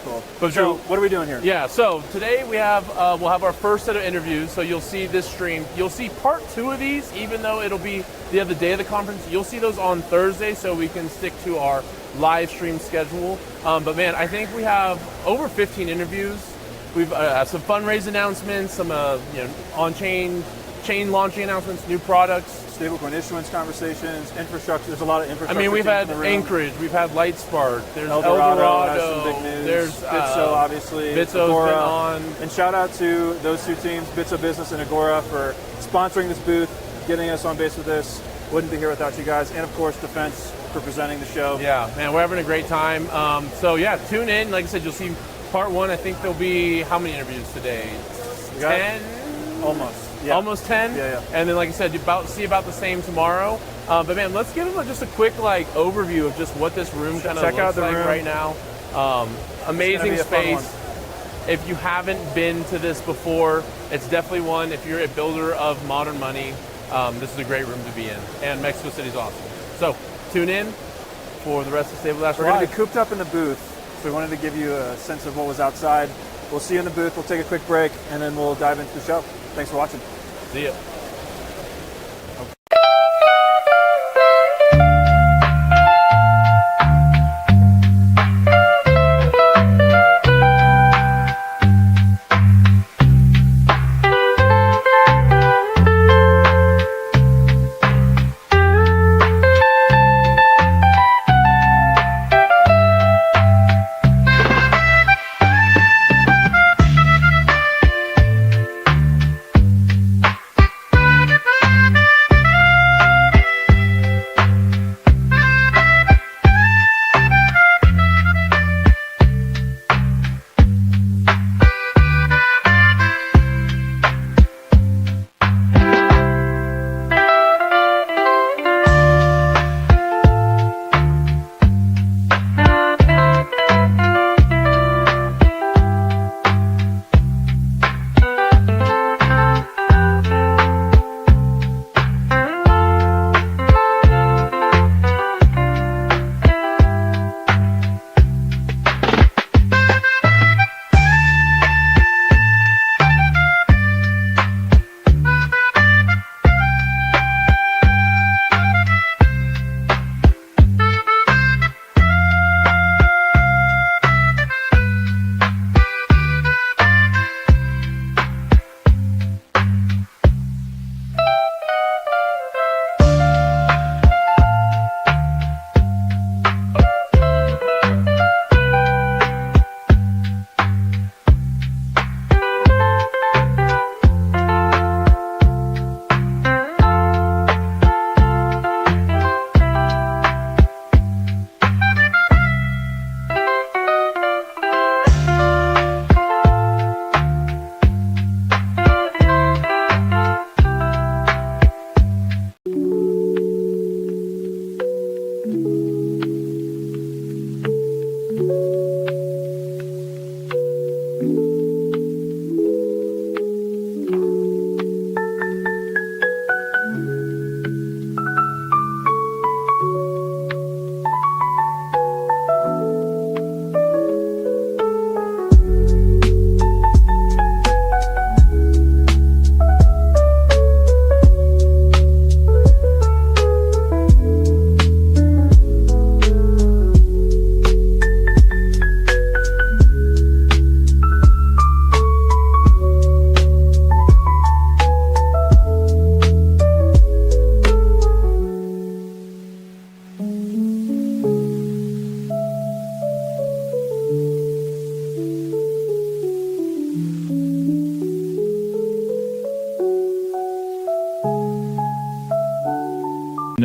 cool. But so what are we doing here? Yeah, so today we have we'll have our first set of interviews. So you'll see this stream. You'll see part 2 of these, even though it'll be the other day of the conference. You'll see those on Thursday, so we can stick to our live stream schedule. But man, I think we have over 15 interviews. We've some fundraise announcements, some on-chain launching announcements, new products. Stablecoin issuance conversations, infrastructure. There's a lot of infrastructure. I mean, we've had in the room. Anchorage, we've had Lightspark, there's Dorado has some big news. There's Bitso, obviously. Bitso's Agora. been on. And shout out to those two teams, Bitso Business and Agora, for sponsoring this booth, getting us on base with this. Wouldn't be here without you guys. And of course, Dfns for presenting the show. Yeah, man, we're having a great time. So yeah, tune in. Like I said, you'll see part 1. I think there'll be how many interviews today? 10? Almost. Yeah. Almost 10? Yeah. And then, like I said, you see about the same tomorrow. But man, let's give them just a quick overview of just what this room kind of looks out the like room right now. Amazing space. If you haven't been to this before, it's definitely one. If you're a builder of modern money, this is a great room to be in. And Mexico City's awesome. So tune in for the rest of Stabledash. We're going to be cooped up in the booth, so we wanted to give you a sense of what was outside. We'll see you in the booth. We'll take a quick break, and then we'll dive into the show. Thanks for watching. See ya.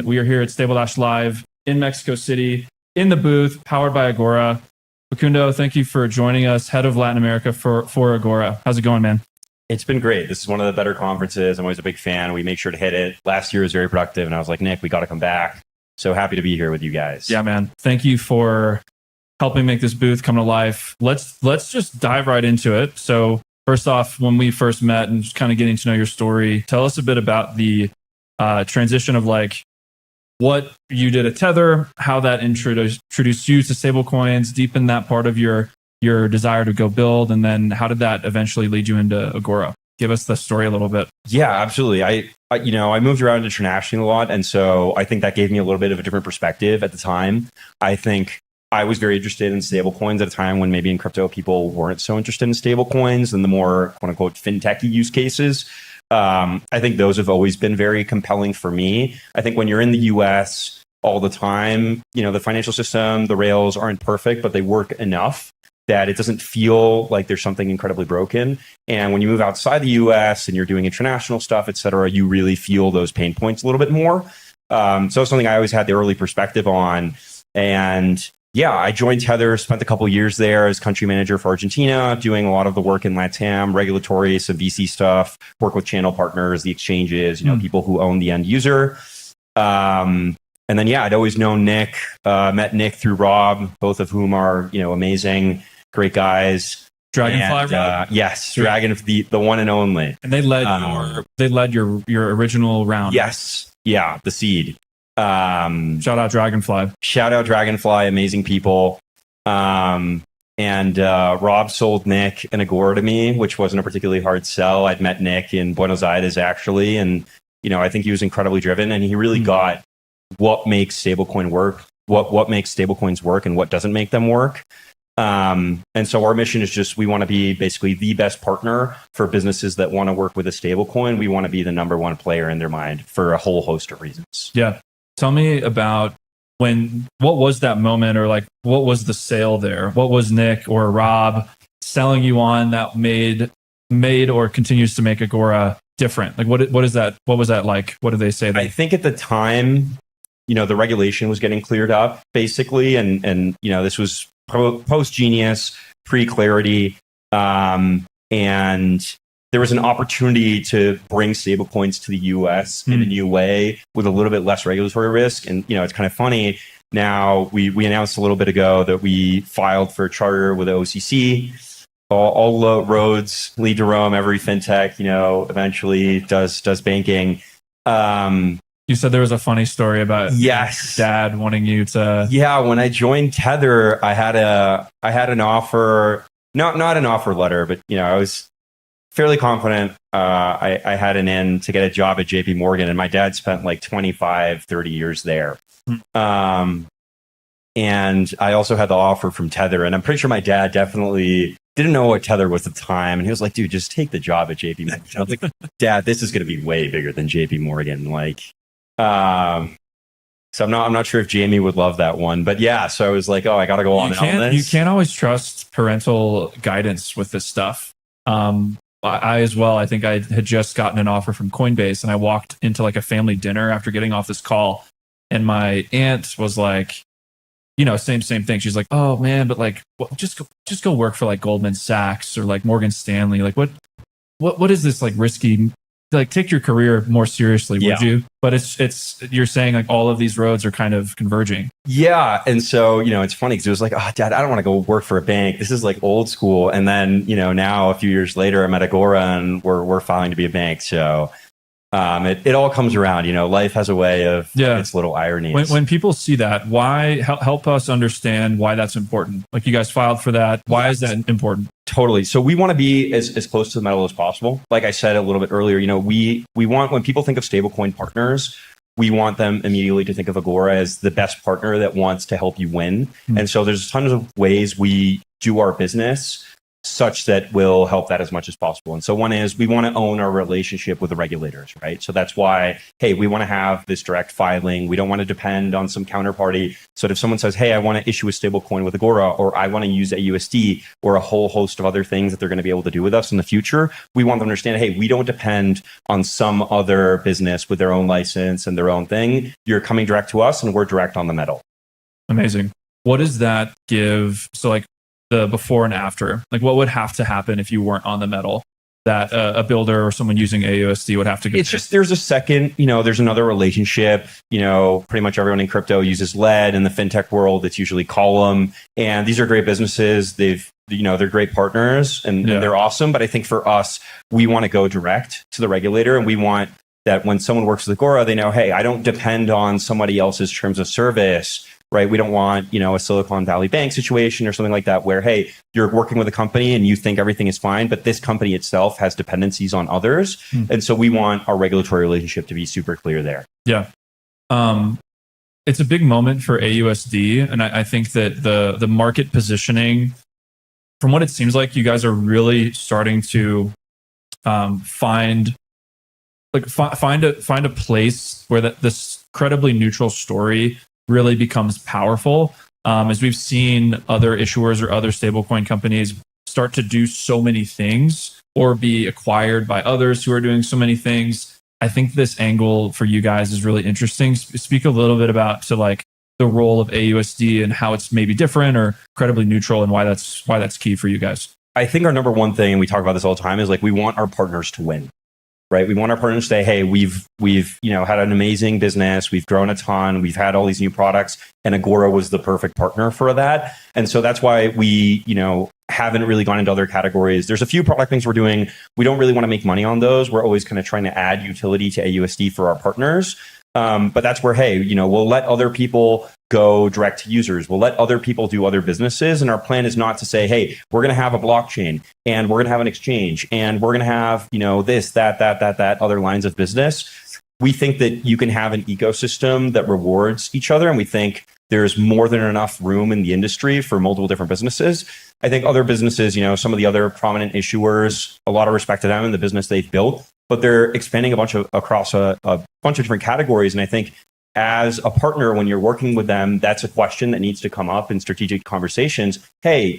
We are here at Stabledash Live in Mexico City, in the booth, powered by Agora. Facundo, thank you for joining us, head of Latin America for Agora. How's it going, man? It's been great. This is one of the better conferences. I'm always a big fan. We make sure to hit it. Last year was very productive, and I was like, Nick, we got to come back. So happy to be here with you guys. Yeah, man. Thank you for helping make this booth come to life. Let's just dive right into it. So first off, when we first met and just kind of getting to know your story, tell us a bit about the transition of like what you did at Tether, how that introduced you to stablecoins, deepen that part of your your desire to go build, and then how did that eventually lead you into Agora? Give us the story a little bit. Yeah, absolutely. I moved around internationally a lot, and so I think that gave me a little bit of a different perspective at the time. I think I was very interested in stablecoins at a time when maybe in crypto people weren't so interested in stablecoins and the more quote unquote fintechy use cases. I think those have always been very compelling for me. I think when you're in the US all the time, the financial system, the rails aren't perfect, but they work enough that it doesn't feel like there's something incredibly broken. And when you move outside the US and you're doing international stuff, et cetera, you really feel those pain points a little bit more. So it's something I always had the early perspective on. And yeah, I joined Tether, spent a couple of years there as country manager for Argentina, doing a lot of the work in LATAM, regulatory, some VC stuff, work with channel partners, the exchanges, people who own the end user. And then, I'd always known Nick, met Nick through Rob, both of whom are, amazing, great guys. Dragonfly, yes, Dragon, the one and only. And they led your original round. Yes, the seed. Shout out Dragonfly, amazing people. And Rob sold Nick an Agora to me, which wasn't a particularly hard sell. I'd met Nick in Buenos Aires actually, and I think he was incredibly driven, and he really got what makes stablecoin work, what makes stablecoins work, and what doesn't make them work. And so our mission is just, we want to be basically the best partner for businesses that want to work with a stablecoin. We want to be the number one player in their mind for a whole host of reasons. Yeah. Tell me about what was that moment, or like, what was the sale there? What was Nick or Rob selling you on that made or continues to make Agora different? Like, what is that? What was that like? What did they say? I think at the time, the regulation was getting cleared up basically. And this was post Genius, pre-Clarity. And there was an opportunity to bring stablecoins to the US in a new way with a little bit less regulatory risk. And, it's kind of funny. Now we announced a little bit ago that we filed for a charter with the OCC. All the roads lead to Rome. Every fintech, eventually does banking. You said there was a funny story about dad wanting you to. Yeah, when I joined Tether, I had an offer, not an offer letter, but I was fairly confident. I had an in to get a job at JP Morgan, and my dad spent like 25, 30 years there. And I also had the offer from Tether, and I'm pretty sure my dad definitely didn't know what Tether was at the time. And he was like, dude, just take the job at JP Morgan. I was like, Dad, this is going to be way bigger than JP Morgan. So I'm not sure if Jamie would love that one, but so I was like, I got to go on this. You can't always trust parental guidance with this stuff. I as well, I think I had just gotten an offer from Coinbase, and I walked into like a family dinner after getting off this call, and my aunt was like, same thing. She's like, oh man, but like, just go work for like Goldman Sachs or like Morgan Stanley. Like what is this like risky? Like, take your career more seriously, would you? But it's you're saying like all of these roads are kind of converging. Yeah. And so, it's funny because it was like, oh, Dad, I don't want to go work for a bank. This is like old school. And then, now a few years later, I'm at Agora and we're filing to be a bank. So it all comes around. Life has a way of its little ironies. When people see that, why help us understand why that's important? Like, you guys filed for that. Why is that important? Totally. So we want to be as close to the metal as possible. Like I said a little bit earlier, we want, when people think of stablecoin partners, we want them immediately to think of Agora as the best partner that wants to help you win. And so there's tons of ways we do our business such that will help that as much as possible. And so one is, we want to own our relationship with the regulators, right? So that's why, hey, we want to have this direct filing. We don't want to depend on some counterparty. So if someone says, hey, I want to issue a stablecoin with Agora, or I want to use AUSD, or a whole host of other things that they're going to be able to do with us in the future, we want them to understand, hey, we don't depend on some other business with their own license and their own thing. You're coming direct to us, and we're direct on the metal. Amazing. What does that give? So like, the before and after, like what would have to happen if you weren't on the metal that a builder or someone using AUSD would have to go? It's just, there's a second, there's another relationship, pretty much everyone in crypto uses lead. In the fintech world, it's usually Column, and these are great businesses. They're great partners and they're awesome. But I think for us, we want to go direct to the regulator, and we want that when someone works with Agora, they know, hey, I don't depend on somebody else's terms of service right? We don't want, a Silicon Valley Bank situation or something like that where, hey, you're working with a company and you think everything is fine, but this company itself has dependencies on others. And so we want our regulatory relationship to be super clear there. Yeah. It's a big moment for AUSD. And I think that the market positioning, from what it seems like, you guys are really starting to find a place where this credibly neutral story really becomes powerful. As we've seen other issuers or other stablecoin companies start to do so many things or be acquired by others who are doing so many things. I think this angle for you guys is really interesting. Speak a little bit about the role of AUSD and how it's maybe different or credibly neutral and why that's key for you guys. I think our number one thing, and we talk about this all the time, is we want our partners to win. Right. We want our partners to say, hey, we've had an amazing business. We've grown a ton. We've had all these new products, and Agora was the perfect partner for that. And so that's why we, haven't really gone into other categories. There's a few product things we're doing. We don't really want to make money on those. We're always kind of trying to add utility to AUSD for our partners. But that's where, hey, we'll let other people go direct to users. We'll let other people do other businesses. And our plan is not to say, hey, we're going to have a blockchain and we're going to have an exchange and we're going to have, this, that, other lines of business. We think that you can have an ecosystem that rewards each other. And we think there's more than enough room in the industry for multiple different businesses. I think other businesses, some of the other prominent issuers, a lot of respect to them and the business they've built, but they're expanding across a bunch of different categories. And I think as a partner, when you're working with them, that's a question that needs to come up in strategic conversations. Hey,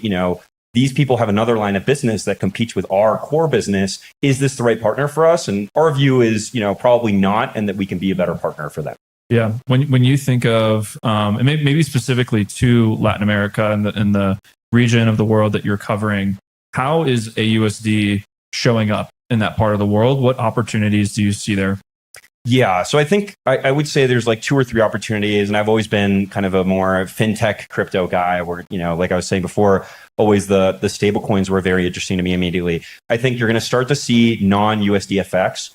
these people have another line of business that competes with our core business. Is this the right partner for us? And our view is, probably not, and that we can be a better partner for them. Yeah. When you think of, and maybe specifically to Latin America and the region of the world that you're covering, how is AUSD showing up in that part of the world? What opportunities do you see there? Yeah, so I think I would say there's 2 or 3 opportunities, and I've always been kind of a more fintech crypto guy where, like I was saying before, always the stablecoins were very interesting to me immediately. I think you're going to start to see non-USD FX.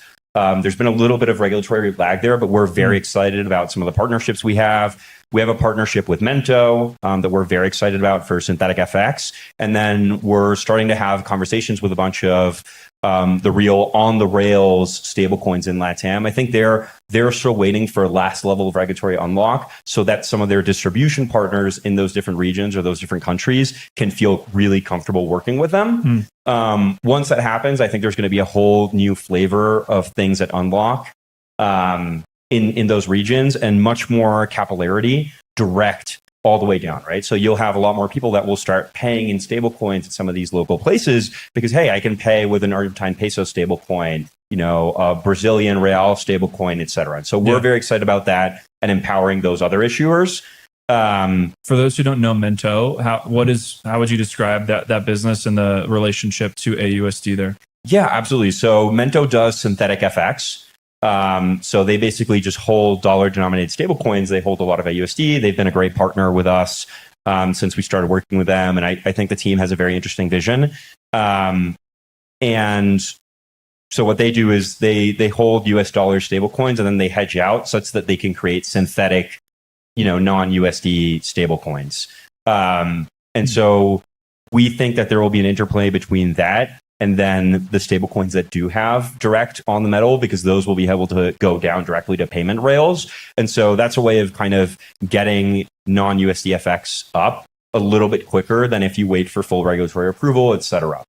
There's been a little bit of regulatory lag there, but we're very excited about some of the partnerships we have. We have a partnership with Minteo that we're very excited about for synthetic FX. And then we're starting to have conversations with a bunch of the real on the rails stablecoins in LATAM. I think they're still waiting for last level of regulatory unlock so that some of their distribution partners in those different regions or those different countries can feel really comfortable working with them. Once that happens, I think there's going to be a whole new flavor of things that unlock in those regions and much more capillarity direct all the way down, right? So you'll have a lot more people that will start paying in stable coins at some of these local places because, hey, I can pay with an Argentine peso stable coin, a Brazilian real stable coin, et cetera. And so we're very excited about that and empowering those other issuers. For those who don't know Minteo, how would you describe that business and the relationship to AUSD there? Yeah, absolutely. So Minteo does synthetic FX. So they basically just hold dollar-denominated stablecoins. They hold a lot of AUSD. They've been a great partner with us since we started working with them, and I think the team has a very interesting vision. And so what they do is they hold US dollar stablecoins and then they hedge out such that they can create synthetic, non-USD stablecoins. And so we think that there will be an interplay between that and then the stablecoins that do have direct on the metal, because those will be able to go down directly to payment rails. And so that's a way of kind of getting non-USD FX up a little bit quicker than if you wait for full regulatory approval, et cetera.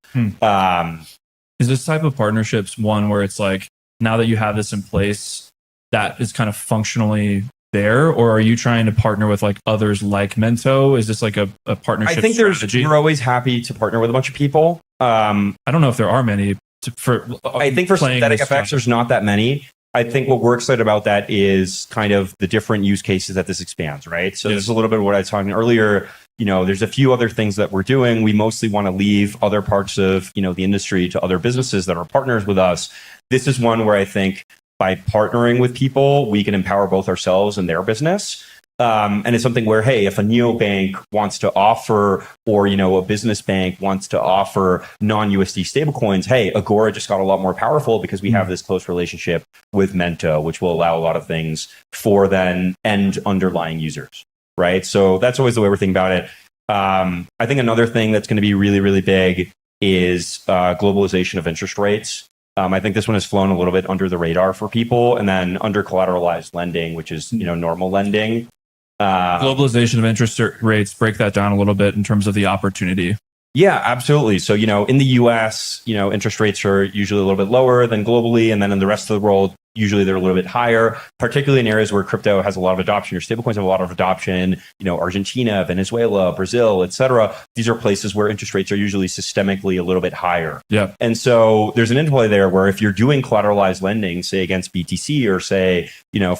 Is this type of partnerships one where it's now that you have this in place, that is kind of functionally there, or are you trying to partner with others like Minteo? Is this a partnership? I think strategy? We're always happy to partner with a bunch of people. I don't know if there are many. I think for synthetic FX, there's not that many. I think what we're excited about that is kind of the different use cases that this expands, right? So this is a little bit of what I was talking earlier. There's a few other things that we're doing. We mostly want to leave other parts of, the industry to other businesses that are partners with us. This is one where I think by partnering with people, we can empower both ourselves and their business. And it's something where, hey, if a neobank wants to offer, or, a business bank wants to offer non-USD stablecoins, hey, Agora just got a lot more powerful because we have this close relationship with Minteo, which will allow a lot of things for then end underlying users. right? So that's always the way we're thinking about it. I think another thing that's going to be really, really big is globalization of interest rates. I think this one has flown a little bit under the radar for people, and then under collateralized lending, which is normal lending. Globalization of interest rates, break that down a little bit in terms of the opportunity. Yeah, absolutely. So, in the US, interest rates are usually a little bit lower than globally. And then in the rest of the world, usually they're a little bit higher, particularly in areas where crypto has a lot of adoption, or stablecoins have a lot of adoption, Argentina, Venezuela, Brazil, et cetera. These are places where interest rates are usually systemically a little bit higher. Yeah. And so there's an interplay there where if you're doing collateralized lending, say against BTC, or say,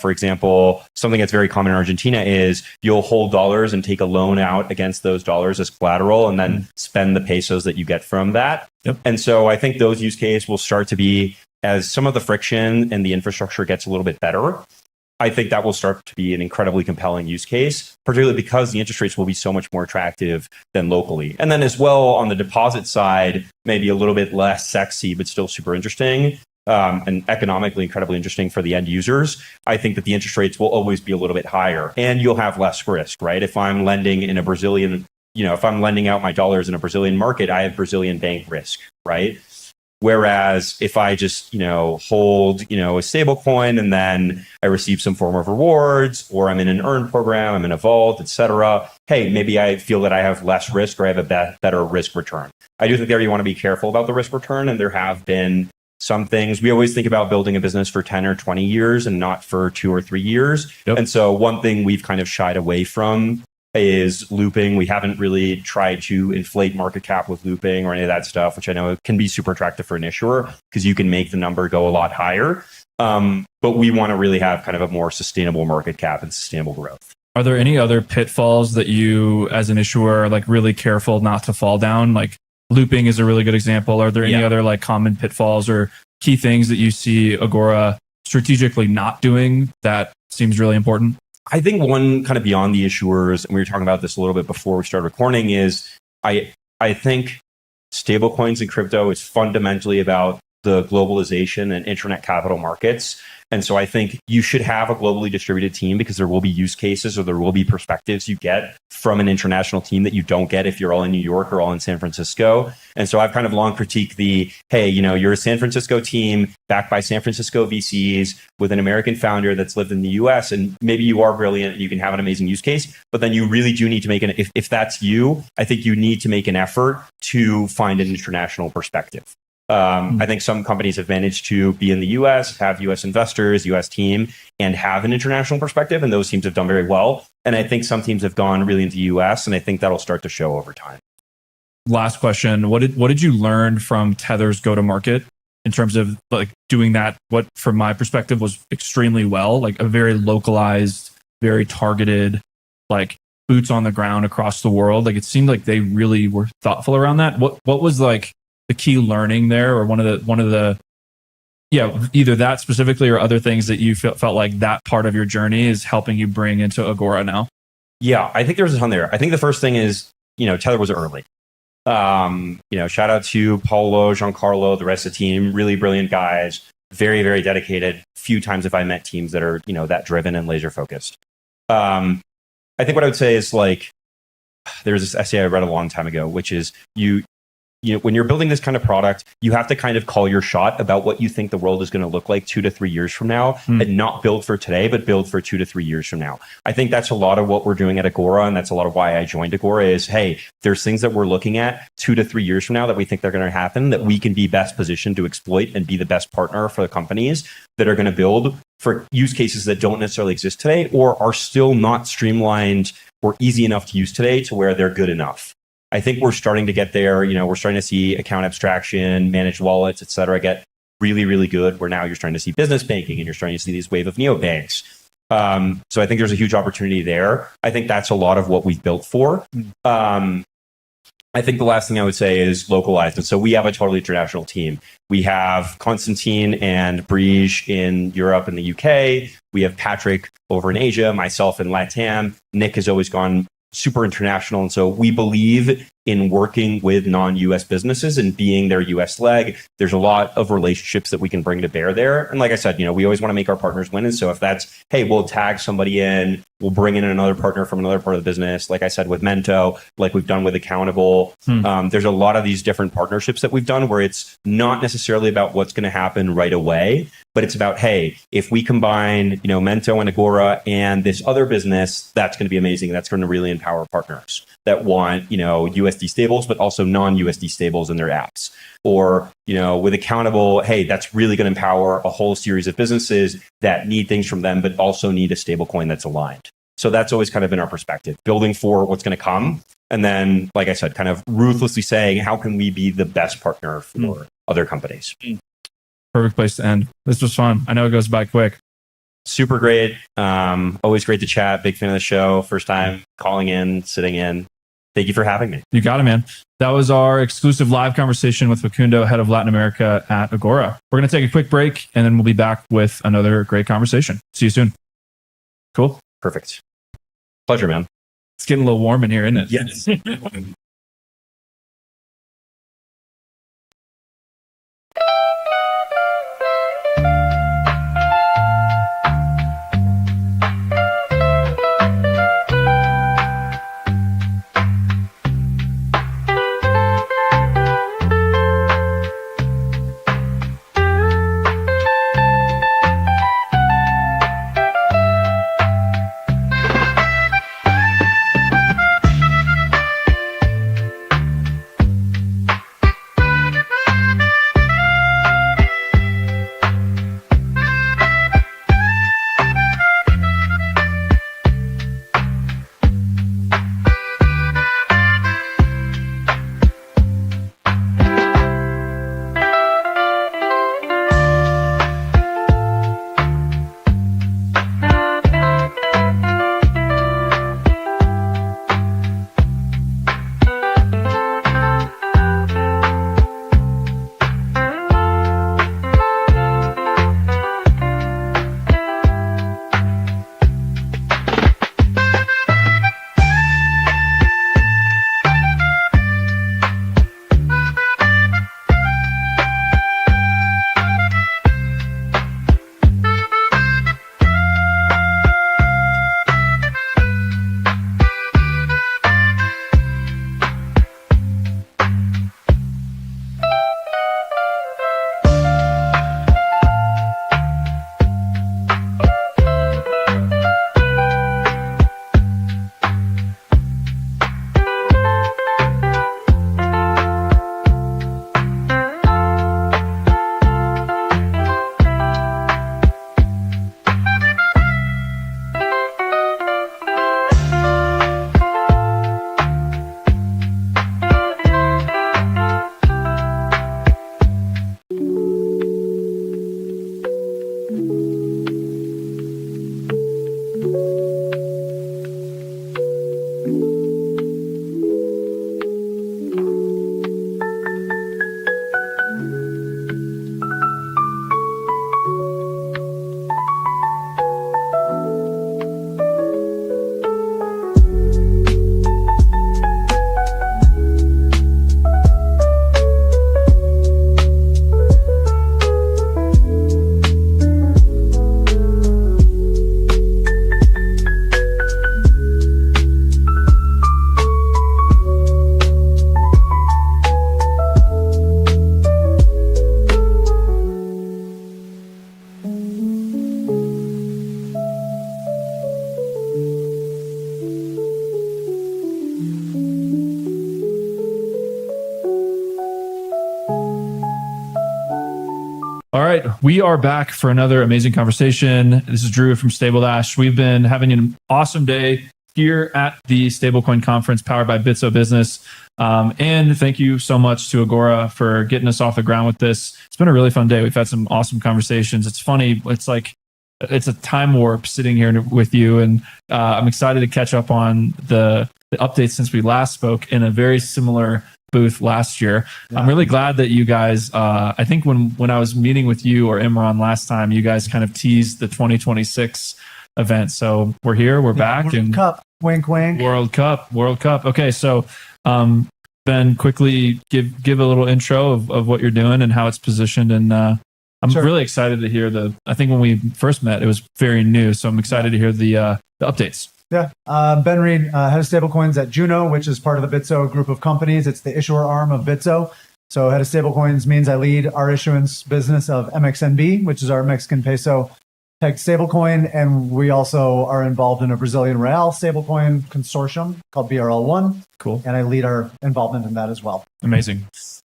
for example, something that's very common in Argentina is you'll hold dollars and take a loan out against those dollars as collateral and then spend the pesos that you get from that. Yep. And so I think those use cases will start to be, as some of the friction and the infrastructure gets a little bit better, I think that will start to be an incredibly compelling use case, particularly because the interest rates will be so much more attractive than locally. And then as well on the deposit side, maybe a little bit less sexy, but still super interesting. And economically incredibly interesting for the end users. I think that the interest rates will always be a little bit higher, and you'll have less risk, right? If I'm lending in a Brazilian, if I'm lending out my dollars in a Brazilian market, I have Brazilian bank risk, right? Whereas if I just, hold, a stable coin and then I receive some form of rewards, or I'm in an earn program, I'm in a vault, et cetera. Hey, maybe I feel that I have less risk, or I have a better risk return. I do think there you want to be careful about the risk return. And there have been some things. We always think about building a business for 10 or 20 years and not for 2 or 3 years. Yep. And so one thing we've kind of shied away from is looping. We haven't really tried to inflate market cap with looping or any of that stuff, which I know can be super attractive for an issuer because you can make the number go a lot higher. But we want to really have kind of a more sustainable market cap and sustainable growth. Are there any other pitfalls that you, as an issuer, are really careful not to fall down? Like looping is a really good example. Are there any other common pitfalls or key things that you see Agora strategically not doing that seems really important? I think one kind of beyond the issuers, and we were talking about this a little bit before we started recording, is I think stablecoins and crypto is fundamentally about the globalization and internet capital markets. And so I think you should have a globally distributed team because there will be use cases or there will be perspectives you get from an international team that you don't get if you're all in New York or all in San Francisco. And so I've kind of long critiqued hey, you're a San Francisco team backed by San Francisco VCs with an American founder that's lived in the US, and maybe you are brilliant and you can have an amazing use case, but then you really do need to make if that's you, I think you need to make an effort to find an international perspective. I think some companies have managed to be in the US, have US investors, US team, and have an international perspective. And those teams have done very well. And I think some teams have gone really into the US, and I think that'll start to show over time. Last question. What did you learn from Tether's go-to-market in terms of doing that? What, from my perspective, was extremely well, a very localized, very targeted, boots on the ground across the world. It seemed like they really were thoughtful around that. What was the key learning there, or one of the either that specifically or other things that you felt like that part of your journey is helping you bring into Agora now? Yeah, I think there's a ton there. I think the first thing is, Tether was early. Shout out to Paulo, Giancarlo, the rest of the team, really brilliant guys, very, very dedicated. Few times have I met teams that are, that driven and laser focused. I think what I would say is there's this essay I read a long time ago, which is when you're building this kind of product, you have to kind of call your shot about what you think the world is going to look like 2 to 3 years from now, and not build for today, but build for 2 to 3 years from now. I think that's a lot of what we're doing at Agora, and that's a lot of why I joined Agora is, hey, there's things that we're looking at 2 to 3 years from now that we think they're going to happen, that we can be best positioned to exploit and be the best partner for the companies that are going to build for use cases that don't necessarily exist today or are still not streamlined or easy enough to use today to where they're good enough. I think we're starting to get there. We're starting to see account abstraction, managed wallets, et cetera, get really, really good, where now you're starting to see business banking and you're starting to see these wave of neobanks. So I think there's a huge opportunity there. I think that's a lot of what we've built for. I think the last thing I would say is localized. And so we have a totally international team. We have Constantine and Briege in Europe and the UK. We have Patrick over in Asia, myself in LATAM. Nick has always gone super international. And so we believe in working with non-US businesses and being their US leg. There's a lot of relationships that we can bring to bear there. And like I said, we always want to make our partners win. And so if that's, hey, we'll tag somebody in, we'll bring in another partner from another part of the business, like I said, with Minteo, like we've done with Accountable. There's a lot of these different partnerships that we've done where it's not necessarily about what's going to happen right away, but it's about, hey, if we combine, Minteo and Agora and this other business, that's going to be amazing. That's going to really empower partners that want, USD stables, but also non-USD stables in their apps. Or, with Accountable, hey, that's really going to empower a whole series of businesses that need things from them, but also need a stablecoin that's aligned. So that's always kind of been our perspective, building for what's going to come. And then, like I said, kind of ruthlessly saying, how can we be the best partner for other companies? Perfect place to end. This was fun. I know it goes by quick. Super great. Always great to chat. Big fan of the show. First time calling in, sitting in. Thank you for having me. You got it, man. That was our exclusive live conversation with Facundo, head of Latin America at Agora. We're going to take a quick break and then we'll be back with another great conversation. See you soon. Cool. Perfect. Pleasure, man. It's getting a little warm in here, isn't it? Yes. All right, we are back for another amazing conversation. This is Drew from Stabledash. We've been having an awesome day here at the Stablecoin conference powered by Bitso Business. And thank you so much to Agora for getting us off the ground with this. It's been a really fun day. We've had some awesome conversations. It's funny. It's like, it's a time warp sitting here with you. And I'm excited to catch up on the updates since we last spoke in a very similar booth last year. Yeah. I'm really glad that you guys, I think when I was meeting with you or Imran last time, you guys kind of teased the 2026 event. So we're here, we're back. World Cup, wink, wink. World Cup. Okay. So Ben, quickly give a little intro of what you're doing and how it's positioned. And I'm really excited to hear I think when we first met, it was very new. So I'm excited to hear the updates. Yeah. Ben Reid, head of stablecoins at Juno, which is part of the Bitso group of companies. It's the issuer arm of Bitso. So head of stablecoins means I lead our issuance business of MXNB, which is our Mexican peso pegged stablecoin. And we also are involved in a Brazilian real stablecoin consortium called BRL1. Cool. And I lead our involvement in that as well. Amazing.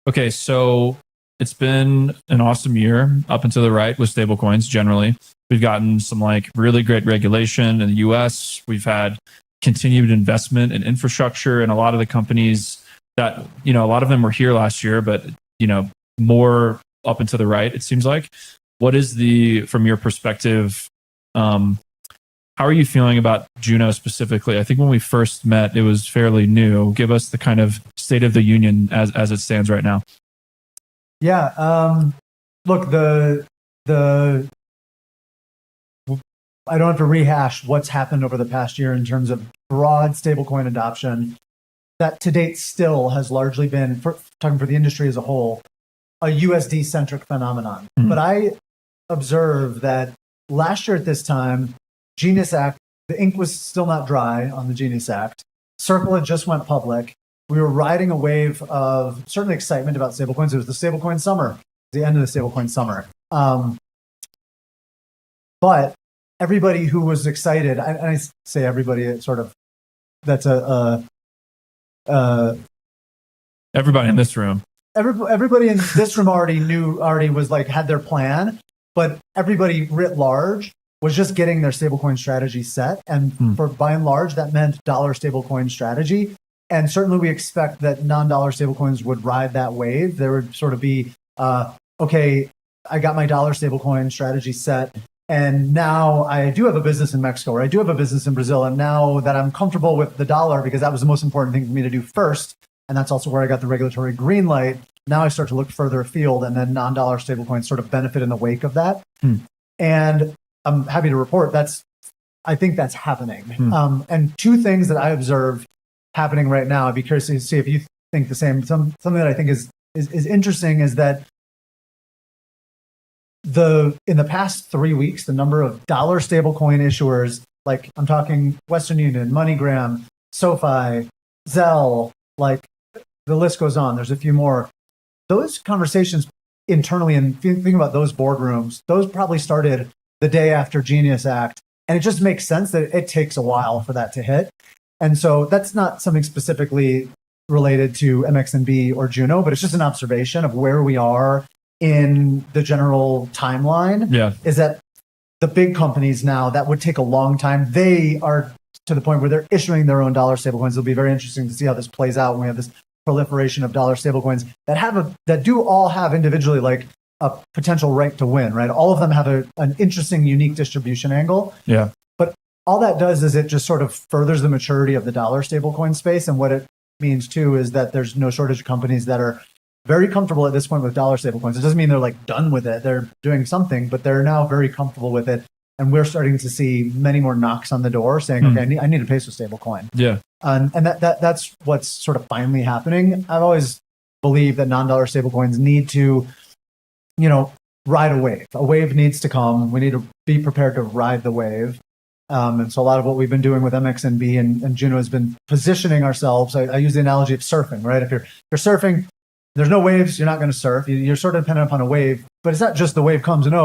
Okay. So it's been an awesome year up and to the right with stablecoins generally. We've gotten some like really great regulation in the US. We've had continued investment in infrastructure, and a lot of the companies that, a lot of them were here last year, but, more up and to the right, it seems like. What is from your perspective, how are you feeling about Juno specifically? I think when we first met, it was fairly new. Give us the kind of state of the union as it stands right now. Yeah. Look, I don't have to rehash what's happened over the past year in terms of broad stablecoin adoption. That to date still has largely been, talking for the industry as a whole, a USD-centric phenomenon. Mm-hmm. But I observe that last year at this time, Genius Act, the ink was still not dry on the Genius Act. Circle had just went public. We were riding a wave of certainly excitement about stablecoins. It was the stablecoin summer, the end of the stablecoin summer. But everybody who was excited, and I say everybody, it's sort of, that's everybody in this room. Everybody in this room already was like, had their plan, but everybody writ large was just getting their stablecoin strategy set. And for by and large, that meant dollar stablecoin strategy. And certainly we expect that non-dollar stablecoins would ride that wave. There would sort of be, okay, I got my dollar stablecoin strategy set. And now I do have a business in Mexico, or I do have a business in Brazil. And now that I'm comfortable with the dollar, because that was the most important thing for me to do first, and that's also where I got the regulatory green light, now I start to look further afield, and then non-dollar stablecoins sort of benefit in the wake of that. And I'm happy to report I think that's happening. And two things that I observe happening right now, I'd be curious to see if you think the same. Something that I think is interesting is that in the past 3 weeks, the number of dollar stablecoin issuers, like I'm talking Western Union, MoneyGram, SoFi, Zelle, like the list goes on. There's a few more. Those conversations internally, and thinking about those boardrooms, those probably started the day after Genius Act. And it just makes sense that it takes a while for that to hit. And so that's not something specifically related to MXNB or Juno, but it's just an observation of where we are in the general timeline. Yeah. Is that the big companies now, that would take a long time. They are to the point where they're issuing their own dollar stablecoins. It'll be very interesting to see how this plays out when we have this proliferation of dollar stablecoins that do all have individually like a potential right to win, right? All of them have an interesting, unique distribution angle. Yeah. But all that does is it just sort of furthers the maturity of the dollar stablecoin space. And what it means too is that there's no shortage of companies that are very comfortable at this point with dollar stablecoins. It doesn't mean they're like done with it. They're doing something, but they're now very comfortable with it. And we're starting to see many more knocks on the door saying, okay, I need a peso stablecoin. Yeah. And that's what's sort of finally happening. I've always believed that non-dollar stablecoins need to, ride a wave. A wave needs to come. We need to be prepared to ride the wave. And so a lot of what we've been doing with MXNB and Juno has been positioning ourselves. I use the analogy of surfing, right? If you're surfing, there's no waves, you're not going to surf. You're sort of dependent upon a wave, but it's not just the wave comes and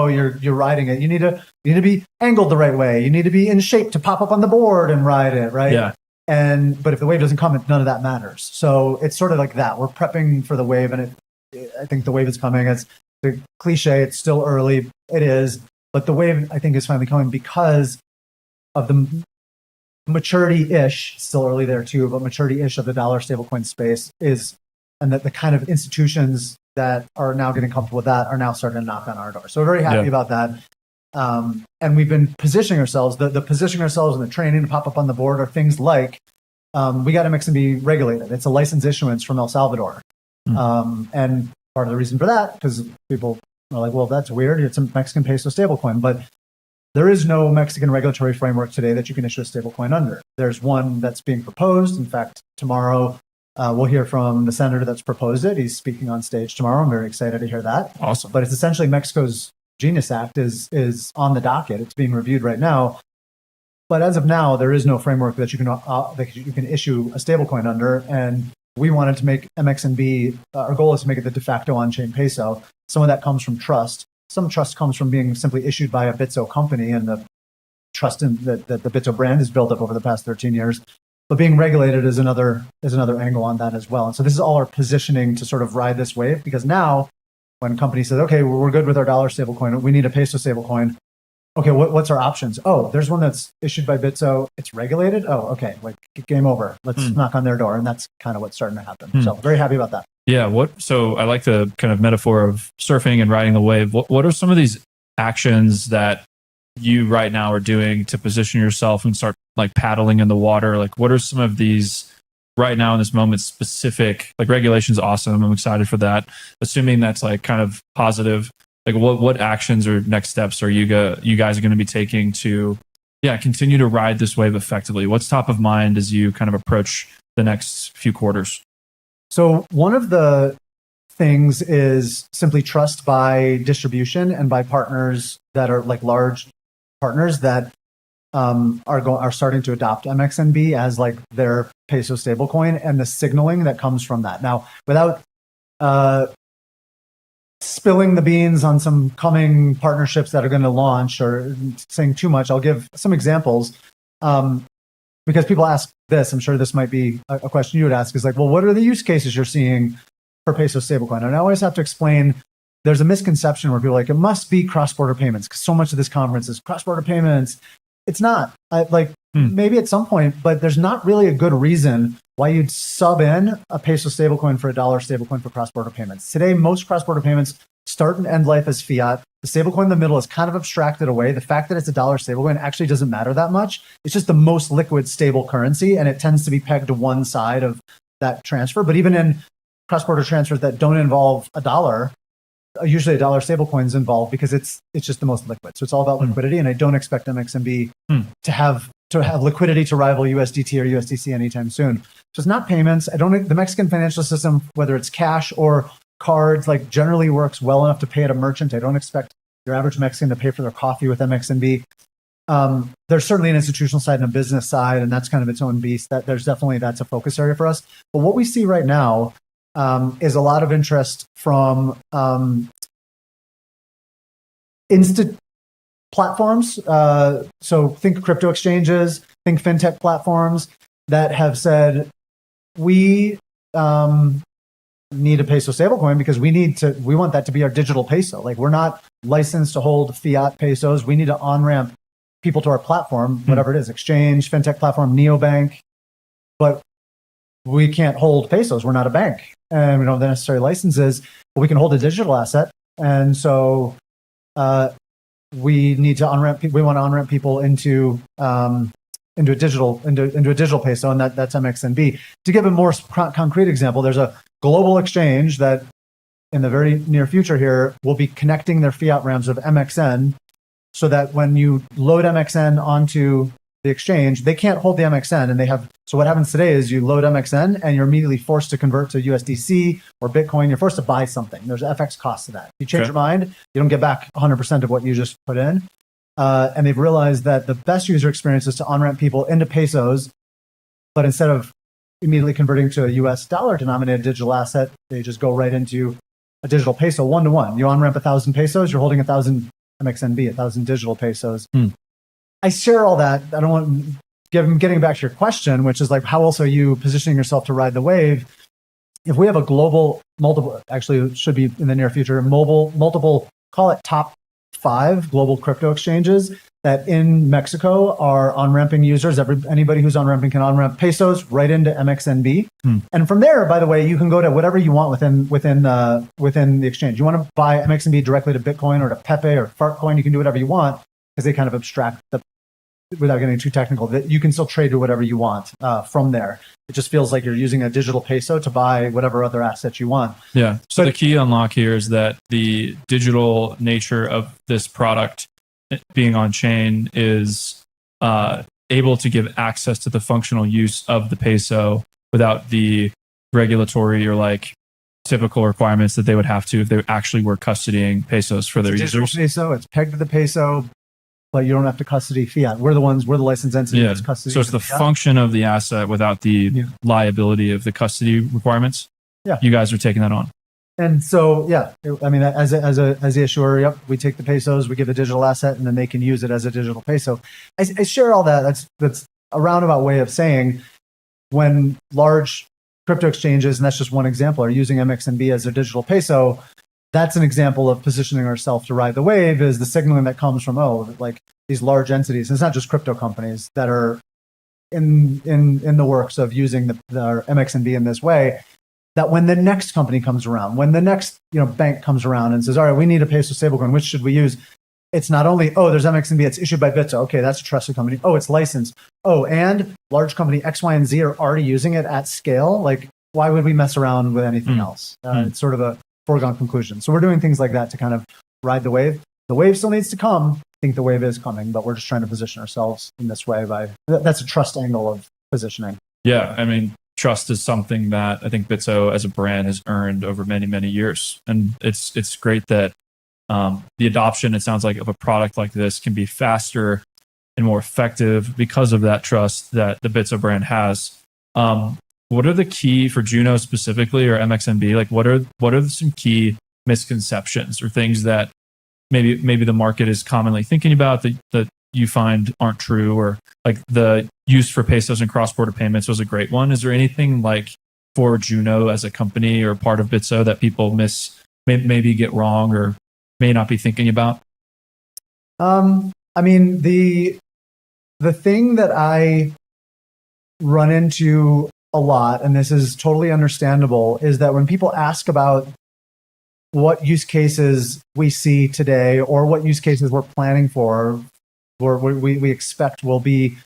you're riding it. You need to be angled the right way. You need to be in shape to pop up on the board and ride it, right? Yeah. But if the wave doesn't come, none of that matters. So it's sort of like that. We're prepping for the wave, and I think the wave is coming. It's the cliche. It's still early. It is, but the wave I think is finally coming because of the maturity-ish. Still early there too, but maturity-ish of the dollar stablecoin space is. And that the kind of institutions that are now getting comfortable with that are now starting to knock on our door. So we're very happy about that. And we've been positioning ourselves. The positioning ourselves and the training to pop up on the board are things like, we got MXNB regulated. It's a license issuance from El Salvador. And part of the reason for that, because people are like, well, that's weird. It's a Mexican peso stablecoin. But there is no Mexican regulatory framework today that you can issue a stablecoin under. There's one that's being proposed. In fact, tomorrow, We'll hear from the senator that's proposed it. He's speaking on stage tomorrow. I'm very excited to hear that. Awesome. But it's essentially Mexico's Genius Act is on the docket. It's being reviewed right now. But as of now, there is no framework that you can issue a stablecoin under. And we wanted to make MXNB, our goal is to make it the de facto on-chain peso. Some of that comes from trust. Some trust comes from being simply issued by a Bitso company and the trust that the Bitso brand has built up over the past 13 years. But being regulated is another angle on that as well. And so this is all our positioning to sort of ride this wave, because now when companies say, okay, we're good with our dollar stablecoin, we need a peso stablecoin. Okay, what's our options? Oh, there's one that's issued by Bitso. It's regulated. Oh, okay, like game over. Let's knock on their door. And that's kind of what's starting to happen. So very happy about that. Yeah. So I like the kind of metaphor of surfing and riding the wave. What are some of these actions that you right now are doing to position yourself and start like paddling in the water? Like, what are some of these right now in this moment specific, like regulation's awesome. I'm excited for that. Assuming that's like kind of positive, like what actions or next steps are you guys are going to be taking to, continue to ride this wave effectively? What's top of mind as you kind of approach the next few quarters? So one of the things is simply trust by distribution and by partners that are like large partners that are starting to adopt MXNB as like their peso stablecoin, and the signaling that comes from that. Now, without spilling the beans on some coming partnerships that are going to launch or saying too much, I'll give some examples because people ask this. I'm sure this might be a question you would ask, is like, well, what are the use cases you're seeing for peso stablecoin? And I always have to explain, there's a misconception where people are like, it must be cross-border payments because so much of this conference is cross-border payments. It's not. Maybe at some point, but there's not really a good reason why you'd sub in a peso stablecoin for a dollar stablecoin for cross-border payments. Today, most cross-border payments start and end life as fiat. The stablecoin in the middle is kind of abstracted away. The fact that it's a dollar stablecoin actually doesn't matter that much. It's just the most liquid stable currency, and it tends to be pegged to one side of that transfer. But even in cross-border transfers that don't involve a dollar, usually a dollar stablecoin is involved because it's just the most liquid. So it's all about liquidity, and I don't expect MXNB to have liquidity to rival USDT or USDC anytime soon. So it's not payments. The Mexican financial system, whether it's cash or cards, like generally works well enough to pay at a merchant. I don't expect your average Mexican to pay for their coffee with MXNB. There's certainly an institutional side and a business side, and that's kind of its own beast. That's a focus area for us. But what we see right now is a lot of interest from platforms. So think crypto exchanges, think fintech platforms that have said, we need a peso stablecoin because we want that to be our digital peso. Like, we're not licensed to hold fiat pesos. We need to on-ramp people to our platform, whatever it is, exchange, fintech platform, neobank, but we can't hold pesos. We're not a bank and we don't have the necessary licenses, but we can hold a digital asset. And so we need to on-ramp. We want to on-ramp people into a digital peso, and that's MXNB. To give a more concrete example, there's a global exchange that in the very near future here will be connecting their fiat rams of MXN, so that when you load MXN onto the exchange, they can't hold the MXN, and so what happens today is you load MXN and you're immediately forced to convert to USDC or Bitcoin. You're forced to buy something. There's FX cost to that. If you change your mind, you don't get back 100% of what you just put in. And they've realized that the best user experience is to on-ramp people into pesos, but instead of immediately converting to a US dollar denominated digital asset, they just go right into a digital peso one-to-one. You on-ramp 1,000 pesos, you're holding 1,000 MXNB, 1,000 digital pesos. I share all that. I don't want getting back to your question, which is like, how else are you positioning yourself to ride the wave? If we have a global, actually it should be in the near future, multiple, call it top 5 global crypto exchanges that in Mexico are on-ramping users. Anybody who's on-ramping can on-ramp pesos right into MXNB. And from there, by the way, you can go to whatever you want within the exchange. You want to buy MXNB directly to Bitcoin or to Pepe or Fartcoin, you can do whatever you want, because they kind of abstract without getting too technical, that you can still trade to whatever you want from there. It just feels like you're using a digital peso to buy whatever other assets you want. Yeah. So the key unlock here is that the digital nature of this product being on chain is able to give access to the functional use of the peso without the regulatory or like typical requirements that they would have to if they actually were custodying pesos for their users? Peso, it's pegged to the peso, but you don't have to custody fiat. We're the licensed entity that's custody. So it's the function of the asset without the liability of the custody requirements. Yeah. You guys are taking that on. And so, I mean, as the issuer, we take the pesos, we give a digital asset, and then they can use it as a digital peso. I share all that. That's a roundabout way of saying when large crypto exchanges, and that's just one example, are using MXNB as their digital peso, that's an example of positioning ourselves to ride the wave, is the signaling that comes from, like these large entities. And it's not just crypto companies that are in the works of using the MXNB in this way, that when the next company comes around, when the next bank comes around and says, all right, we need a peso stablecoin, which should we use? It's not only, there's MXNB, it's issued by Bitso. Okay, that's a trusted company. It's licensed. And large company X, Y, and Z are already using it at scale. Like, why would we mess around with anything else? It's sort of a foregone conclusion. So we're doing things like that to kind of ride the wave. The wave still needs to come. I think the wave is coming, but we're just trying to position ourselves in this way that's a trust angle of positioning. Yeah, I mean, trust is something that I think Bitso as a brand has earned over many, many years. And it's great that the adoption, it sounds like, of a product like this can be faster and more effective because of that trust that the Bitso brand has. What are the key for Juno specifically, or MXNB? Like, what are some key misconceptions or things that maybe the market is commonly thinking about that you find aren't true? Or like the use for pesos and cross-border payments was a great one. Is there anything like for Juno as a company or part of Bitso that people maybe get wrong or may not be thinking about? I mean, the thing that I run into a lot, and this is totally understandable, is that when people ask about what use cases we see today or what use cases we're planning for, or we expect will be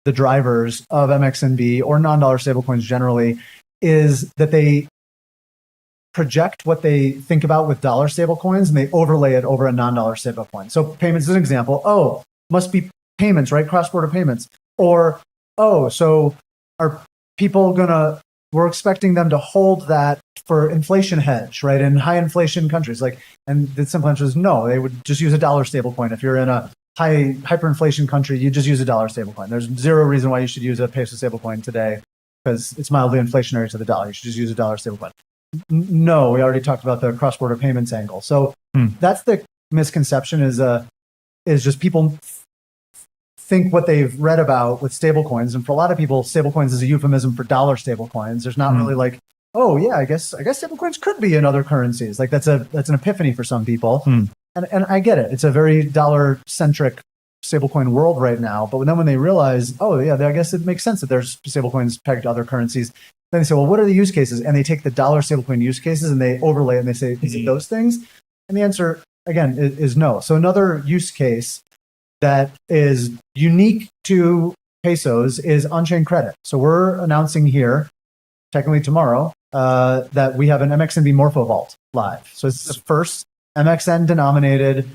the drivers of MXNB or non-dollar stablecoins generally, is that they project what they think about with dollar stablecoins and they overlay it over a non-dollar stablecoin. So payments is an example. Must be payments, right? Cross-border payments. Or, so are people we're expecting them to hold that for inflation hedge, right? In high inflation countries, and the simple answer is no, they would just use a dollar stablecoin. If you're in a hyperinflation country, you just use a dollar stablecoin. There's zero reason why you should use a peso stablecoin today because it's mildly inflationary to the dollar. You should just use a dollar stablecoin. No, we already talked about the cross-border payments angle. So that's the misconception is just people think what they've read about with stablecoins. And for a lot of people, stablecoins is a euphemism for dollar stablecoins. There's not really like, I guess stablecoins could be in other currencies. Like that's an epiphany for some people. And I get it. It's a very dollar-centric stablecoin world right now. But then when they realize, I guess it makes sense that there's stablecoins pegged to other currencies. Then they say, well, what are the use cases? And they take the dollar stablecoin use cases and they overlay it and they say, is it those things? And the answer, again, is no. So another use case that is unique to pesos is on-chain credit. So we're announcing here, technically tomorrow, that we have an MXNB Morpho Vault live. So it's the first MXN denominated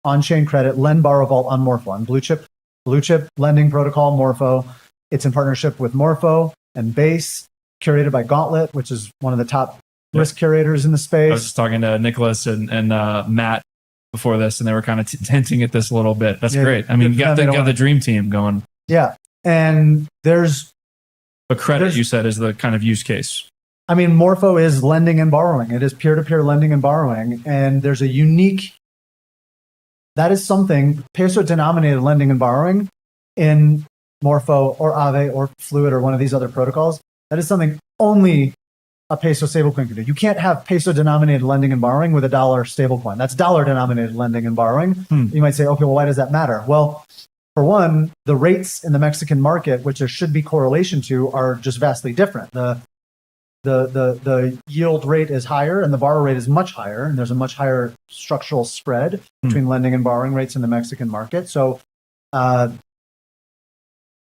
on-chain credit lend borrow vault on Morpho, on blue chip lending protocol Morpho. It's in partnership with Morpho and Base, curated by Gauntlet, which is one of the top risk curators in the space. I was just talking to Nicholas and Matt before this, and they were kind of hinting at this a little bit. That's great. I mean, you got the dream team going. Yeah. And there's... But credit, you said, is the kind of use case. I mean, Morpho is lending and borrowing. It is peer-to-peer lending and borrowing. And there's a unique... That is something, peso-denominated lending and borrowing in Morpho or Aave or Fluid or one of these other protocols, that is something only a peso stablecoin can do. You can't have peso-denominated lending and borrowing with a dollar stablecoin. That's dollar-denominated lending and borrowing. You might say, okay, well, why does that matter? Well, for one, the rates in the Mexican market, which there should be correlation to, are just vastly different. The yield rate is higher and the borrow rate is much higher, and there's a much higher structural spread between lending and borrowing rates in the Mexican market. So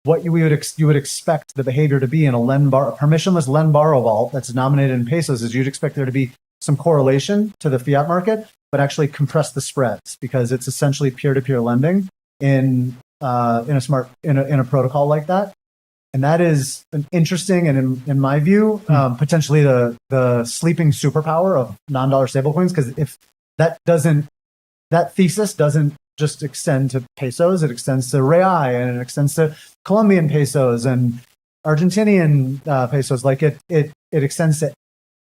what you would expect the behavior to be in a permissionless lend borrow vault that's denominated in pesos is you'd expect there to be some correlation to the fiat market, but actually compress the spreads because it's essentially peer-to-peer lending in a protocol like that. And that is an interesting and, in my view, potentially the sleeping superpower of non-dollar stablecoins. Because if that thesis doesn't just extend to pesos, it extends to real, and it extends to Colombian pesos and Argentinian pesos. Like it extends to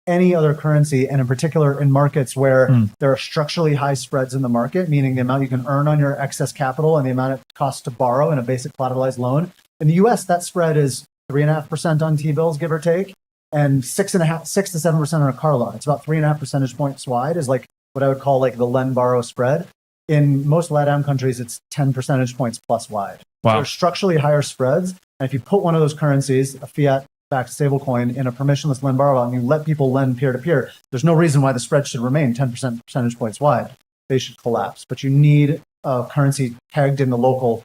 any other currency, and in particular in markets where there are structurally high spreads in the market, meaning the amount you can earn on your excess capital and the amount it costs to borrow in a basic collateralized loan. In the US, that spread is 3.5% on T-bills, give or take, and 6 to 7% on a car loan. It's about 3.5 percentage points wide is like what I would call like the lend-borrow spread. In most LATAM countries, it's 10 percentage points plus wide. Wow. So there's structurally higher spreads. And if you put one of those currencies, a fiat-backed stablecoin, in a permissionless lend-borrow, and you let people lend peer-to-peer, there's no reason why the spread should remain 10 percentage points wide. They should collapse. But you need a currency pegged in the local,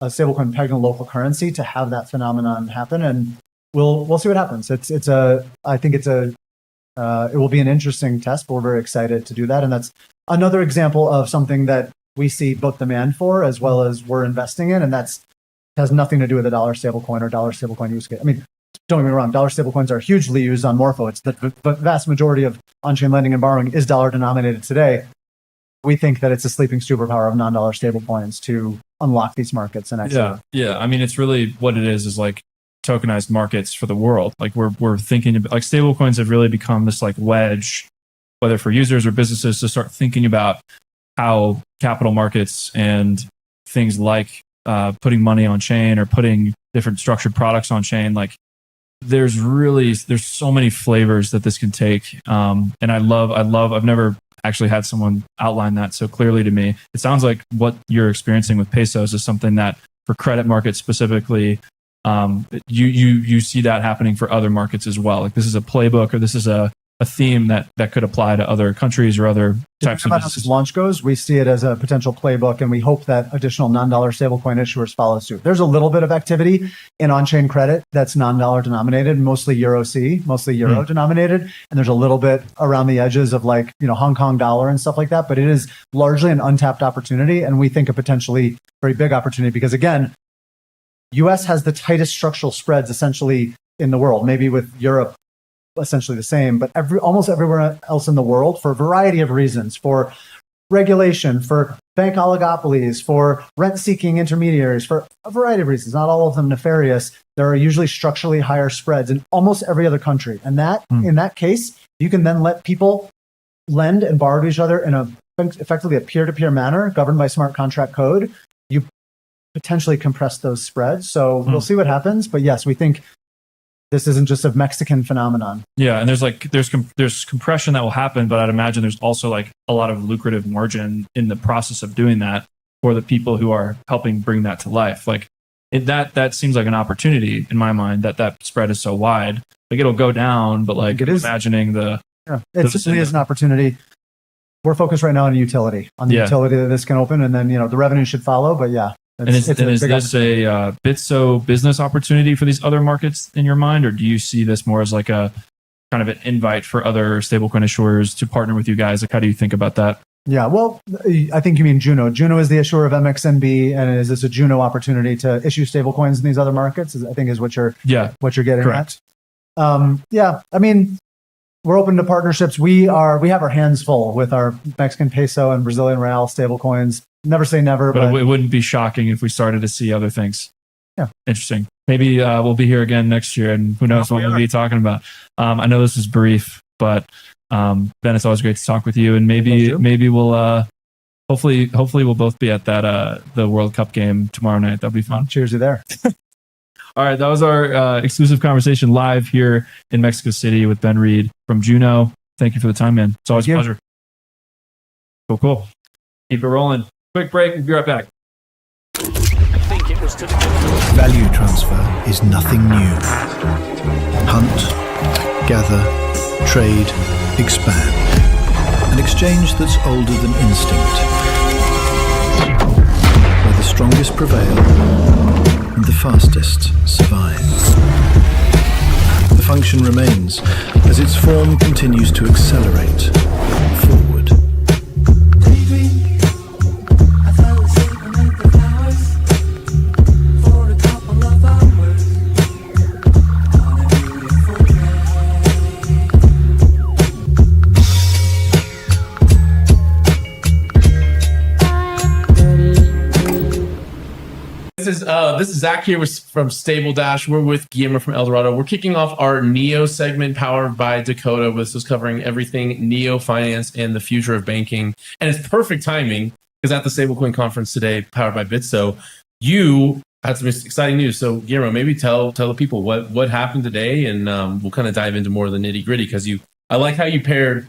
a stablecoin pegged in a local currency to have that phenomenon happen. And we'll see what happens. I think it will be an interesting test, but we're very excited to do that. And that's another example of something that we see both demand for as well as we're investing in. And that's has nothing to do with a dollar stablecoin or dollar stablecoin use case. I mean, don't get me wrong, dollar stablecoins are hugely used on Morpho. It's the vast majority of on-chain lending and borrowing is dollar denominated today. We think that it's a sleeping superpower of non-dollar stablecoins to unlock these markets and actually. Yeah. I mean, it's really what it is like tokenized markets for the world. Like we're thinking about, like stablecoins have really become this like wedge, whether for users or businesses, to start thinking about how capital markets and things like putting money on chain or putting different structured products on chain. Like there's so many flavors that this can take. And I've never actually had someone outline that so clearly to me. It sounds like what you're experiencing with pesos is something that for credit markets specifically, you see that happening for other markets as well. Like this is a playbook, or this is a theme that could apply to other countries or other types of businesses. As launch goes, we see it as a potential playbook, and we hope that additional non-dollar stablecoin issuers follow suit. There's a little bit of activity in on-chain credit that's non-dollar denominated, mostly Euro denominated, and there's a little bit around the edges of like Hong Kong dollar and stuff like that. But it is largely an untapped opportunity, and we think a potentially very big opportunity because again, US has the tightest structural spreads essentially in the world, maybe with Europe essentially the same, but almost everywhere else in the world for a variety of reasons, for regulation, for bank oligopolies, for rent-seeking intermediaries, for a variety of reasons, not all of them nefarious. There are usually structurally higher spreads in almost every other country. And that, in that case, you can then let people lend and borrow to each other in effectively a peer-to-peer manner governed by smart contract code. You potentially compress those spreads. So we'll see what happens. But yes, we think this isn't just a Mexican phenomenon. Yeah, and there's compression that will happen, but I'd imagine there's also like a lot of lucrative margin in the process of doing that for the people who are helping bring that to life. Like that seems like an opportunity in my mind that spread is so wide. Like it'll go down, but like imagining it certainly is an opportunity. We're focused right now on utility, utility that this can open, and then the revenue should follow. But yeah. Is this a Bitso business opportunity for these other markets in your mind, or do you see this more as like a kind of an invite for other stablecoin issuers to partner with you guys? Like, how do you think about that? Yeah, well, I think you mean Juno. Juno is the issuer of MXNB, and is this a Juno opportunity to issue stablecoins in these other markets? I think is what you're getting Correct. at. Yeah, I mean, we're open to partnerships. We have our hands full with our Mexican peso and Brazilian real stablecoins. Never say never, but it wouldn't be shocking if we started to see other things. Yeah. Interesting. Maybe we'll be here again next year, and who knows what we'll be talking about. I know this is brief, but Ben, it's always great to talk with you, and maybe we'll hopefully we'll both be at that the World Cup game tomorrow night. That'll be fun. Cheers, you there. All right, that was our exclusive conversation live here in Mexico City with Ben Reid from Juno. Thank you for the time, man. It's always a pleasure. Cool. Keep it rolling. Quick break. We'll be right back. Value transfer is nothing new. Hunt, gather, trade, expand. An exchange that's older than instinct. Where the strongest prevail and the fastest survive. The function remains as its form continues to accelerate forward. this is Zach here from Stabledash. We're with Guillermo from Dorado. We're kicking off our Neo segment powered by Dakota. This is covering everything Neo finance and the future of banking. And it's perfect timing because at the Stablecoin conference today, powered by Bitso, you had some exciting news. So Guillermo, maybe tell the people what happened today, and we'll kind of dive into more of the nitty gritty because I like how you paired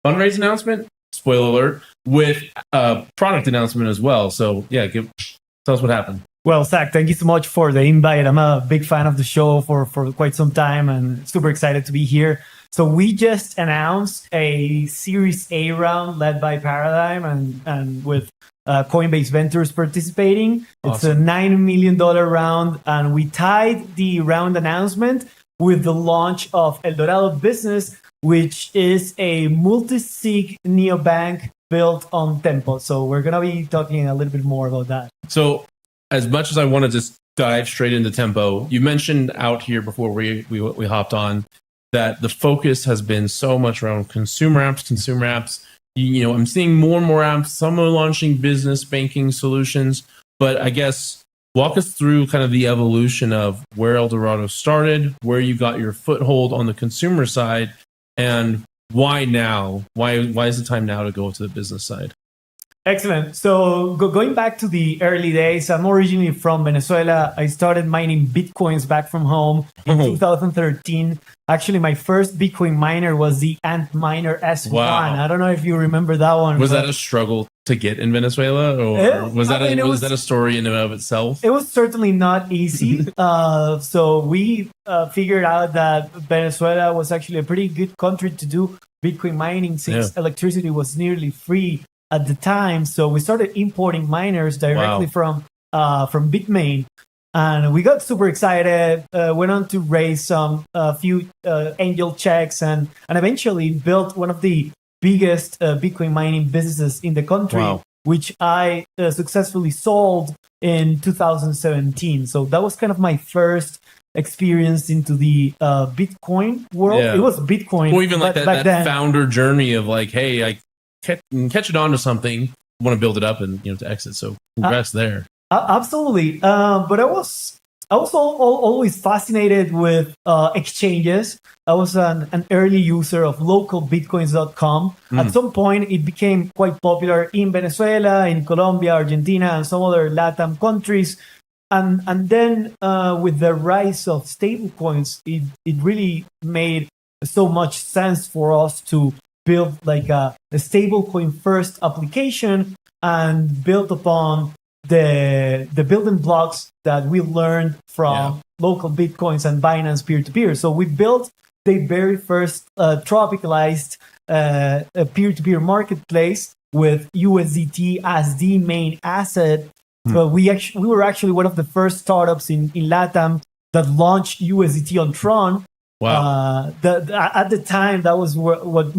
fundraise announcement, spoiler alert, with a product announcement as well. So yeah, tell us what happened. Well, Zach, thank you so much for the invite. I'm a big fan of the show for quite some time and super excited to be here. So we just announced a Series A round led by Paradigm and with Coinbase Ventures participating. Awesome. It's a $9 million round, and we tied the round announcement with the launch of El Dorado Business, which is a multi-sig neobank built on Tempo. So we're going to be talking a little bit more about that. So as much as I want to just dive straight into Tempo, you mentioned out here before we hopped on that the focus has been so much around consumer apps. I'm seeing more and more apps. Some are launching business banking solutions, but I guess walk us through kind of the evolution of where El Dorado started, where you got your foothold on the consumer side, and why now? Why is the time now to go to the business side? Excellent. So going back to the early days, I'm originally from Venezuela. I started mining Bitcoins back from home in 2013. Actually, my first Bitcoin miner was the Antminer S1. Wow. I don't know if you remember that one. Was that a struggle to get in Venezuela, or was that a story in and of itself? It was certainly not easy. So we figured out that Venezuela was actually a pretty good country to do Bitcoin mining since electricity was nearly free at the time. So we started importing miners directly from Bitmain. And we got super excited, went on to raise a few angel checks and eventually built one of the biggest Bitcoin mining businesses in the country, which I successfully sold in 2017. So that was kind of my first experience into the Bitcoin world. Yeah. It was Bitcoin. Well, even like that founder journey of like, hey, I catch it on to something, want to build it up and to exit. So congrats there. Absolutely. But I was always fascinated with exchanges. I was an early user of localbitcoins.com. At some point, it became quite popular in Venezuela, in Colombia, Argentina, and some other LATAM countries. And then with the rise of stablecoins, it really made so much sense for us to build like a stablecoin first application and build upon the building blocks that we learned from local Bitcoins and Binance peer-to-peer. So we built the very first tropicalized peer-to-peer marketplace with USDT as the main asset. So we were actually one of the first startups in LATAM that launched USDT on Tron. Wow! At the time, that was what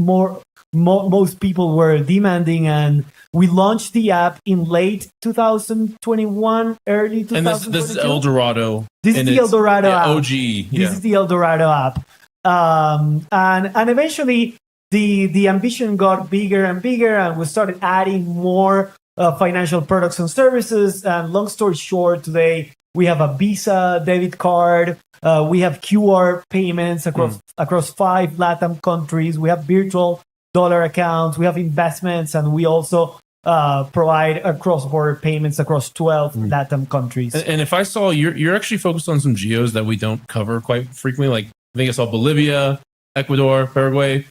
most people were demanding, and we launched the app in late 2021, early 2022. And this is El Dorado. This is the El Dorado app. OG. This is the El Dorado app. And eventually the ambition got bigger and bigger, and we started adding more financial products and services. And long story short, today we have a Visa debit card. We have QR payments across 5 LATAM countries. We have virtual dollar accounts. We have investments, and we also provide cross-border payments across 12 LATAM countries. And if I saw you're actually focused on some geos that we don't cover quite frequently. Like I think I saw Bolivia, Ecuador, Paraguay.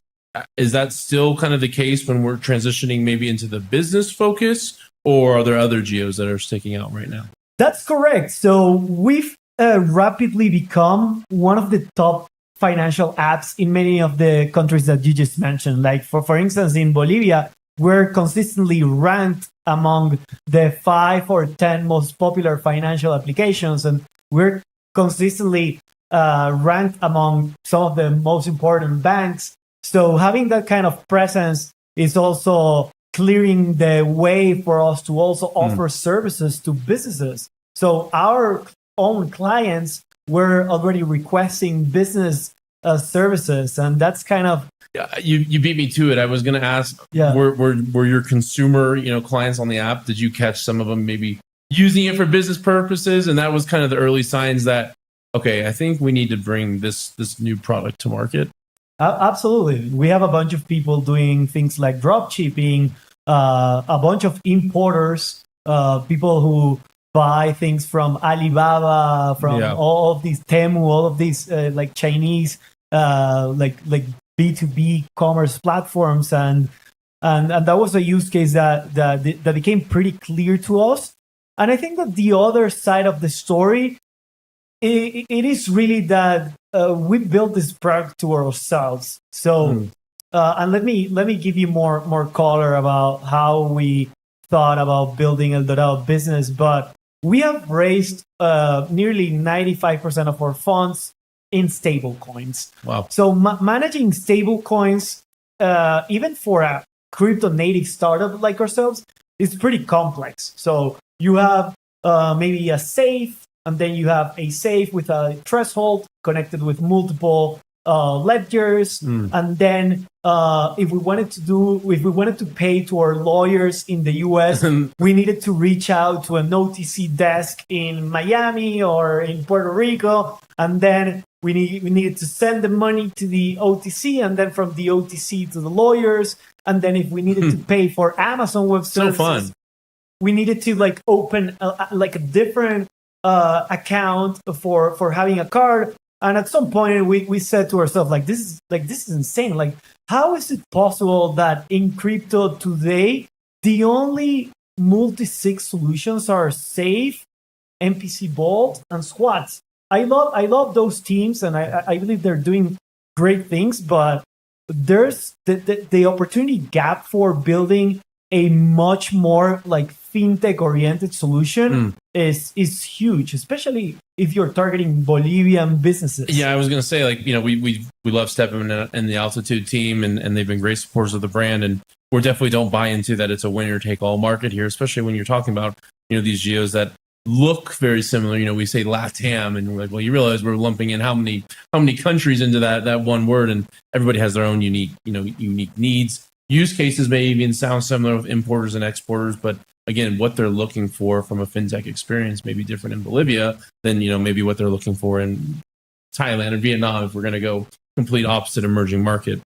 Is that still kind of the case when we're transitioning maybe into the business focus, or are there other geos that are sticking out right now? That's correct. So we've rapidly become one of the top financial apps in many of the countries that you just mentioned. Like for instance, in Bolivia, we're consistently ranked among the 5 or 10 most popular financial applications, and we're consistently ranked among some of the most important banks. So having that kind of presence is also clearing the way for us to also offer services to businesses. So our own clients were already requesting business services, and that's kind of you beat me to it. I was going to ask, were your consumer clients on the app? Did you catch some of them maybe using it for business purposes, and that was kind of the early signs that, okay, I think we need to bring this new product to market. Absolutely. We have a bunch of people doing things like drop shipping, a bunch of importers, people who buy things from Alibaba, from all of these Temu, all of these like Chinese, like B2B commerce platforms, and that was a use case that became pretty clear to us. And I think that the other side of the story, it is really that we built this product to ourselves. So, and let me give you more color about how we thought about building El Dorado business. But we have raised nearly 95% of our funds in stablecoins. Wow! So managing stablecoins, even for a crypto native startup like ourselves, is pretty complex. So you have maybe a safe, and then you have a safe with a threshold connected with multiple ledgers. And then if we wanted to pay to our lawyers in the US, we needed to reach out to an OTC desk in Miami or in Puerto Rico. And then we needed to send the money to the OTC, and then from the OTC to the lawyers. And then if we needed to pay for Amazon Web Services, so fun. We needed to like open a different account for having a card. And at some point we said to ourselves, like, this is insane. Like, how is it possible that in crypto today the only multi-sig solutions are Safe, MPC Vault, and Squats? I love those teams, and I believe they're doing great things, but there's the opportunity gap for building a much more like fintech oriented solution is huge, especially if you're targeting Bolivian businesses. Yeah, I was going to say, like, you know, we love Stephen and the Altitude team, and they've been great supporters of the brand, and we definitely don't buy into that it's a winner take all market here, especially when you're talking about, you know, these geos that look very similar. You know, we say LATAM, and we're like, well, you realize we're lumping in how many countries into that one word, and everybody has their own unique needs. Use cases may even sound similar with importers and exporters, but again, what they're looking for from a fintech experience may be different in Bolivia than, you know, maybe what they're looking for in Thailand or Vietnam if we're going to go complete opposite emerging market.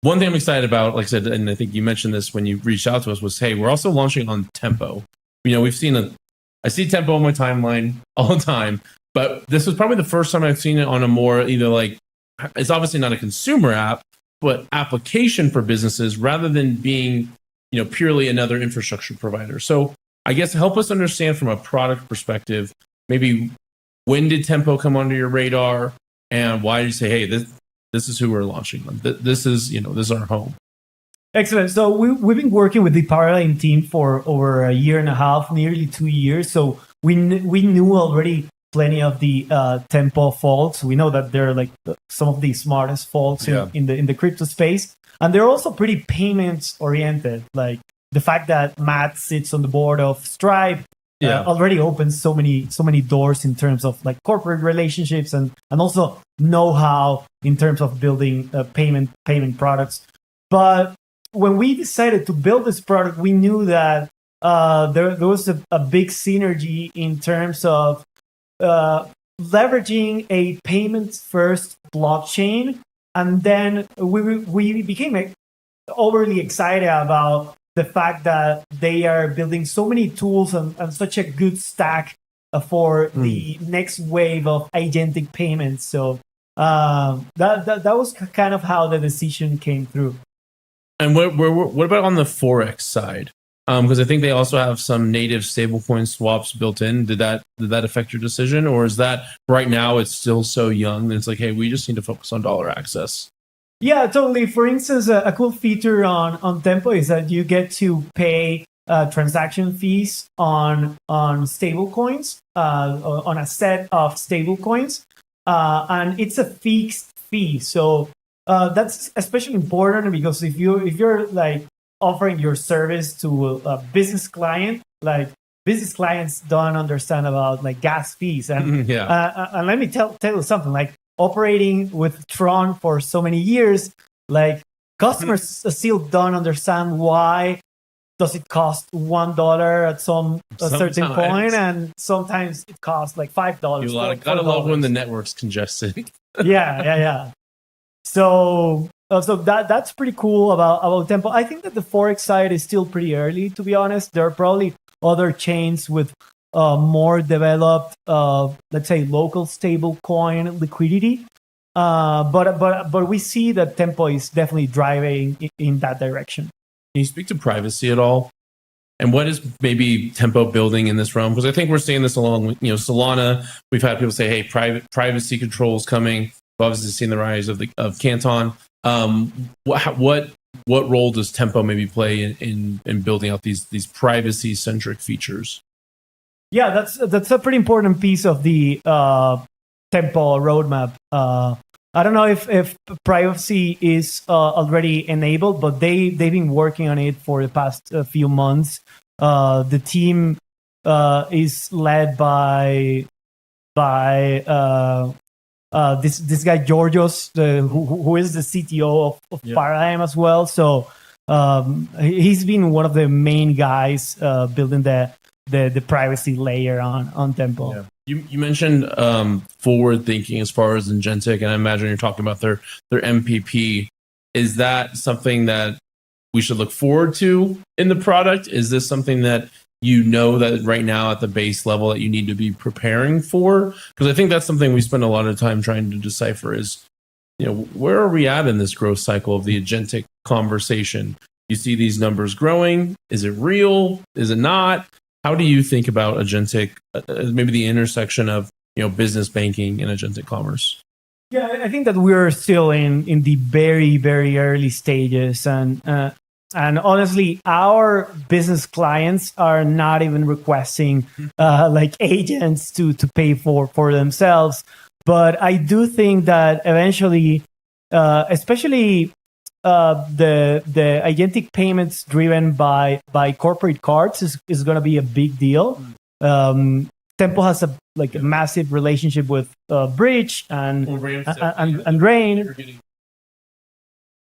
One thing I'm excited about, like I said, and I think you mentioned this when you reached out to us, was, hey, we're also launching on Tempo. You know, I see Tempo on my timeline all the time, but this was probably the first time I've seen it on a more either like, it's obviously not a consumer app, but application for businesses rather than being, you know, purely another infrastructure provider. So I guess help us understand from a product perspective, maybe when did Tempo come under your radar, and why did you say, hey, this is who we're launching on. This is our home. Excellent. So we've been working with the Paradigm team for over a year and a half, nearly 2 years. So we knew already plenty of the Tempo faults. We know that they're like some of the smartest faults in the crypto space, and they're also pretty payments oriented. Like the fact that Matt sits on the board of Stripe already opens so many doors in terms of like corporate relationships and also know-how in terms of building payment products. But when we decided to build this product, we knew that there was a big synergy in terms of leveraging a payments first blockchain, and then we became overly excited about the fact that they are building so many tools and such a good stack for the next wave of agentic payments. So that was kind of how the decision came through. And what about on the Forex side? Because I think they also have some native stablecoin swaps built in. Did that affect your decision, or is that right now it's still so young that it's like, hey, we just need to focus on dollar access? Yeah, totally. For instance, a cool feature on Tempo is that you get to pay transaction fees on stablecoins, on a set of stablecoins, and it's a fixed fee. So that's especially important because if you're like offering your service to a business client, like business clients don't understand about like gas fees. And and let me tell you something, like operating with Tron for so many years, like customers still don't understand why does it cost $1 at a certain Sometimes. point, and sometimes it costs like $5. You gotta love when the network's congested. Yeah. So that's pretty cool about Tempo. I think that the Forex side is still pretty early, to be honest. There are probably other chains with more developed, let's say, local stable coin liquidity. But we see that Tempo is definitely driving in that direction. Can you speak to privacy at all? And what is maybe Tempo building in this realm? Because I think we're seeing this along with, Solana. We've had people say, hey, privacy controls coming. We've obviously seen the rise of Canton. What role does Tempo maybe play in building out these privacy-centric features? Yeah, that's a pretty important piece of the Tempo roadmap. I don't know if privacy is already enabled, but they've been working on it for the past few months. The team is led by this guy Georgios, who is the CTO of Paradigm as well. So he's been one of the main guys building the privacy layer on Tempo. Yeah. You mentioned forward thinking as far as agentic, and I imagine you're talking about their MPP. Is that something that we should look forward to in the product? Is this something that that right now at the base level that you need to be preparing for? Because I think that's something we spend a lot of time trying to decipher is, where are we at in this growth cycle of the agentic conversation? You see these numbers growing. Is it real? Is it not? How do you think about agentic, maybe the intersection of business banking and agentic commerce? Yeah, I think that we're still in the very, very early stages, and honestly, our business clients are not even requesting like agents to pay for themselves. But I do think that eventually, especially the agentic payments driven by corporate cards is going to be a big deal. Tempo has a massive relationship with Bridge and Rain.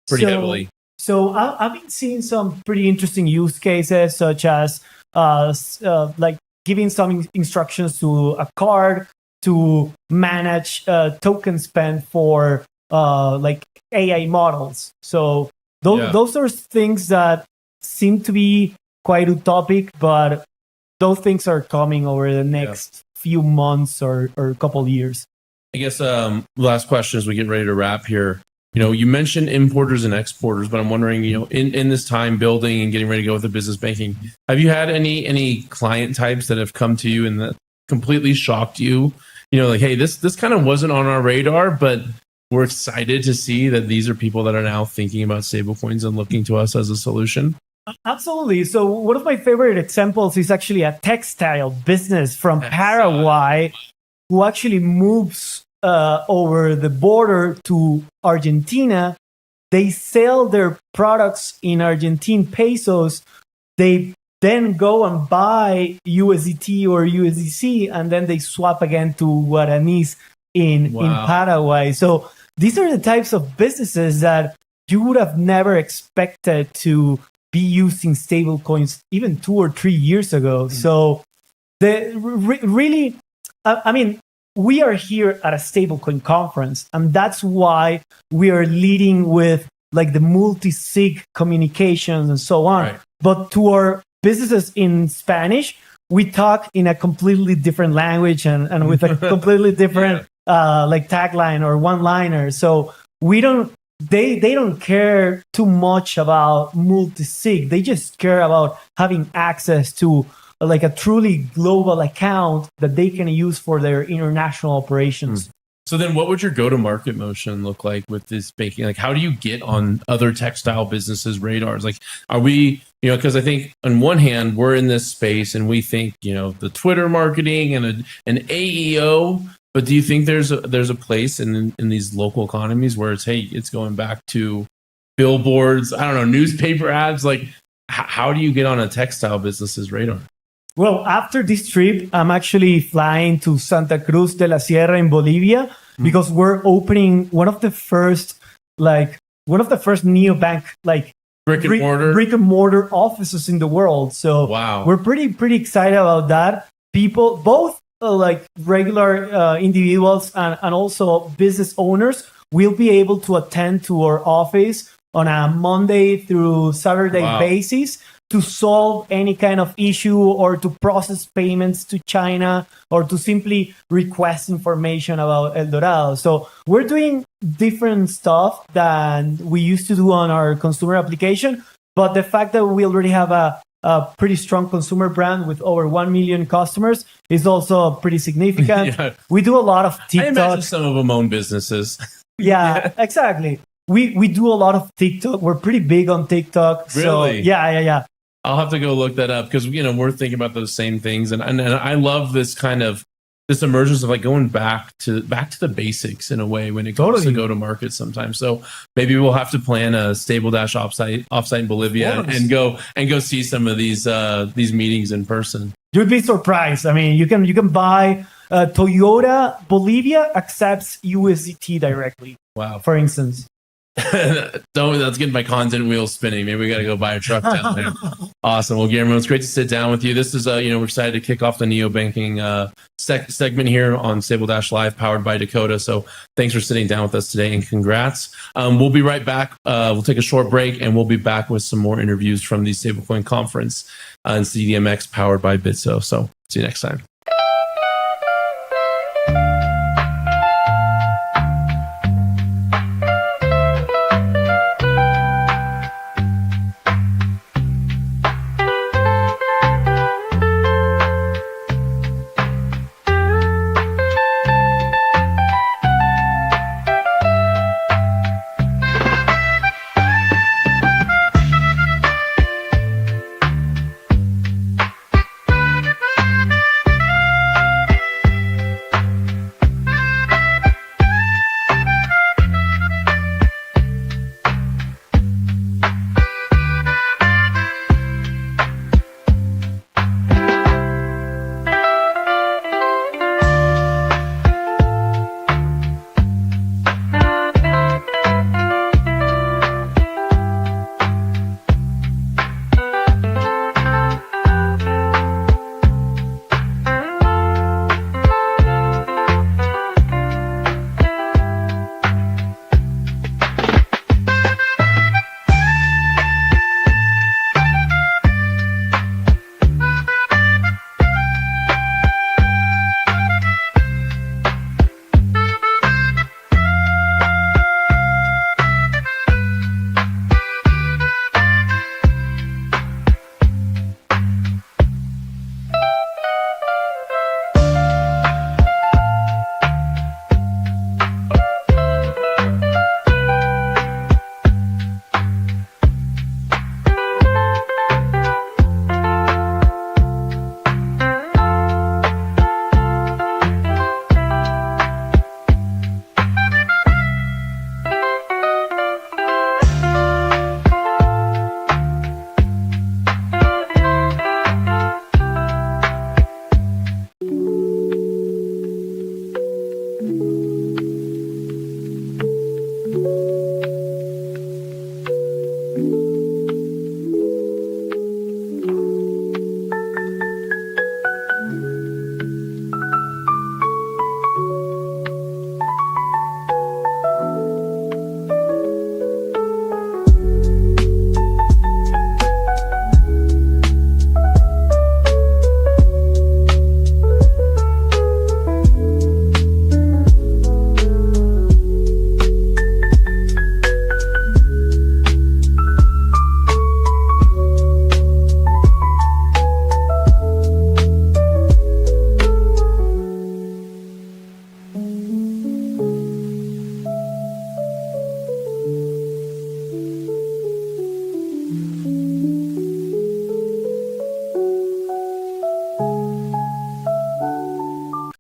Pretty heavily. So I've been seeing some pretty interesting use cases, such as giving some instructions to a card to manage token spend for AI models. So those are things that seem to be quite utopic, but those things are coming over the next few months or a couple of years. I guess last question as we get ready to wrap here. You mentioned importers and exporters, but I'm wondering, in this time building and getting ready to go with the business banking, have you had any client types that have come to you and that completely shocked you? Hey, this kind of wasn't on our radar, but we're excited to see that these are people that are now thinking about stablecoins and looking to us as a solution. Absolutely. So one of my favorite examples is actually a textile business from Paraguay who actually moves over the border to Argentina. They sell their products in Argentine pesos. They then go and buy USDT or USDC, and then they swap again to Guaranis in Paraguay. So these are the types of businesses that you would have never expected to be using stablecoins even 2 or 3 years ago. So really, I mean, we are here at a stablecoin conference, and that's why we are leading with the multi-sig communications and so on. Right. But to our businesses in Spanish, we talk in a completely different language and with a completely different tagline or one-liner. So they don't care too much about multi-sig. They just care about having access to a truly global account that they can use for their international operations. So then what would your go-to-market motion look like with this banking? How do you get on other textile businesses' radars? Are we, because I think on one hand, we're in this space and we think, the Twitter marketing and an AEO, but do you think there's a place in these local economies where it's going back to billboards, I don't know, newspaper ads? How do you get on a textile business's radar? Well, after this trip, I'm actually flying to Santa Cruz de la Sierra in Bolivia because we're opening one of the first neobank Brick and mortar offices in the world. So wow, we're pretty excited about that. People, both like regular individuals and also business owners, will be able to attend to our office on a Monday through Saturday basis to solve any kind of issue or to process payments to China or to simply request information about El Dorado. So we're doing different stuff than we used to do on our consumer application. But the fact that we already have a pretty strong consumer brand with over 1 million customers is also pretty significant. Yeah. We do a lot of TikTok. I imagine some of them own businesses. Yeah, exactly. We do a lot of TikTok. We're pretty big on TikTok. Really? So yeah. I'll have to go look that up because we're thinking about those same things, and I love this kind of this emergence of like going back to the basics in a way when it comes to go to market sometimes. So maybe we'll have to plan a Stabledash offsite in Bolivia and go see some of these meetings in person. You'd be surprised. I mean, you can buy Toyota Bolivia accepts USDT directly. Wow. For instance. That's getting my content wheels spinning. Maybe we got to go buy a truck down there. Awesome. Well, Guillermo, it's great to sit down with you. This is, we're excited to kick off the neobanking segment here on Stabledash Live, powered by Dakota. So thanks for sitting down with us today and congrats. We'll be right back. We'll take a short break and we'll be back with some more interviews from the Stablecoin conference and CDMX powered by Bitso. So see you next time.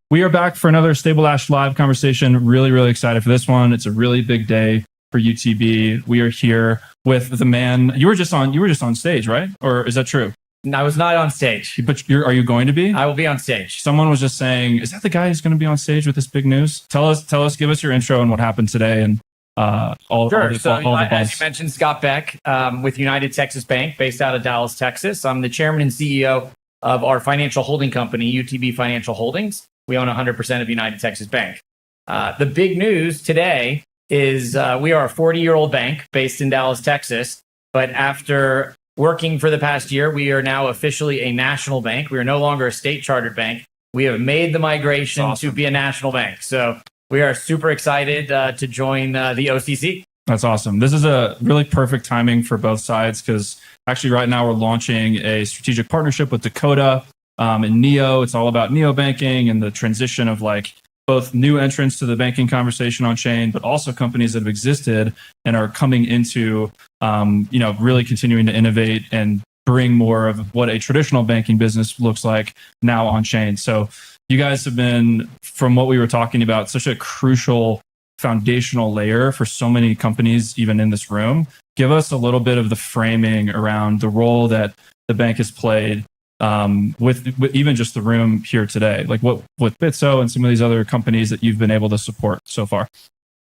We are back for another Stabledash live conversation. Really, really excited for this one. It's a really big day for UTB. We are here with the man. You were just on stage, right? Or is that true? I was not on stage. But are you going to be? I will be on stage. Someone was just saying, is that the guy who's going to be on stage with this big news? Tell us, give us your intro and what happened today and all Sure. the, So, all the as bumps. you mentioned, Scott Beck with United Texas Bank, based out of Dallas, Texas. I'm the chairman and CEO of our financial holding company, UTB Financial Holdings. We own 100% of United Texas Bank. The big news today is we are a 40-year-old bank based in Dallas, Texas. But after working for the past year, we are now officially a national bank. We are no longer a state chartered bank. We have made the migration to be a national bank. So we are super excited to join the OCC. That's awesome. This is a really perfect timing for both sides because actually right now we're launching a strategic partnership with Dakota and Neo. It's all about Neo banking and the transition of like both new entrants to the banking conversation on chain, but also companies that have existed and are coming into, really continuing to innovate and bring more of what a traditional banking business looks like now on chain. So you guys have been, from what we were talking about, such a crucial foundational layer for so many companies, even in this room. Give us a little bit of the framing around the role that the bank has played with even just the room here today, like what with Bitso and some of these other companies that you've been able to support so far.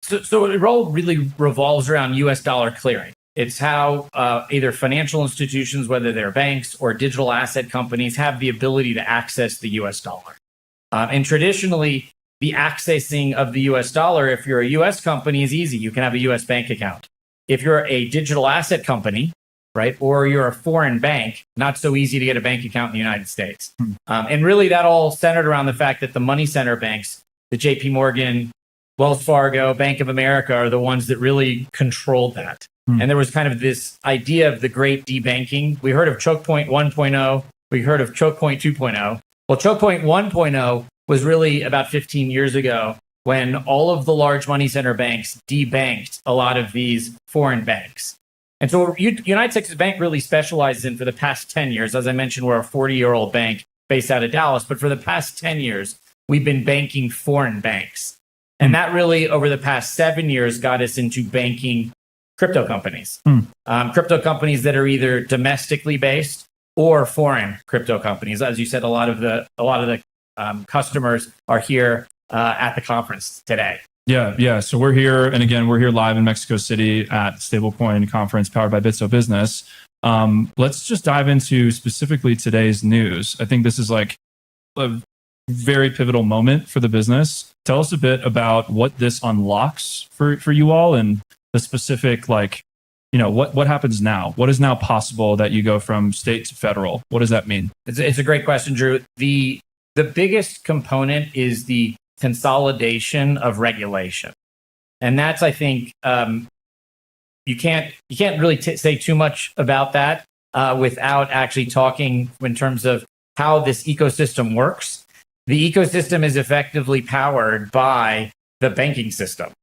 So the role really revolves around US dollar clearing. It's how either financial institutions, whether they're banks or digital asset companies, have the ability to access the US dollar. And traditionally, the accessing of the US dollar, if you're a US company, is easy. You can have a US bank account. If you're a digital asset company, right, or you're a foreign bank, not so easy to get a bank account in the United States. And really, that all centered around the fact that the money center banks, the JP Morgan, Wells Fargo, Bank of America, are the ones that really controlled that. And there was kind of this idea of the great debanking. We heard of choke point 1.0. We heard of choke point 2.0. Well, choke point 1.0 was really about 15 years ago when all of the large money center banks debanked a lot of these foreign banks. And so United Texas Bank really specializes in, for the past 10 years, as I mentioned, we're a 40-year-old bank based out of Dallas, but for the past 10 years, we've been banking foreign banks. And that really, over the past 7 years, got us into banking crypto companies. Crypto companies that are either domestically based or foreign crypto companies. As you said, a lot of the customers are here at the conference today. Yeah. So we're here, and again, we're here live in Mexico City at Stablecoin conference powered by Bitso Business. Let's just dive into specifically today's news. I think this is like a very pivotal moment for the business. Tell us a bit about what this unlocks for you all and the specific, what happens now? What is now possible that you go from state to federal? What does that mean? It's a great question, Drew. The biggest component is the consolidation of regulation. And that's, I think, you can't really say too much about that without actually talking in terms of how this ecosystem works. The ecosystem is effectively powered by the banking system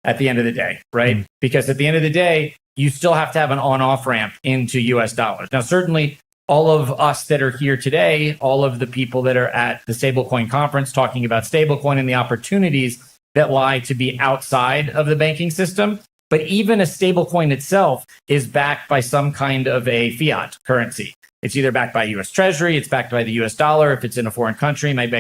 at the end of the day, right? Because at the end of the day, you still have to have an on-off ramp into US dollars. Now, certainly, all of us that are here today, all of the people that are at the Stablecoin conference talking about Stablecoin and the opportunities that lie to be outside of the banking system. But even a stablecoin itself is backed by some kind of a fiat currency. It's either backed by US Treasury, it's backed by the US dollar. If it's in a foreign country, it might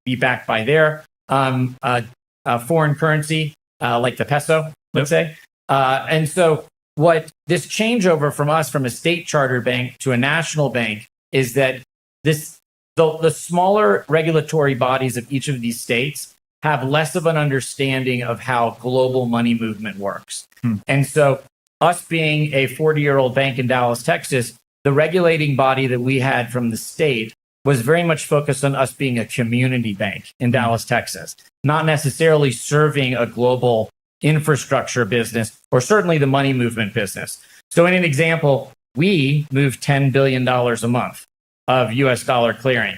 be backed by their foreign currency, like the peso, let's say. And so what this changeover from us, from a state chartered bank to a national bank, is that the smaller regulatory bodies of each of these states have less of an understanding of how global money movement works. And so us being a 40-year-old bank in Dallas, Texas, the regulating body that we had from the state was very much focused on us being a community bank in Dallas, Texas, not necessarily serving a global infrastructure business, or certainly the money movement business. So in an example, we move $10 billion a month of US dollar clearing.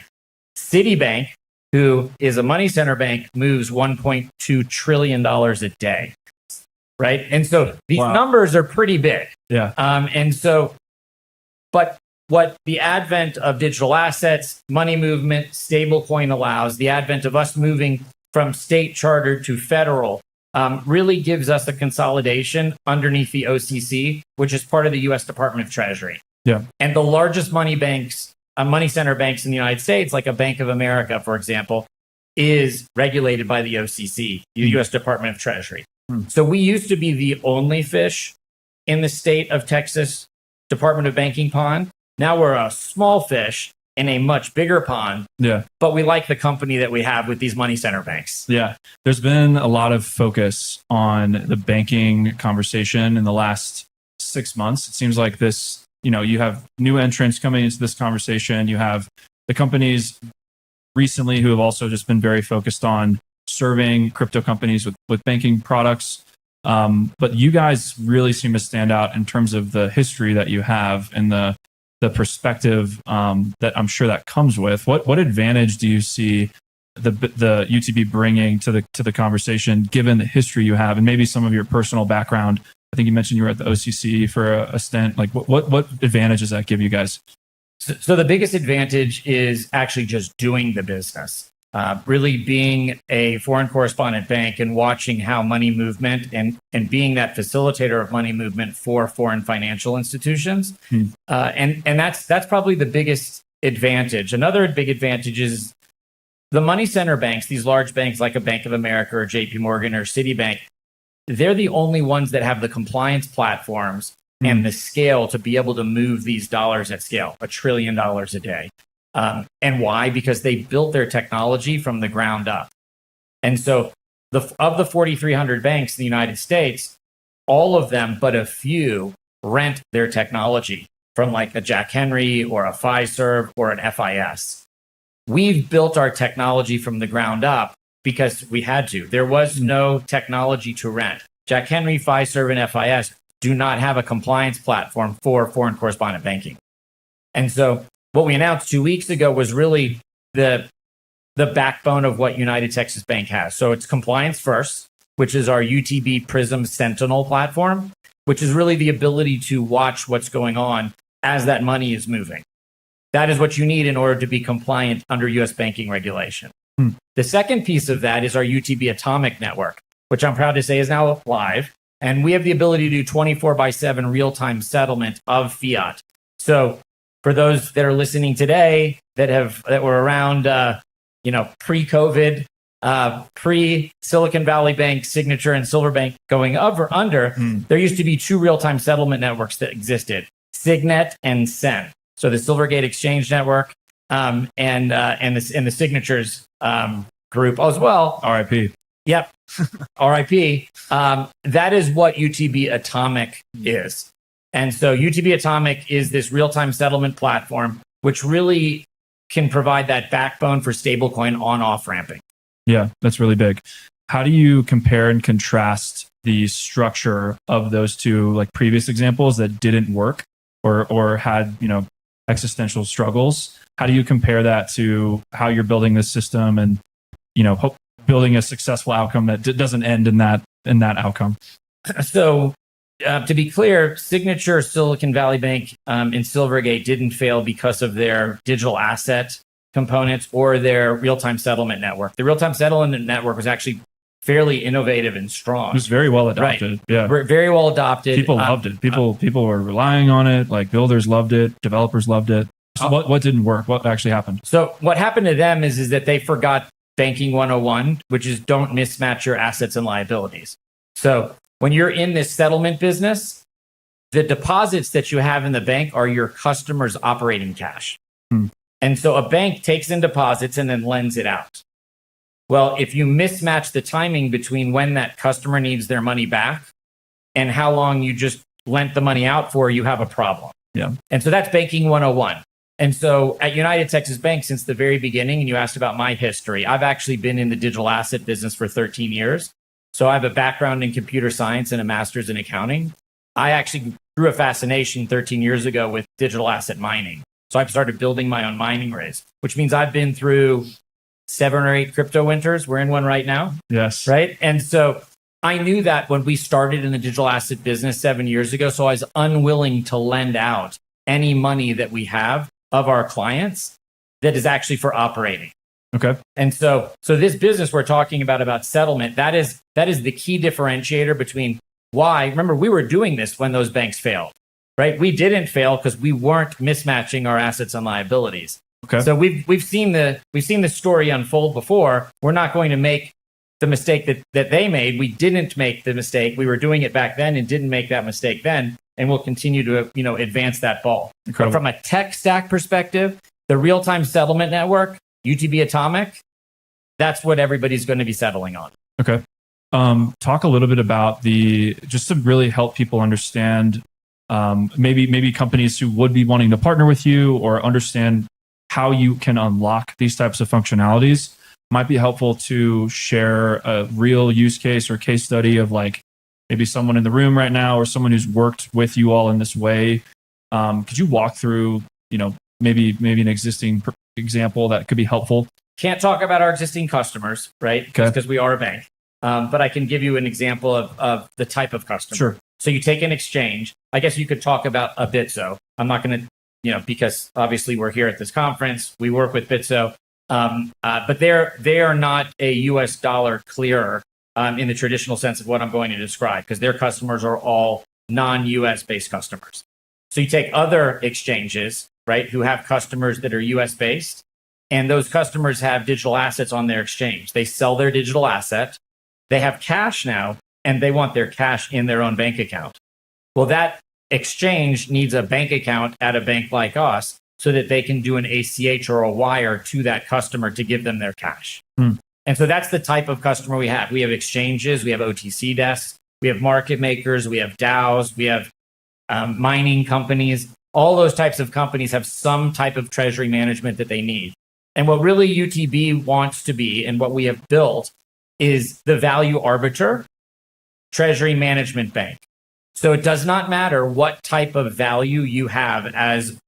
Citibank, who is a money center bank, moves $1.2 trillion a day, right? And so these numbers are pretty big. Yeah. But what the advent of digital assets, money movement, stablecoin allows, the advent of us moving from state chartered to federal, really gives us a consolidation underneath the OCC, which is part of the U.S. Department of Treasury. Yeah. And the largest money center banks in the United States, like a Bank of America, for example, is regulated by the OCC, the U.S. Department of Treasury. So we used to be the only fish in the state of Texas Department of Banking pond. Now we're a small fish in a much bigger pond. Yeah. But we like the company that we have with these money center banks. Yeah. There's been a lot of focus on the banking conversation in the last 6 months. It seems like this, you have new entrants coming into this conversation. You have the companies recently who have also just been very focused on serving crypto companies with banking products. But you guys really seem to stand out in terms of the history that you have and the perspective that I'm sure that comes with. What advantage do you see the UTB bringing to the conversation, given the history you have and maybe some of your personal background? I think you mentioned you were at the OCC for a stint. Like, what advantage does that give you guys? So the biggest advantage is actually just doing the business. Really being a foreign correspondent bank and watching how money movement and being that facilitator of money movement for foreign financial institutions. And that's probably the biggest advantage. Another big advantage is the money center banks, these large banks like a Bank of America or JP Morgan or Citibank. They're the only ones that have the compliance platforms and the scale to be able to move these dollars at scale, $1 trillion a day. And why? Because they built their technology from the ground up. And so of the 4,300 banks in the United States, all of them but a few rent their technology from like a Jack Henry or a Fiserv or an FIS. We've built our technology from the ground up because we had to. There was no technology to rent. Jack Henry, Fiserv, and FIS do not have a compliance platform for foreign correspondent banking. And so what we announced 2 weeks ago was really the backbone of what United Texas Bank has. So it's compliance first, which is our UTB Prism Sentinel platform, which is really the ability to watch what's going on as that money is moving. That is what you need in order to be compliant under US banking regulation. The second piece of that is our UTB Atomic Network, which I'm proud to say is now live. And we have the ability to do 24/7 real-time settlement of fiat. So for those that are listening today that were around, pre-COVID, pre-Silicon Valley Bank, Signature, and Silverbank going up or under, there used to be two real-time settlement networks that existed, Signet and Sen. So the Silvergate Exchange Network and the Signatures group as well. RIP. Yep. RIP. That is what UTB Atomic is. And so UTB Atomic is this real-time settlement platform, which really can provide that backbone for stablecoin on-off ramping. Yeah, that's really big. How do you compare and contrast the structure of those two like previous examples that didn't work or had, existential struggles? How do you compare that to how you're building this system and, building a successful outcome that doesn't end in that outcome? So to be clear, Signature, Silicon Valley Bank, and Silvergate didn't fail because of their digital asset components or their real-time settlement network. The real-time settlement network was actually fairly innovative and strong. It was very well adopted. Right. Yeah, Very well adopted. People loved it. People were relying on it. Like builders loved it. Developers loved it. So what didn't work? What actually happened? So what happened to them is that they forgot banking 101, which is don't mismatch your assets and liabilities. So when you're in this settlement business, the deposits that you have in the bank are your customer's operating cash. And so a bank takes in deposits and then lends it out. Well, if you mismatch the timing between when that customer needs their money back and how long you just lent the money out for, you have a problem. Yeah. And so that's banking 101. And so at United Texas Bank, since the very beginning, and you asked about my history, I've actually been in the digital asset business for 13 years. So I have a background in computer science and a master's in accounting. I actually grew a fascination 13 years ago with digital asset mining. So I've started building my own mining rigs, which means I've been through 7 or 8 crypto winters. We're in one right now. Yes. Right. And so I knew that when we started in the digital asset business 7 years ago. So I was unwilling to lend out any money that we have of our clients that is actually for operating. Okay. And so this business we're talking about settlement, that is the key differentiator between why. Remember, we were doing this when those banks failed, right? We didn't fail because we weren't mismatching our assets and liabilities. Okay. So we've seen the story unfold before. We're not going to make the mistake that they made. We didn't make the mistake. We were doing it back then and didn't make that mistake then. And we'll continue to, advance that ball. But from a tech stack perspective, the real-time settlement network, UTB Atomic, that's what everybody's going to be settling on. Okay. Talk a little bit about just to really help people understand, maybe companies who would be wanting to partner with you or understand how you can unlock these types of functionalities. Might be helpful to share a real use case or case study of like maybe someone in the room right now or someone who's worked with you all in this way. Could you walk through, maybe an existing example that could be helpful? Can't talk about our existing customers, right? Because we are a bank. But I can give you an example of the type of customer. Sure. So you take an exchange. I guess you could talk about a Bitso. I'm not going to, because obviously we're here at this conference. We work with Bitso. But they are not a US dollar clearer in the traditional sense of what I'm going to describe, because their customers are all non-US based customers. So you take other exchanges, right, who have customers that are US based, and those customers have digital assets on their exchange. They sell their digital asset. They have cash now, and they want their cash in their own bank account. Well, that exchange needs a bank account at a bank like us so that they can do an ACH or a wire to that customer to give them their cash. And so that's the type of customer we have. We have exchanges, we have OTC desks, we have market makers, we have DAOs, we have mining companies. All those types of companies have some type of treasury management that they need. And what really UTB wants to be, and what we have built, is the value arbiter treasury management bank. So it does not matter what type of value you have as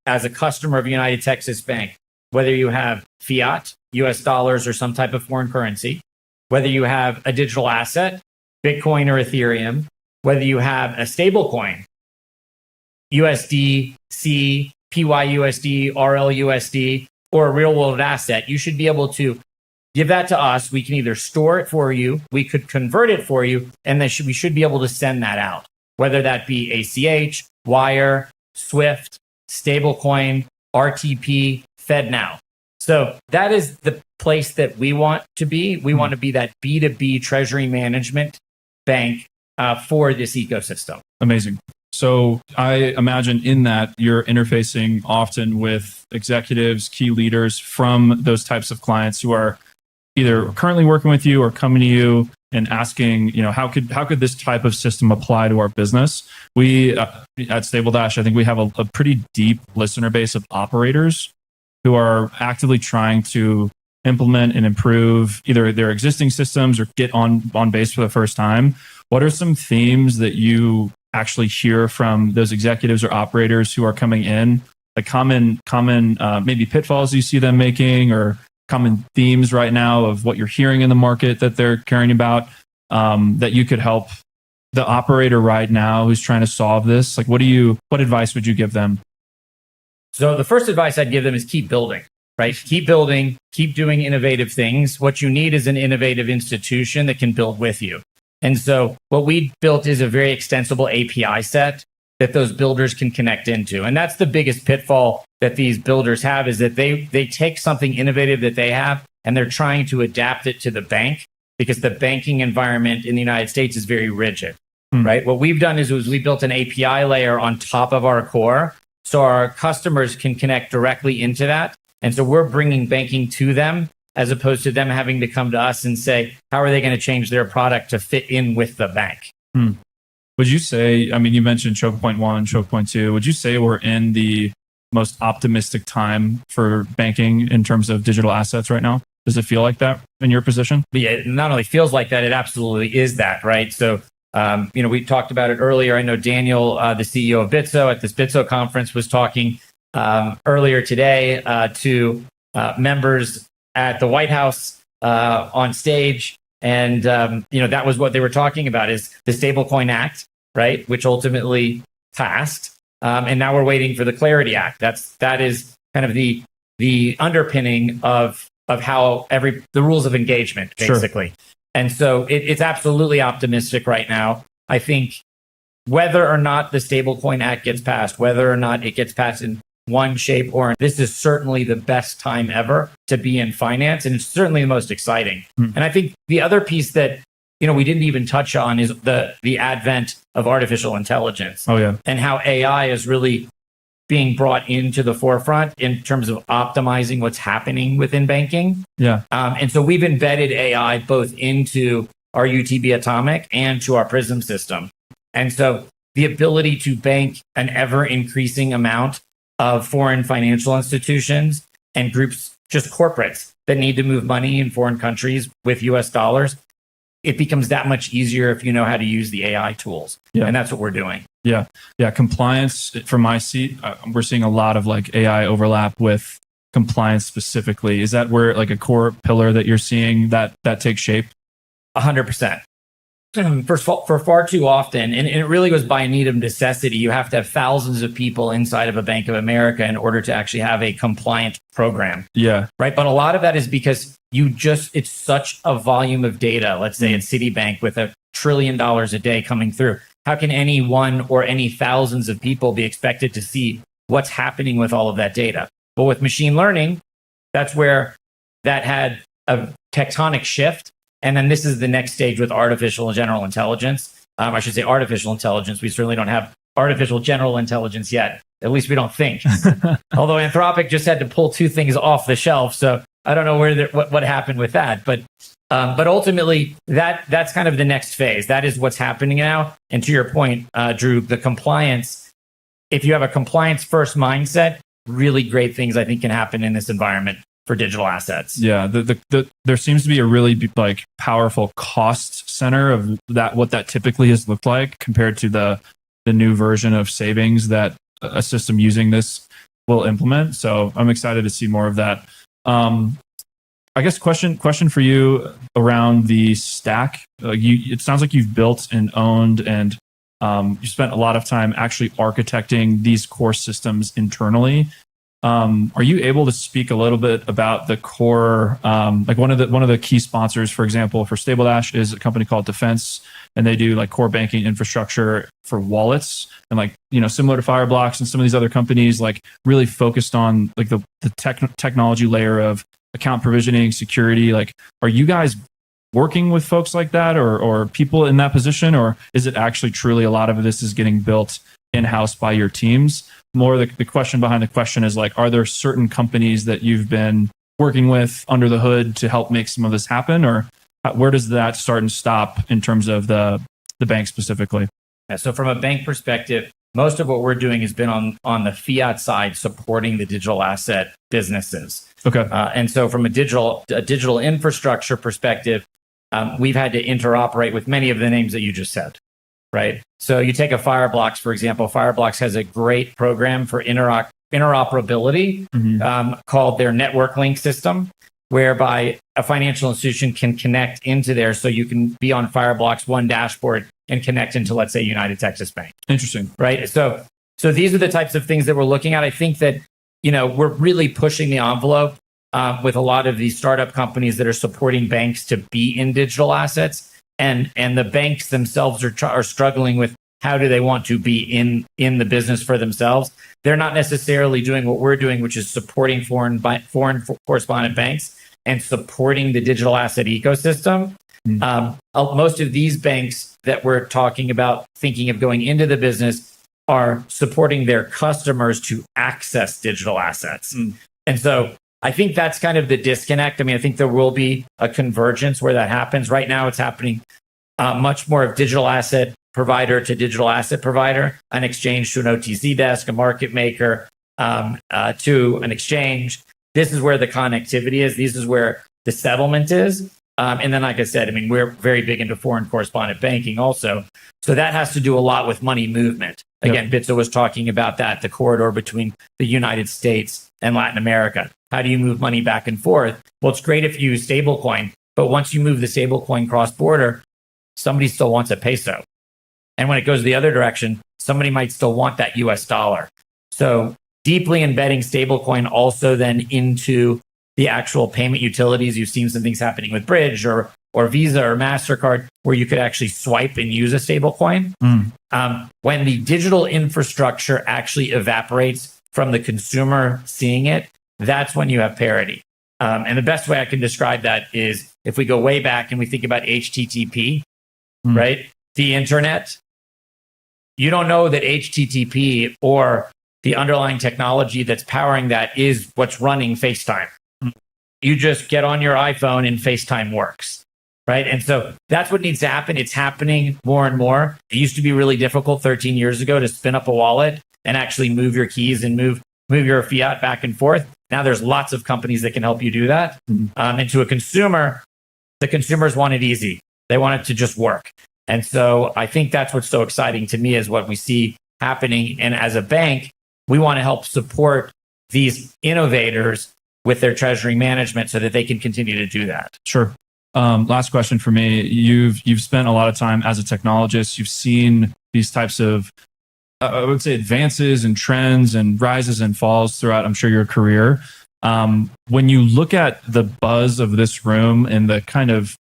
a customer of United Texas Bank, whether you have fiat, US dollars, or some type of foreign currency, whether you have a digital asset, Bitcoin or Ethereum, whether you have a stablecoin, USDC, PYUSD, RLUSD, or a real world asset, you should be able to give that to us. We can either store it for you, we could convert it for you, and then we should be able to send that out, whether that be ACH, Wire, Swift, Stablecoin, RTP, FedNow. So that is the place that we want to be. We want to be that B2B treasury management bank for this ecosystem. Amazing. So I imagine in that you're interfacing often with executives, key leaders from those types of clients who are either currently working with you or coming to you and asking, how could this type of system apply to our business? We at Stabledash, I think we have a pretty deep listener base of operators who are actively trying to implement and improve either their existing systems or get on base for the first time. What are some themes that you actually hear from those executives or operators who are coming in, like common maybe pitfalls you see them making, or common themes right now of what you're hearing in the market that they're caring about, that you could help the operator right now who's trying to solve this? Like, what advice would you give them? So the first advice I'd give them is keep building, right? Keep building, keep doing innovative things. What you need is an innovative institution that can build with you. And so what we built is a very extensible API set that those builders can connect into. And that's the biggest pitfall that these builders have, is that they take something innovative that they have and they're trying to adapt it to the bank, because the banking environment in the United States is very rigid, right? What we've done is we built an API layer on top of our core so our customers can connect directly into that. And so we're bringing banking to them, as opposed to them having to come to us and say, how are they going to change their product to fit in with the bank? Would you say, you mentioned choke point 1, choke point 2. Would you say we're in the most optimistic time for banking in terms of digital assets right now? Does it feel like that in your position? But yeah, it not only feels like that, it absolutely is that, right? So, we talked about it earlier. I know Daniel, the CEO of Bitso at this Bitso conference, was talking earlier today to members at the White House on stage. And, that was what they were talking about, is the Stablecoin Act, right? Which ultimately passed. And now we're waiting for the Clarity Act. That is kind of the underpinning of how the rules of engagement, basically. Sure. And so it's absolutely optimistic right now. I think whether or not the Stablecoin Act gets passed, whether or not it gets passed in one shape or this is certainly the best time ever to be in finance, and it's certainly the most exciting. And I think the other piece that we didn't even touch on is the advent of artificial intelligence. Oh yeah. And how AI is really being brought into the forefront in terms of optimizing what's happening within banking. Yeah. And so we've embedded AI both into our UTB Atomic and to our Prism system. And so the ability to bank an ever increasing amount of foreign financial institutions and groups, just corporates that need to move money in foreign countries with US dollars, it becomes that much easier if you know how to use the AI tools. Yeah. And that's what we're doing. Yeah. Compliance, from my seat, we're seeing a lot of like AI overlap with compliance specifically. Is that where like a core pillar that you're seeing that takes shape? 100%. For far too often, and it really goes by a need of necessity, you have to have thousands of people inside of a Bank of America in order to actually have a compliant program. Yeah. Right. But a lot of that is because it's such a volume of data. Let's say at Citibank with $1 trillion a day coming through. How can any one or any thousands of people be expected to see what's happening with all of that data? But with machine learning, that's where that had a tectonic shift. And then this is the next stage with artificial general intelligence. I should say artificial intelligence. We certainly don't have artificial general intelligence yet. At least we don't think. Although Anthropic just had to pull 2 things off the shelf. So I don't know what happened with that. But ultimately, that's kind of the next phase. That is what's happening now. And to your point, Drew, the compliance, if you have a compliance first mindset, really great things I think can happen in this environment for digital assets. Yeah, there seems to be a really like powerful cost center of that, what that typically has looked like compared to the new version of savings that a system using this will implement. So I'm excited to see more of that. I guess question for you around the stack. It sounds like you've built and owned and you spent a lot of time actually architecting these core systems internally. Are you able to speak a little bit about the core? Like one of the key sponsors, for example, for Stabledash is a company called Dfns, and they do like core banking infrastructure for wallets, and like similar to Fireblocks and some of these other companies, like really focused on like the technology layer of account provisioning, security. Like, are you guys working with folks like that, or people in that position, or is it actually truly a lot of this is getting built in-house by your teams? More the question behind the question is like, are there certain companies that you've been working with under the hood to help make some of this happen, or where does that start and stop in terms of the bank specifically? Yeah, so from a bank perspective, most of what we're doing has been on the fiat side, supporting the digital asset businesses. Okay. And so from a digital infrastructure perspective, we've had to interoperate with many of the names that you just said. Right. So you take a Fireblocks, for example. Fireblocks has a great program for interoperability called their network link system, whereby a financial institution can connect into there. So you can be on Fireblocks one dashboard and connect into, let's say, United Texas Bank. Interesting. Right. So these are the types of things that we're looking at. I think that, we're really pushing the envelope with a lot of these startup companies that are supporting banks to be in digital assets. And the banks themselves are struggling with how do they want to be in the business for themselves. They're not necessarily doing what we're doing, which is supporting foreign correspondent banks and supporting the digital asset ecosystem. Most of these banks that we're talking about thinking of going into the business are supporting their customers to access digital assets. And so I think that's kind of the disconnect. I mean, I think there will be a convergence where that happens. Right now, it's happening much more of digital asset provider to digital asset provider, an exchange to an OTC desk, a market maker to an exchange. This is where the connectivity is. This is where the settlement is. And then, like I said, I mean, we're very big into foreign correspondent banking also. So that has to do a lot with money movement. Again, Bitso was talking about that, the corridor between the United States and Latin America. How do you move money back and forth? Well, it's great if you use stablecoin, but once you move the stablecoin cross-border, somebody still wants a peso. And when it goes the other direction, somebody might still want that US dollar. So deeply embedding stablecoin also then into the actual payment utilities. You've seen some things happening with Bridge or Visa or MasterCard where you could actually swipe and use a stablecoin. When the digital infrastructure actually evaporates from the consumer seeing it, that's when you have parity. And the best way I can describe that is if we go way back and we think about HTTP, right? The internet, you don't know that HTTP or the underlying technology that's powering that is what's running FaceTime. You just get on your iPhone and FaceTime works, right? And so that's what needs to happen. It's happening more and more. It used to be really difficult 13 years ago to spin up a wallet and actually move your keys and move your fiat back and forth. Now there's lots of companies that can help you do that. And to a consumer, the consumers want it easy. They want it to just work. And so I think that's what's so exciting to me is what we see happening. And as a bank, we want to help support these innovators with their treasury management so that they can continue to do that. Sure. Last question for me. You've spent a lot of time as a technologist. You've seen these types of, I would say, advances and trends and rises and falls throughout, I'm sure, your career. When you look at the buzz of this room and the kind of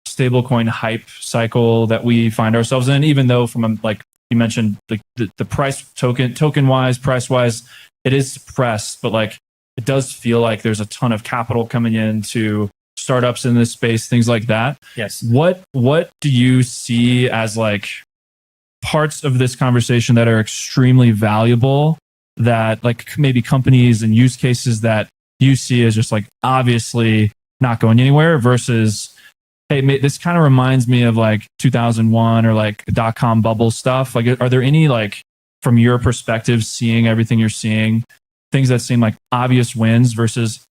stablecoin hype cycle that we find ourselves in, even though from like you mentioned, the price token wise, price wise, it is suppressed, but like it does feel like there's a ton of capital coming into startups in this space, things like that. Yes. What do you see as like parts of this conversation that are extremely valuable that like maybe companies and use cases that you see as just like obviously not going anywhere versus, hey, this kind of reminds me of like 2001 or like .com bubble stuff. Like, are there any like, from your perspective, seeing everything you're seeing, things that seem like obvious wins versus,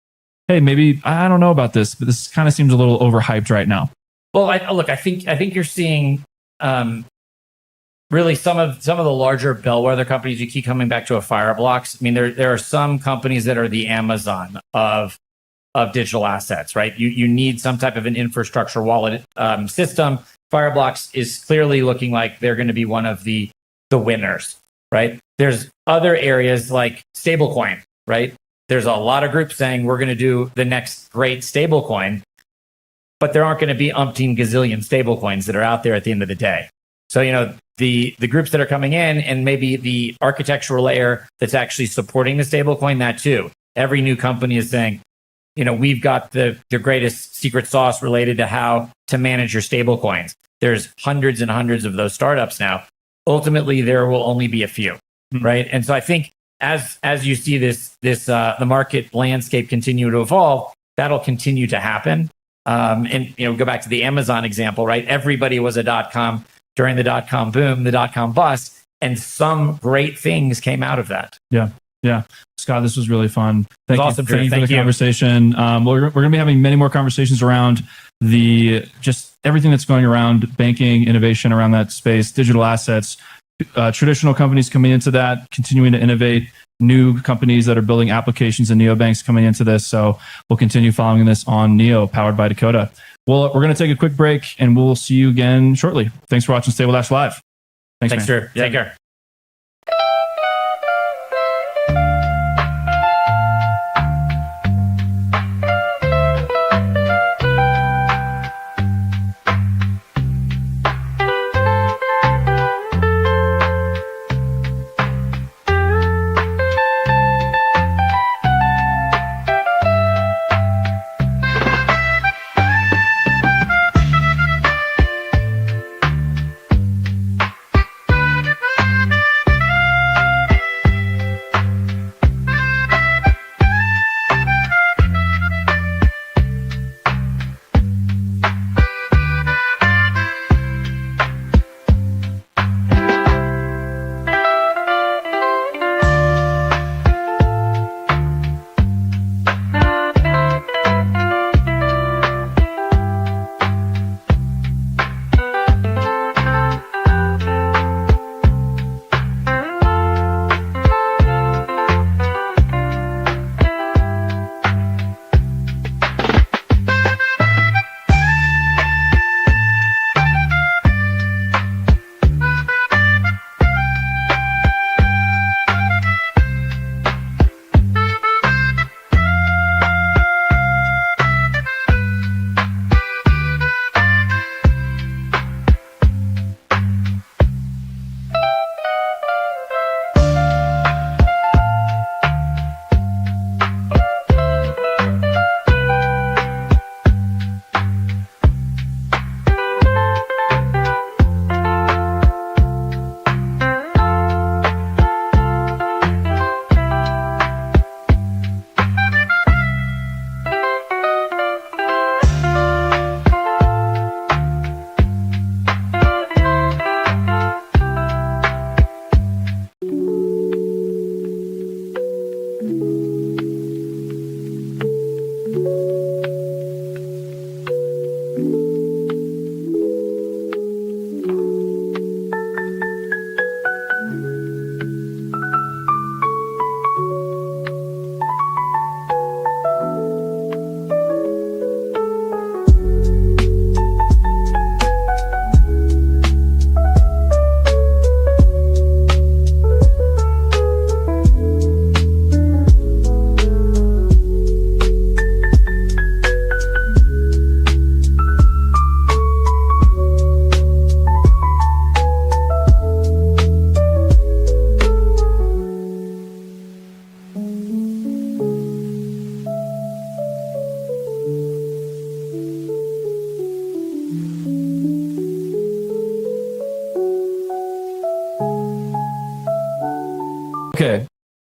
hey, maybe I don't know about this, but this kind of seems a little overhyped right now? Well, I think you're seeing really some of the larger bellwether companies. You keep coming back to a Fireblocks. I mean, there are some companies that are the Amazon of digital assets, right? You need some type of an infrastructure wallet system. Fireblocks is clearly looking like they're going to be one of the winners, right? There's other areas like stablecoin, right? There's a lot of groups saying we're going to do the next great stablecoin, but there aren't going to be umpteen gazillion stablecoins that are out there at the end of the day. So, the groups that are coming in and maybe the architectural layer that's actually supporting the stablecoin, that too. Every new company is saying, we've got the greatest secret sauce related to how to manage your stable coins. There's hundreds and hundreds of those startups now. Ultimately, there will only be a few, right? And so I think as you see the market landscape continue to evolve, that'll continue to happen. And go back to the Amazon example, right? Everybody was a .com during the .com boom, the .com bust, and some great things came out of that. Yeah. Scott, this was really fun. Thank awesome, you for Thank the you. conversation. We're going to be having many more conversations around just everything that's going around banking, innovation around that space, digital assets, traditional companies coming into that, continuing to innovate, new companies that are building applications and neobanks coming into this. So we'll continue following this on Neo, powered by Dakota. Well, we're going to take a quick break and we'll see you again shortly. Thanks for watching Stabledash Live. Thanks, man. Drew. Take care.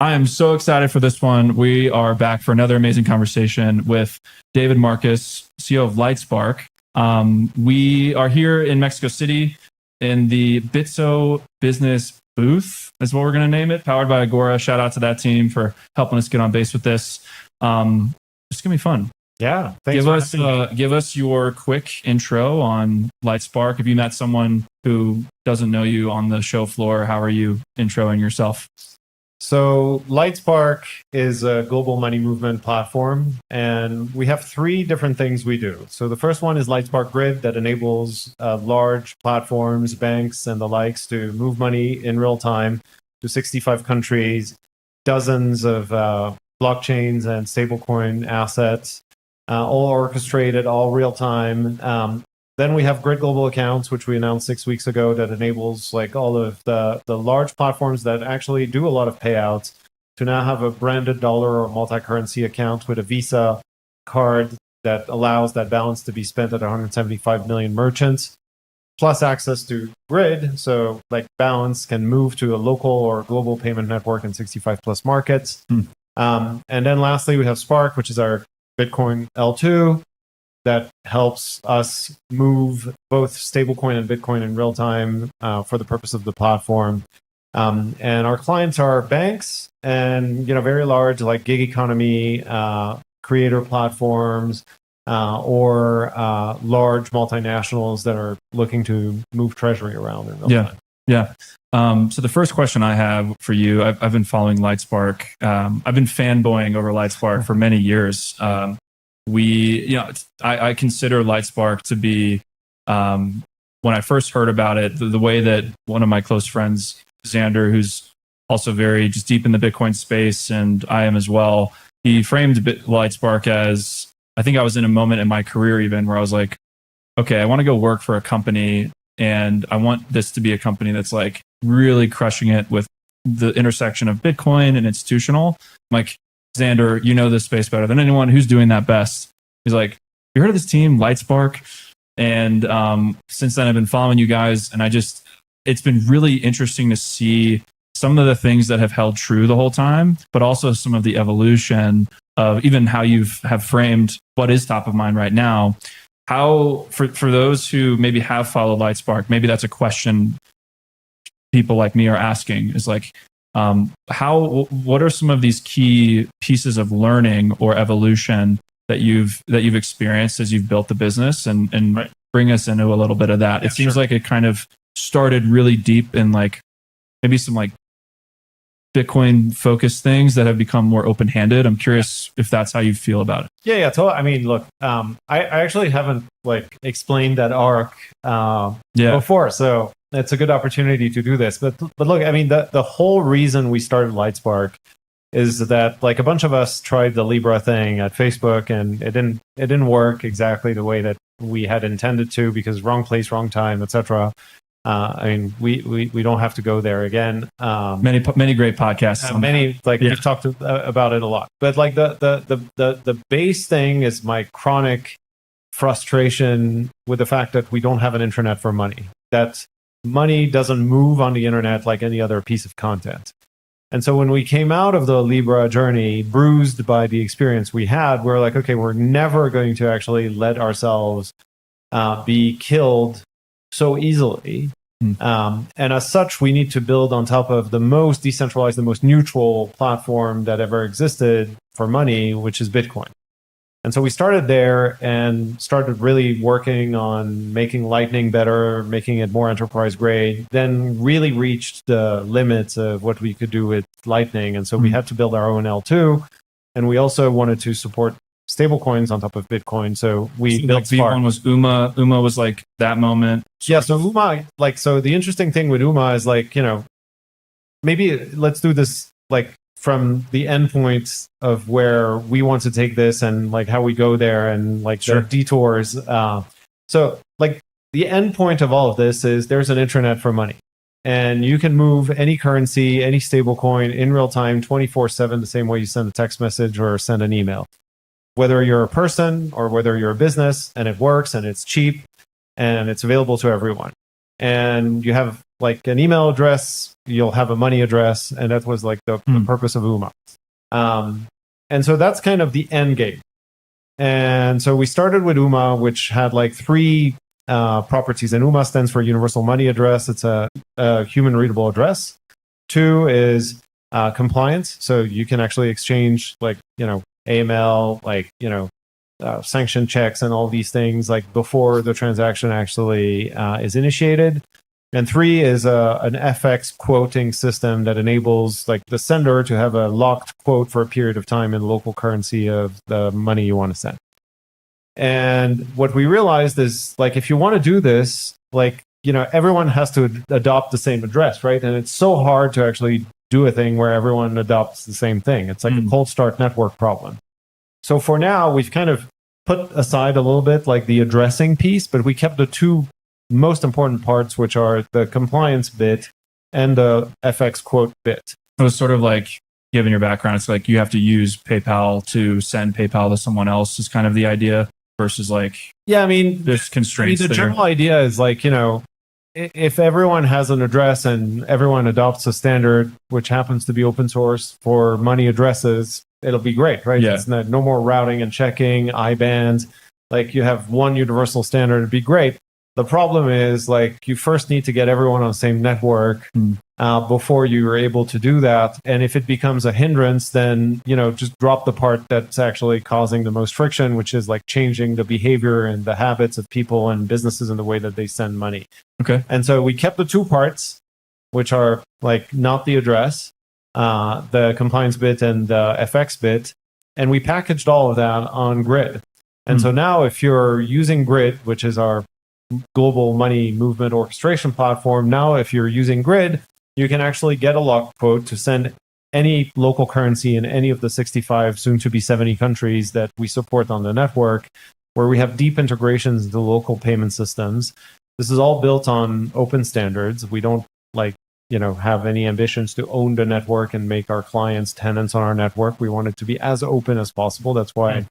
I am so excited for this one. We are back for another amazing conversation with David Marcus, CEO of Lightspark. We are here in Mexico City in the Bitso business booth, is what we're going to name it, powered by Agora. Shout out to that team for helping us get on base with this. It's going to be fun. Yeah. Thanks Give us your quick intro on Lightspark. If you met someone who doesn't know you on the show floor, how are you introing yourself? So Lightspark is a global money movement platform, and we have three different things we do. So the first one is Lightspark Grid, that enables large platforms, banks, and the likes to move money in real time to 65 countries, dozens of blockchains and stablecoin assets, all orchestrated, all real time. Then we have Grid Global Accounts, which we announced 6 weeks ago, that enables like all of the large platforms that actually do a lot of payouts to now have a branded dollar or multi-currency account with a Visa card that allows that balance to be spent at 175 million merchants, plus access to Grid. So like balance can move to a local or global payment network in 65 plus markets. And then lastly, we have Spark, which is our Bitcoin L2 that helps us move both stablecoin and Bitcoin in real time for the purpose of the platform. And our clients are banks and very large like gig economy creator platforms or large multinationals that are looking to move treasury around in real time. Yeah. So the first question I have for you, I've been following Lightspark. I've been fanboying over Lightspark for many years. I consider Lightspark to be, when I first heard about it, the way that one of my close friends, Xander, who's also very just deep in the Bitcoin space, and I am as well, he framed Lightspark as, I think I was in a moment in my career even where I was like, okay, I want to go work for a company, and I want this to be a company that's like really crushing it with the intersection of Bitcoin and institutional. I'm like, Xander, you know this space better than anyone. Who's doing that best? He's like, you heard of this team, Lightspark? And since then, I've been following you guys, and it's been really interesting to see some of the things that have held true the whole time, but also some of the evolution of even how you have framed what is top of mind right now. How, for those who maybe have followed Lightspark, maybe that's a question people like me are asking, is like, what are some of these key pieces of learning or evolution that you've experienced as you've built the business, and right. Bring us into a little bit of that. Yeah, it seems like it kind of started really deep in like maybe some like Bitcoin focused things that have become more open-handed. I'm curious if that's how you feel about it. Yeah. Totally. I mean, look, I actually haven't like explained that arc before, so it's a good opportunity to do this. But look, I mean, the whole reason we started Lightspark is that like a bunch of us tried the Libra thing at Facebook, and it didn't work exactly the way that we had intended to, because wrong place, wrong time, etc. I mean, we don't have to go there again. Many great podcasts. We've talked about it a lot. But like the base thing is my chronic frustration with the fact that we don't have an intranet for money. That money doesn't move on the internet like any other piece of content. And so when we came out of the Libra journey, bruised by the experience we had, we're like, okay, we're never going to actually let ourselves be killed so easily. And as such, we need to build on top of the most decentralized, the most neutral platform that ever existed for money, which is Bitcoin. And so we started there and started really working on making Lightning better, making it more enterprise grade, then really reached the limits of what we could do with Lightning. And so we had to build our own L2. And we also wanted to support stablecoins on top of Bitcoin. So we built Spark. V1 was UMA. UMA was like that moment. Yeah. So UMA, so the interesting thing with UMA is maybe let's do this from the endpoints of where we want to take this and like how we go there and the detours. So the endpoint of all of this is there's an intranet for money, and you can move any currency, any stablecoin in real time, 24/7, the same way you send a text message or send an email, whether you're a person or whether you're a business, and it works and it's cheap and it's available to everyone. And you have like an email address, you'll have a money address, and that was like the purpose of UMA. And so that's kind of the end game. And so we started with UMA, which had like three properties. And UMA stands for Universal Money Address. It's a human readable address. 2 is compliance. So you can actually exchange like, AML, like, sanction checks and all these things like before the transaction actually is initiated. And 3 is an FX quoting system that enables like the sender to have a locked quote for a period of time in local currency of the money you want to send. And what we realized is like, if you want to do this, like, everyone has to adopt the same address, right? And it's so hard to actually do a thing where everyone adopts the same thing. It's like a cold start network problem. So for now, we've kind of put aside a little bit like the addressing piece, but we kept the two most important parts, which are the compliance bit and the FX quote bit. It was sort of like, given your background, it's like you have to use PayPal to send PayPal to someone else is kind of the idea versus like, yeah, I mean, there's constraints. The general idea is like, if everyone has an address and everyone adopts a standard, which happens to be open source for money addresses, it'll be great, right? Yeah. It's no more routing and checking, IBANs. Like you have one universal standard, it'd be great. The problem is like you first need to get everyone on the same network before you are able to do that. And if it becomes a hindrance, then, just drop the part that's actually causing the most friction, which is like changing the behavior and the habits of people and businesses in the way that they send money. Okay. And so we kept the two parts, which are like not the address, the compliance bit and the FX bit. And we packaged all of that on Grid. And so now if you're using Grid, which is our global money movement orchestration platform, now if you're using Grid, you can actually get a locked quote to send any local currency in any of the 65, soon to be 70 countries that we support on the network, where we have deep integrations into local payment systems. This is all built on open standards. We don't have any ambitions to own the network and make our clients tenants on our network. We want it to be as open as possible. That's why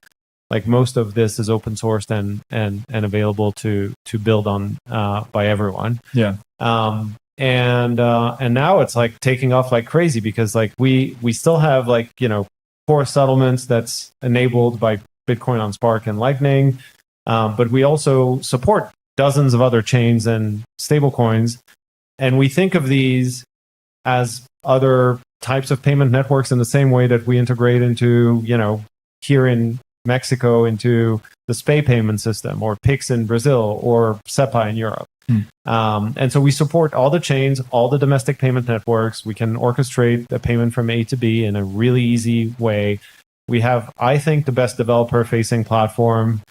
like most of this is open sourced and available to build on by everyone. Yeah. And now it's like taking off like crazy because like we still have like, core settlements that's enabled by Bitcoin on Spark and Lightning. But we also support dozens of other chains and stablecoins. And we think of these as other types of payment networks in the same way that we integrate into, here in Mexico into the SPAY payment system or PIX in Brazil or SEPA in Europe. And so we support all the chains, all the domestic payment networks. We can orchestrate the payment from A to B in a really easy way. We have, I think, the best developer-facing platform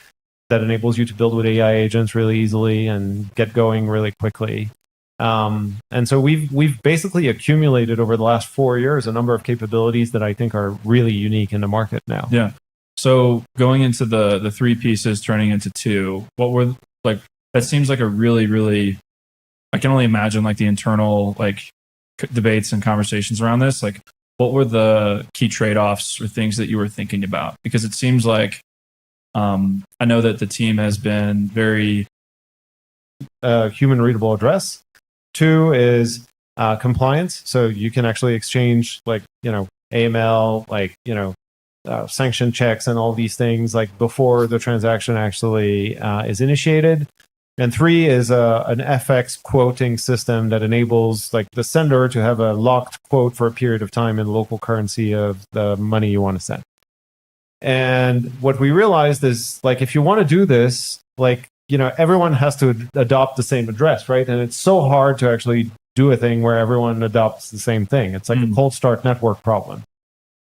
that enables you to build with AI agents really easily and get going really quickly. And so we've basically accumulated over the last 4 years a number of capabilities that I think are really unique in the market now. Yeah. So going into the three pieces, turning into two, what were like? That seems like a really, really. I can only imagine like the internal like debates and conversations around this. Like, what were the key trade-offs or things that you were thinking about? Because it seems like I know that the team has been very human readable address. 2 is compliance, so you can actually exchange like AML, like sanction checks and all these things like before the transaction actually is initiated. And 3 is an FX quoting system that enables like the sender to have a locked quote for a period of time in local currency of the money you want to send. And what we realized is like, if you want to do this, like, everyone has to adopt the same address, right? And it's so hard to actually do a thing where everyone adopts the same thing. It's like a cold start network problem.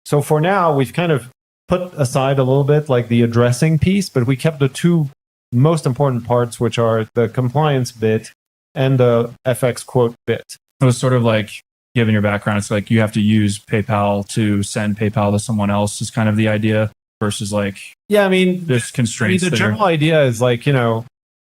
So for now, we've kind of put aside a little bit like the addressing piece, but we kept the two most important parts, which are the compliance bit and the FX quote bit. It was sort of like, given your background, it's like you have to use PayPal to send PayPal to someone else is kind of the idea versus like, yeah, I mean, there's constraints. The general idea is like,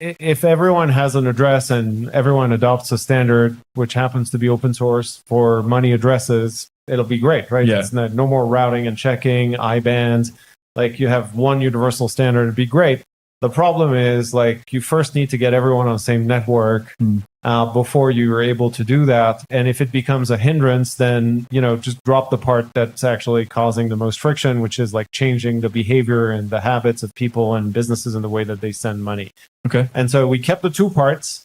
if everyone has an address and everyone adopts a standard, which happens to be open source for money addresses, it'll be great, right? Yeah. It's no more routing and checking, IBANs. Like you have one universal standard, it'd be great. The problem is like you first need to get everyone on the same network before you are able to do that. And if it becomes a hindrance, then, you know, just drop the part that's actually causing the most friction, which is like changing the behavior and the habits of people and businesses in the way that they send money. Okay. And so we kept the two parts,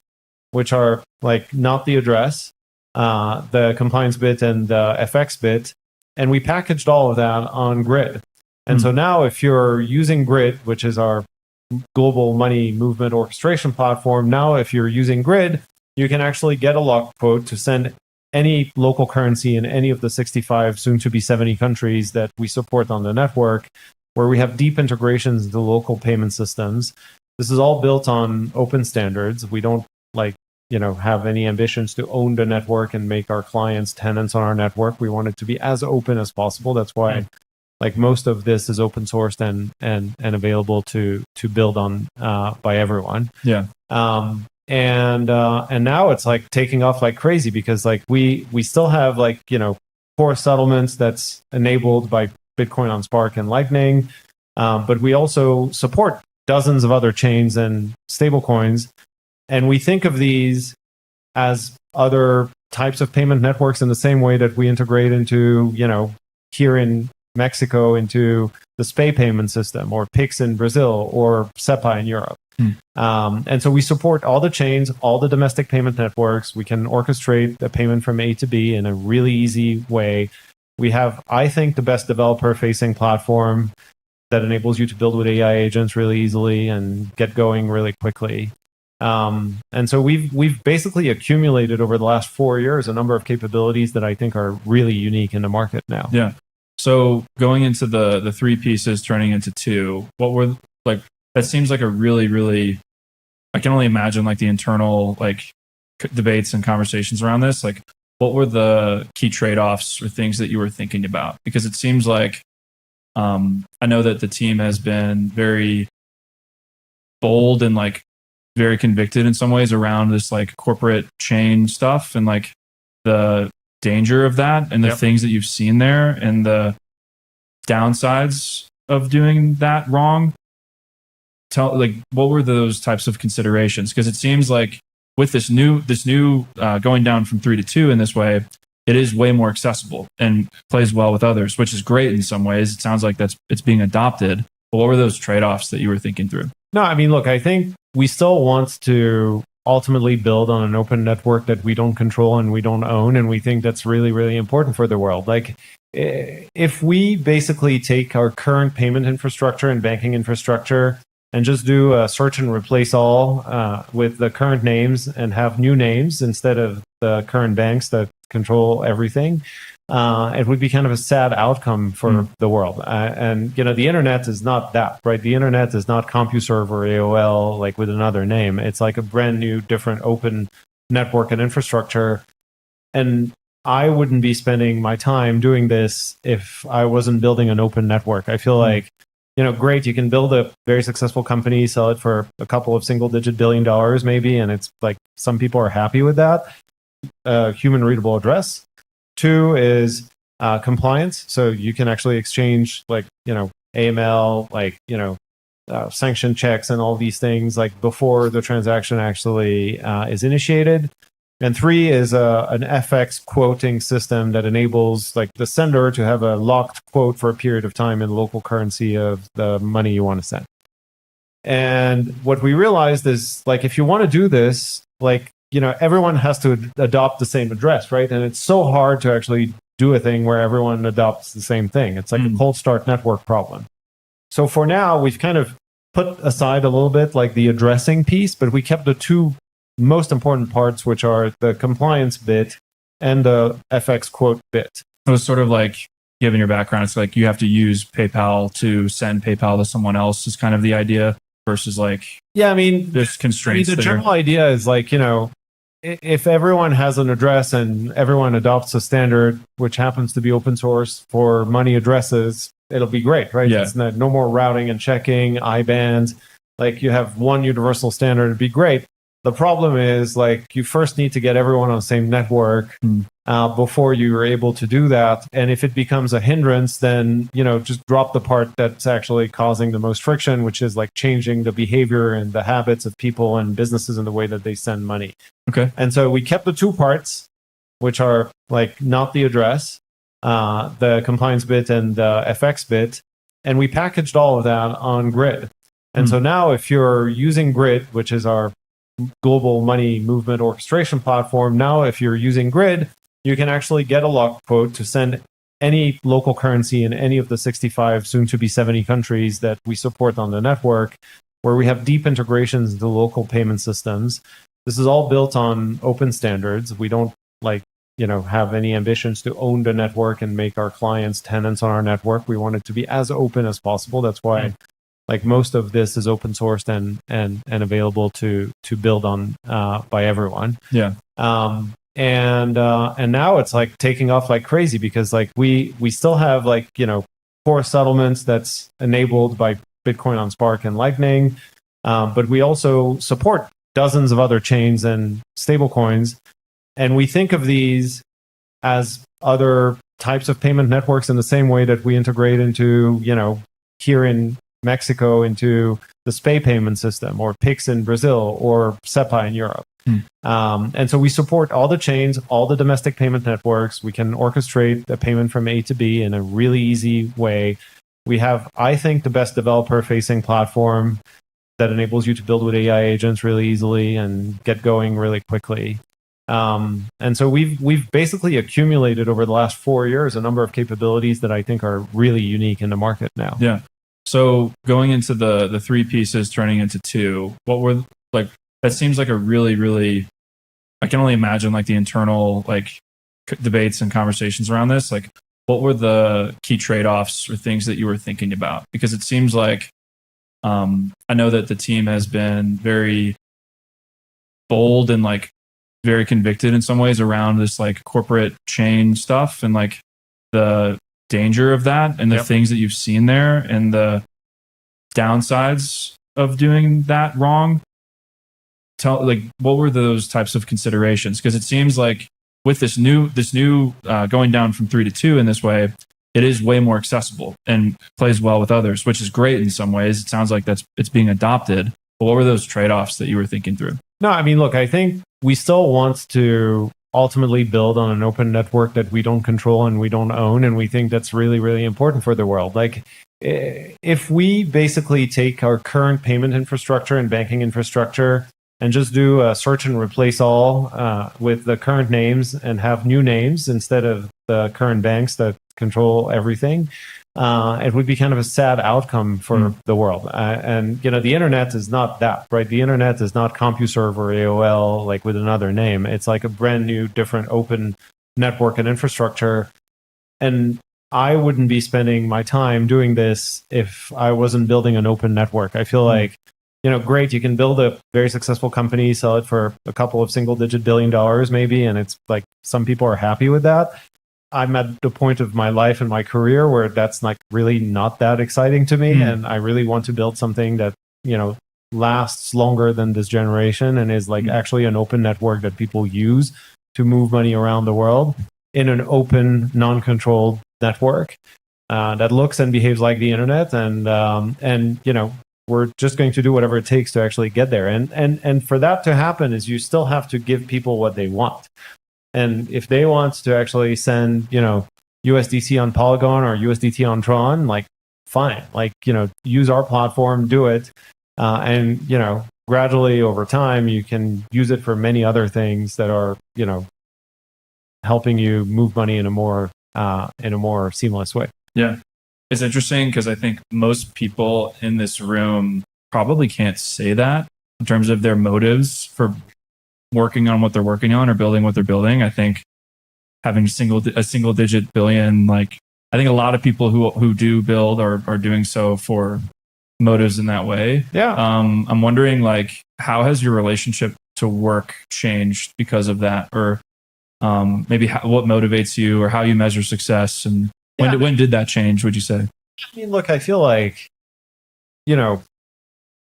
which are like not the address, the compliance bit and the FX bit. And we packaged all of that on Grid. And so now if you're using Grid, which is our global money movement orchestration platform, now if you're using Grid, you can actually get a locked quote to send any local currency in any of the 65, soon to be 70 countries that we support on the network, where we have deep integrations into local payment systems. This is all built on open standards. We don't have any ambitions to own the network and make our clients tenants on our network. We want it to be as open as possible. That's why like most of this is open sourced and available to build on by everyone. Yeah. And now it's like taking off like crazy because like we still have like, you know, core settlements that's enabled by Bitcoin on Spark and Lightning. But we also support dozens of other chains and stablecoins. And we think of these as other types of payment networks in the same way that we integrate into, you know, here in Mexico into the SPAY payment system, or PIX in Brazil, or SEPA in Europe. And so we support all the chains, all the domestic payment networks. We can orchestrate a payment from A to B in a really easy way. We have, I think, the best developer-facing platform that enables you to build with AI agents really easily and get going really quickly. And so we've basically accumulated over the last 4 years a number of capabilities that I think are really unique in the market now. Yeah. So going into the three pieces, turning into two, what were like? That seems like a really, really. I can only imagine like the internal like debates and conversations around this. Like, what were the key trade-offs or things that you were thinking about? Because it seems like I know that the team has been very bold and like very convicted in some ways around this like corporate chain stuff and like the danger of that and the things that you've seen there and the downsides of doing that wrong. What were those types of considerations? Because it seems like with this new going down from 3 to 2 in this way, it is way more accessible and plays well with others, which is great in some ways. It sounds like it's being adopted. But what were those trade-offs that you were thinking through? No, I mean, look, I think we still want to ultimately build on an open network that we don't control and we don't own. And we think that's really, really important for the world. Like, if we basically take our current payment infrastructure and banking infrastructure and just do a search and replace all with the current names and have new names instead of the current banks that control everything, it would be kind of a sad outcome for the world. And, you know, the internet is not that, right? The internet is not CompuServe or AOL, like with another name. It's like a brand new, different open network and infrastructure. And I wouldn't be spending my time doing this if I wasn't building an open network. I feel like, you know, great, you can build a very successful company, sell it for a couple of single-digit $1 billion maybe, and it's like some people are happy with that. Human readable address. 2 is compliance. So you can actually exchange like, you know, AML, like, you know, sanction checks and all these things like before the transaction actually is initiated. And 3 is an FX quoting system that enables like the sender to have a locked quote for a period of time in local currency of the money you want to send. And what we realized is like, if you want to do this, like, you know, everyone has to adopt the same address, right? And it's so hard to actually do a thing where everyone adopts the same thing. It's like a cold start network problem. So for now, we've kind of put aside a little bit like the addressing piece, but we kept the two most important parts, which are the compliance bit and the FX quote bit. It was sort of like, given your background, it's like you have to use PayPal to send PayPal to someone else is kind of the idea versus like, yeah, I mean, there's constraints. The general idea is like, you know, if everyone has an address and everyone adopts a standard, which happens to be open source for money addresses, it'll be great, right? Yeah. It's no more routing and checking, IBANs. Like you have one universal standard, it'd be great. The problem is like you first need to get everyone on the same network before you are able to do that. And if it becomes a hindrance, then, just drop the part that's actually causing the most friction, which is like changing the behavior and the habits of people and businesses in the way that they send money. Okay. And so we kept the 2 parts, which are like not the address, the compliance bit and the FX bit. And we packaged all of that on Grid. And so now if you're using Grid, which is our global money movement orchestration platform, now if you're using Grid, you can actually get a lock quote to send any local currency in any of the 65, soon to be 70 countries that we support on the network, where we have deep integrations into local payment systems. This is all built on open standards. We don't have any ambitions to own the network and make our clients tenants on our network. We want it to be as open as possible. That's why most of this is open sourced and available to build on by everyone. Yeah. And now it's like taking off like crazy because we still have core settlements that's enabled by Bitcoin on Spark and Lightning, but we also support dozens of other chains and stablecoins, and we think of these as other types of payment networks in the same way that we integrate into here in Mexico into the SPAY payment system, or PIX in Brazil, or SEPA in Europe. And so we support all the chains, all the domestic payment networks. We can orchestrate the payment from A to B in a really easy way. We have, I think, the best developer-facing platform that enables you to build with AI agents really easily and get going really quickly. And so we've basically accumulated over the last 4 years a number of capabilities that I think are really unique in the market now. Yeah. So going into the 3 pieces turning into 2, what were that seems like a really, really, I can only imagine the internal debates and conversations around this. What were the key trade-offs or things that you were thinking about? Because it seems like, I know that the team has been very bold and very convicted in some ways around this corporate chain stuff and the danger of that and the things that you've seen there and the downsides of doing that wrong. What were those types of considerations? Because it seems like with this new going down from 3 to 2 in this way, it is way more accessible and plays well with others, which is great in some ways. It sounds like it's being adopted. But what were those trade-offs that you were thinking through? No, I mean, look, I think we still want to ultimately build on an open network that we don't control and we don't own, and we think that's really, really important for the world. If we basically take our current payment infrastructure and banking infrastructure and just do a search and replace all with the current names and have new names instead of the current banks that control everything, it would be kind of a sad outcome for the world. And the internet is not that, right? The internet is not CompuServe or AOL with another name. It's a brand new, different open network and infrastructure. And I wouldn't be spending my time doing this if I wasn't building an open network. I feel great, you can build a very successful company, sell it for a couple of single-digit $1 billion maybe, and it's some people are happy with that. I'm at the point of my life and my career where that's really not that exciting to me, and I really want to build something that lasts longer than this generation and is actually an open network that people use to move money around the world in an open, non-controlled network that looks and behaves like the internet, and we're just going to do whatever it takes to actually get there. And for that to happen is you still have to give people what they want. And if they want to actually send, USDC on Polygon or USDT on Tron, fine, use our platform, do it. And, gradually over time, you can use it for many other things that are, helping you move money in a more seamless way. Yeah. It's interesting because I think most people in this room probably can't say that in terms of their motives for working on what they're working on or building what they're building. I think having a single digit billion, I think a lot of people who do build are doing so for motives in that way. Yeah. I'm wondering how has your relationship to work changed because of that, or maybe what motivates you or how you measure success, and when did that change, would you say? I mean, look, I feel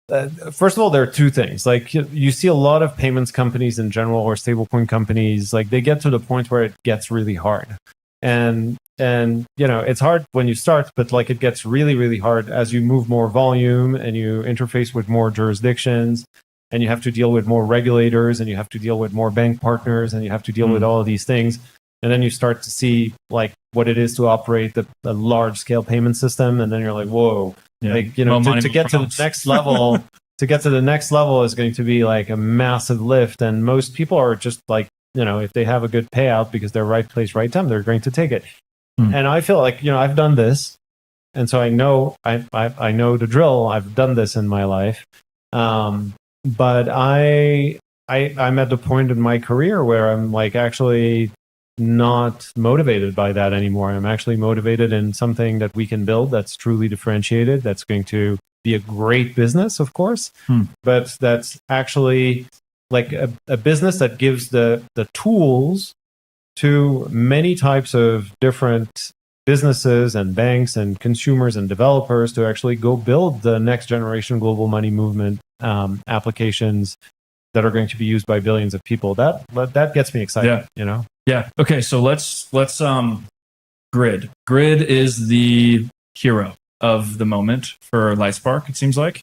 first of all, there are two things. Like you see a lot of payments companies in general, or stablecoin companies, like they get to the point where it gets really hard. And it's hard when you start, but like it gets really, really hard as you move more volume and you interface with more jurisdictions, and you have to deal with more regulators, and you have to deal with more bank partners, and you have to deal with all of these things. And then you start to see like what it is to operate the large scale payment system. And then you're like, whoa, like, to get to the next level, is going to be like a massive lift. And most people are just like, if they have a good payout because they're right place, right time, they're going to take it. And I feel like, I've done this. And so I know, I know the drill. I've done this in my life. But I'm at the point in my career where I'm like actually not motivated by that anymore. I'm actually motivated in something that we can build that's truly differentiated, that's going to be a great business, of course, but that's actually like a business that gives the tools to many types of different businesses and banks and consumers and developers to actually go build the next generation global money movement applications that are going to be used by billions of people. That gets me excited. Yeah. Okay. So let's Grid. Grid is the hero of the moment for Lightspark, it seems like.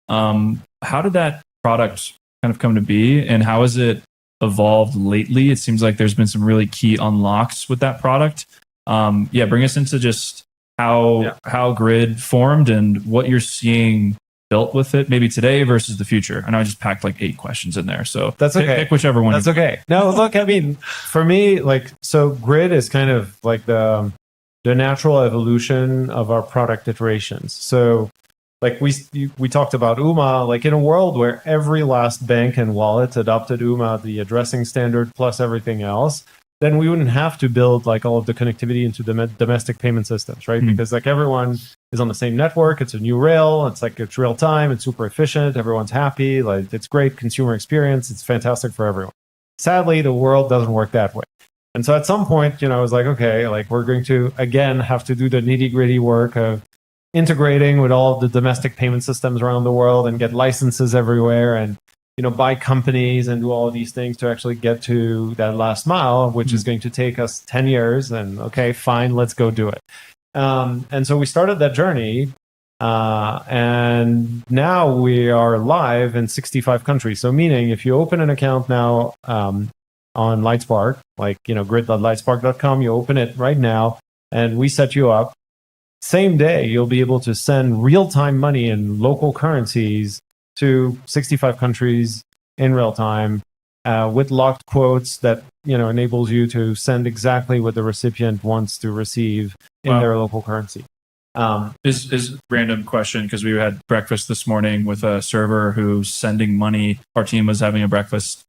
How did that product kind of come to be, and how has it evolved lately? It seems like there's been some really key unlocks with that product. Bring us into just how Grid formed and what you're seeing built with it, maybe today versus the future. I know I just packed like 8 questions in there, so that's okay. Pick whichever one. That's okay. No, look, I mean, for me, so Grid is kind of like the natural evolution of our product iterations. So like we talked about UMA, like in a world where every last bank and wallet adopted UMA, the addressing standard plus everything else, then we wouldn't have to build like all of the connectivity into the domestic payment systems, right? Because like everyone is on the same network. It's a new rail. It's real time. It's super efficient. Everyone's happy. Like it's great consumer experience. It's fantastic for everyone. Sadly, the world doesn't work that way. And so at some point, I was like, okay, like we're going to again have to do the nitty gritty work of integrating with all of the domestic payment systems around the world and get licenses everywhere and buy companies and do all of these things to actually get to that last mile, which is going to take us 10 years. And okay, fine, let's go do it. And so we started that journey. And now we are live in 65 countries. So meaning if you open an account now on Lightspark, like, grid.lightspark.com, you open it right now and we set you up. Same day, you'll be able to send real-time money in local currencies to 65 countries in real time with locked quotes that enables you to send exactly what the recipient wants to receive in their local currency. Is random question, because we had breakfast this morning with a server who's sending money. Our team was having a breakfast.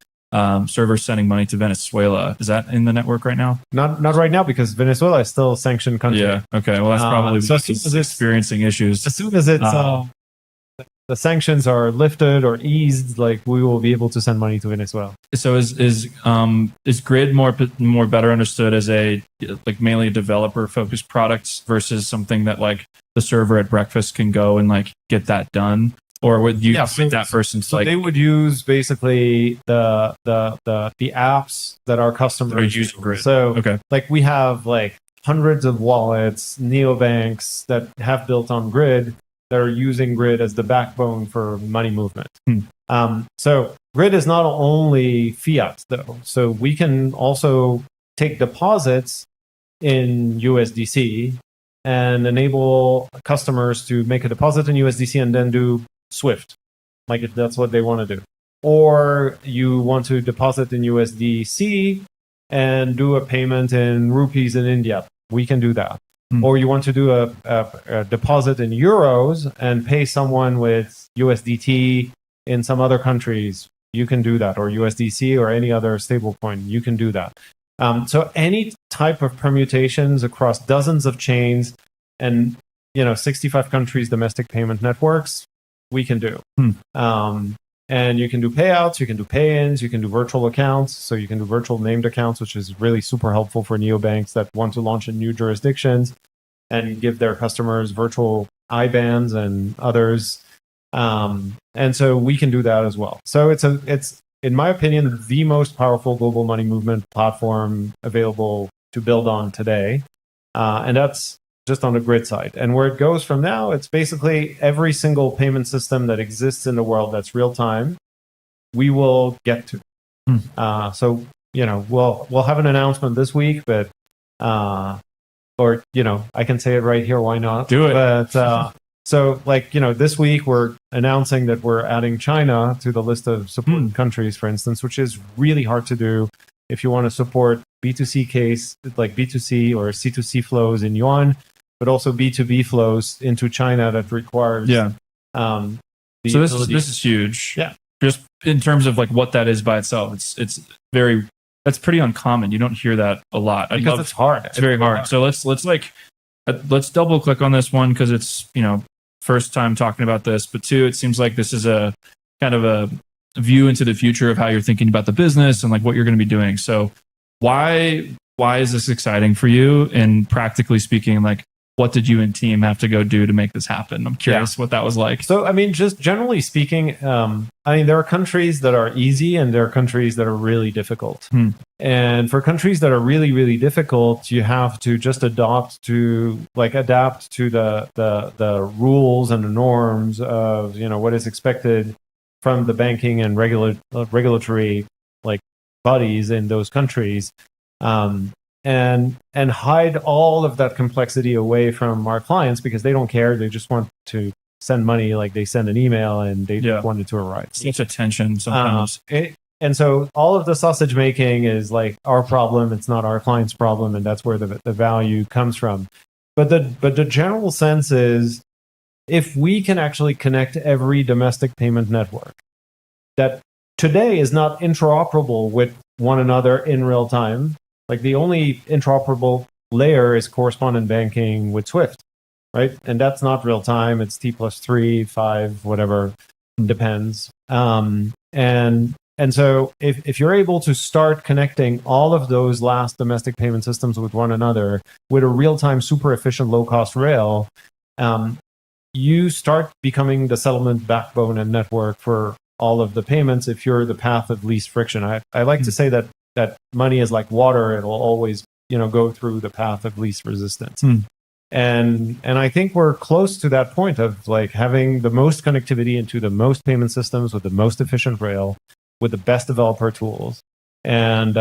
Server sending money to Venezuela. Is that in the network right now? Not right now, because Venezuela is still a sanctioned country. Yeah. Okay. Well, that's probably experiencing issues. As soon as the sanctions are lifted or eased, like we will be able to send money to Venezuela. So is Grid more better understood as a like mainly a developer focused product versus something that like the server at breakfast can go and like get that done? Or would you think that person's so they would use basically the apps that our customers are using Grid. So like we have like hundreds of wallets, neobanks that have built on Grid that are using Grid as the backbone for money movement. So Grid is not only fiat though. So we can also take deposits in USDC and enable customers to make a deposit in USDC and then do Swift, like if that's what they want to do. Or you want to deposit in USDC and do a payment in rupees in India, we can do that. Or you want to do a deposit in euros and pay someone with USDT in some other countries, you can do that. Or USDC or any other stablecoin, you can do that. So any type of permutations across dozens of chains and 65 countries, domestic payment networks, we can do. And you can do payouts, you can do pay-ins, you can do virtual accounts. So you can do virtual named accounts, which is really super helpful for neobanks that want to launch in new jurisdictions and give their customers virtual IBANs and others And so we can do that as well. So it's in my opinion, the most powerful global money movement platform available to build on today. And that's just on the grid side. And where it goes from now, it's basically every single payment system that exists in the world that's real time, we will get to. So, we'll have an announcement this week, but, or, I can say it right here. Why not? Do it. But, so this week we're announcing that we're adding China to the list of supported countries, for instance, which is really hard to do if you want to support B2C case, like B2C or C2C flows in yuan, but also B2B flows into China that requires. Yeah. So this is huge. Yeah. Just in terms of like what that is by itself, that's pretty uncommon. You don't hear that a lot. Because it's hard. It's very hard. So let's double click on this one because it's, first time talking about this, but two, it seems like this is a kind of a view into the future of how you're thinking about the business and like what you're going to be doing. So why is this exciting for you? And practically speaking, like what did you and team have to go do to make this happen? I'm curious what that was like. So, just generally speaking, there are countries that are easy and there are countries that are really difficult. And for countries that are really, really difficult, you have to just adapt to the rules and the norms of, what is expected from the banking and regulatory like bodies in those countries. And hide all of that complexity away from our clients because they don't care. They just want to send money, like they send an email and they just want it to arrive. Such a tension sometimes. And so all of the sausage making is like our problem. It's not our client's problem, and that's where the value comes from. But the general sense is, if we can actually connect every domestic payment network that today is not interoperable with one another in real time. Like the only interoperable layer is correspondent banking with Swift, right? And that's not real time. It's T+3, 5, whatever, depends. And so if you're able to start connecting all of those last domestic payment systems with one another with a real-time, super efficient, low-cost rail, you start becoming the settlement backbone and network for all of the payments if you're the path of least friction. I like to say that money is like water. It'll always, go through the path of least resistance. And I think we're close to that point of like having the most connectivity into the most payment systems with the most efficient rail, with the best developer tools. And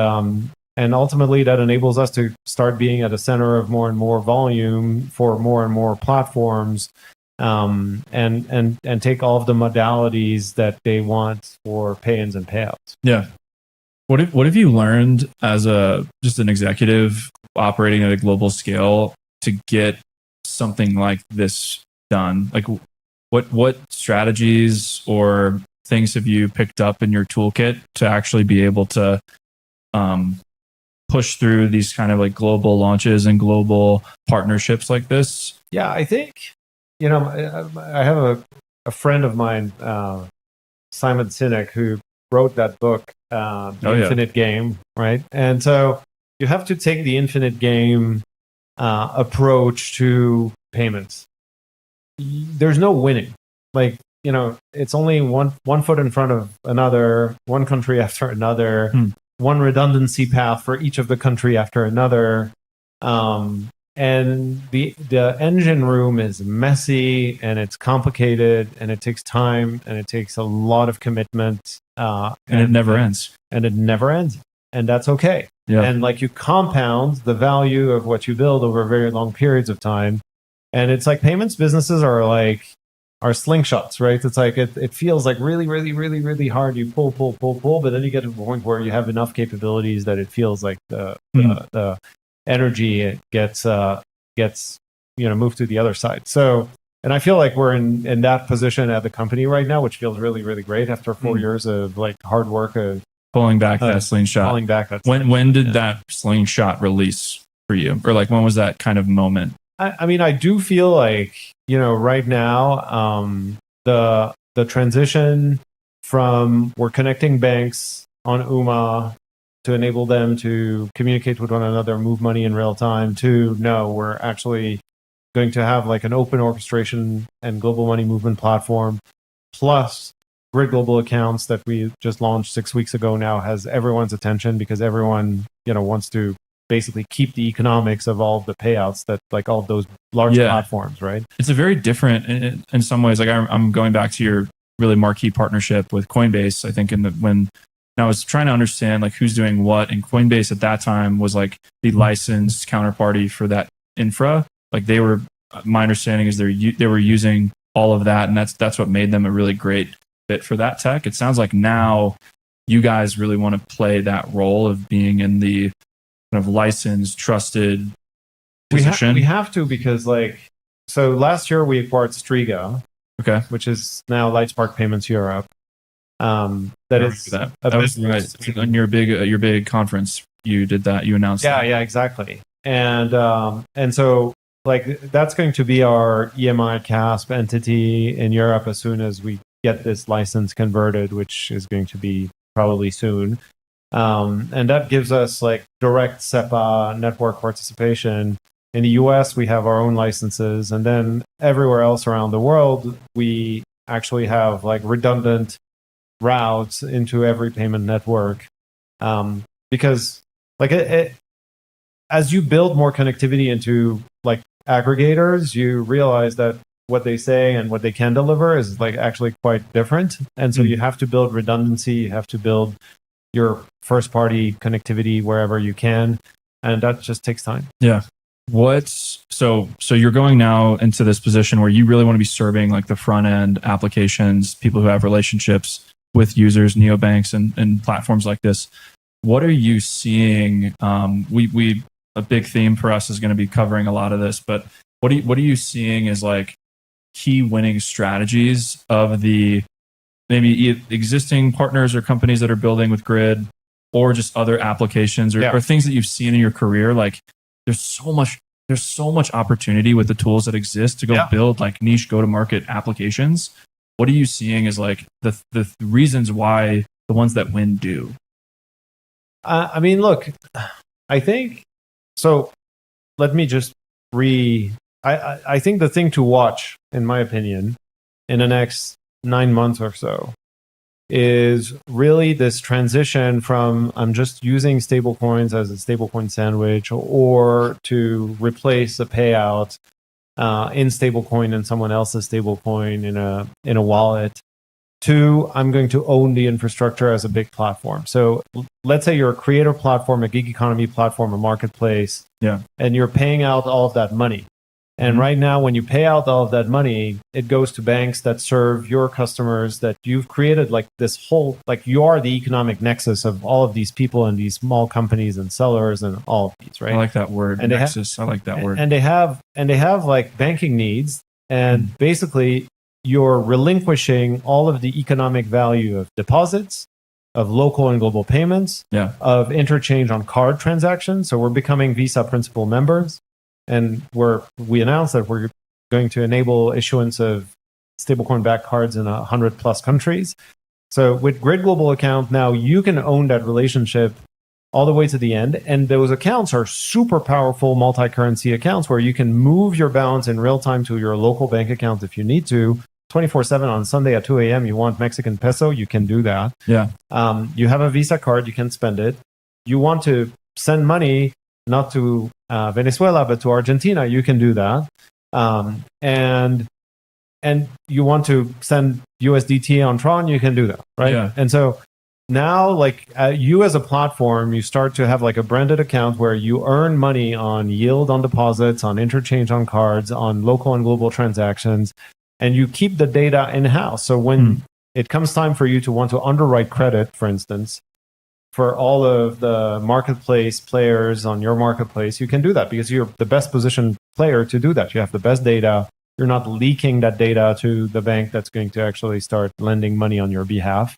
ultimately that enables us to start being at the center of more and more volume for more and more platforms, and take all of the modalities that they want for pay-ins and payouts. Yeah. What have you learned as just an executive operating at a global scale to get something like this done? Like what strategies or things have you picked up in your toolkit to actually be able to push through these kind of like global launches and global partnerships like this? Yeah, I think, I have a friend of mine, Simon Sinek, who wrote that book, The Infinite Game, right? And so you have to take the infinite game approach to payments. There's no winning. Like, it's only one foot in front of another, one country after another, one redundancy path for each of the country after another. And the engine room is messy and it's complicated and it takes time and it takes a lot of commitment. And it never ends. And it never ends. And that's okay. Yeah. And like you compound the value of what you build over very long periods of time. And it's like payments businesses are slingshots, right? It's like it feels like really, really, really, really hard. You pull, but then you get to a point where you have enough capabilities that it feels like the energy gets moved to the other side. So, and I feel like we're in that position at the company right now, which feels really, really great after 4 years of like hard work of pulling back that slingshot. Pulling back that when did that slingshot release for you? Or like when was that kind of moment? I do feel like, right now, the transition from we're connecting banks on UMA to enable them to communicate with one another, move money in real time, to no, we're actually going to have like an open orchestration and global money movement platform plus Grid Global Accounts that we just launched 6 weeks ago now has everyone's attention because everyone, wants to basically keep the economics of all of the payouts that like all of those large platforms, right? It's a very different in some ways. Like I'm going back to your really marquee partnership with Coinbase. I think when I was trying to understand like who's doing what, and Coinbase at that time was like the licensed counterparty for that infra. Like my understanding is they were using all of that, and that's what made them a really great fit for that tech. It sounds like now you guys really want to play that role of being in the kind of licensed, trusted position. We have to because so last year we acquired Striga, okay, which is now Lightspark Payments Europe. That was right. On your big conference. You did that. You announced. Yeah, exactly. And so that's going to be our EMI CASP entity in Europe as soon as we get this license converted, which is going to be probably soon. And that gives us direct SEPA network participation. In the US, we have our own licenses. And then everywhere else around the world, we actually have redundant routes into every payment network. Because as you build more connectivity into aggregators, you realize that what they say and what they can deliver is actually quite different. And so you have to build redundancy, you have to build your first party connectivity wherever you can. And that just takes time. Yeah. So you're going now into this position where you really want to be serving the front end applications, people who have relationships with users, neobanks and platforms like this. What are you seeing? A big theme for us is going to be covering a lot of this, but what are you seeing as key winning strategies of the maybe existing partners or companies that are building with Grid, or just other applications or things that you've seen in your career? There's so much opportunity with the tools that exist to go build niche go-to-market applications. What are you seeing as the reasons why the ones that win do? Look, I think so. Let me just I think the thing to watch, in my opinion, in the next 9 months or so is really this transition from I'm just using stablecoins as a stablecoin sandwich or to replace a payout in stablecoin and someone else's stablecoin in a wallet to I'm going to own the infrastructure as a big platform. So let's say you're a creator platform, a gig economy platform, a marketplace, and you're paying out all of that money. And right now, when you pay out all of that money, it goes to banks that serve your customers that you've created this whole, you are the economic nexus of all of these people and these small companies and sellers and all of these, right? I like that word, and nexus. I like that word. And they have banking needs. And basically, you're relinquishing all of the economic value of deposits, of local and global payments, of interchange on card transactions. So we're becoming Visa principal members. And we announced that we're going to enable issuance of stablecoin-backed cards in 100+ countries. So with Grid Global Account, now you can own that relationship all the way to the end. And those accounts are super powerful multi-currency accounts where you can move your balance in real time to your local bank account if you need to. 24/7 on Sunday at 2 a.m. You want Mexican peso, you can do that. Yeah. You have a Visa card, you can spend it. You want to send money not to Venezuela, but to Argentina, you can do that. And you want to send USDT on Tron, you can do that, right? Yeah. And so now, you as a platform, you start to have a branded account where you earn money on yield on deposits, on interchange on cards, on local and global transactions, and you keep the data in-house. So when it comes time for you to want to underwrite credit, for instance, for all of the marketplace players on your marketplace, you can do that because you're the best positioned player to do that. You have the best data. You're not leaking that data to the bank that's going to actually start lending money on your behalf.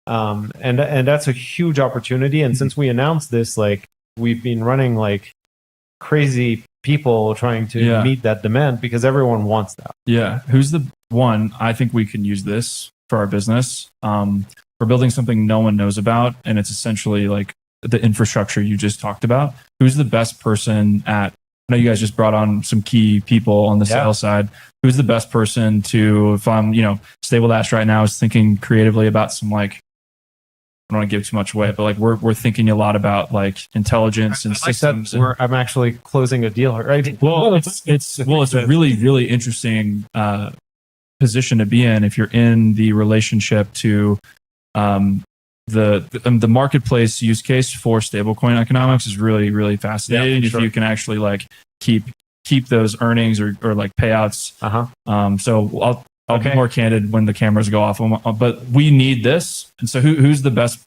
And that's a huge opportunity. And since we announced this, we've been running crazy people trying to meet that demand because everyone wants that. Yeah. Who's the one? I think we can use this for our business. We're building something no one knows about, and it's essentially the infrastructure you just talked about. Who's the best person at know you guys just brought on some key people on the sales side. Who's the best person to, if I'm, Stabledash right now is thinking creatively about some like, I don't want to give too much away, but like we're thinking a lot about like intelligence and systems. I'm actually closing a deal, right? Well, it's a really, really interesting position to be in if you're in the relationship to the marketplace use case for stablecoin economics is really, really fascinating. If you can actually like keep those earnings or like payouts. So I'll be more candid when the cameras go off. But we need this. And so who's the best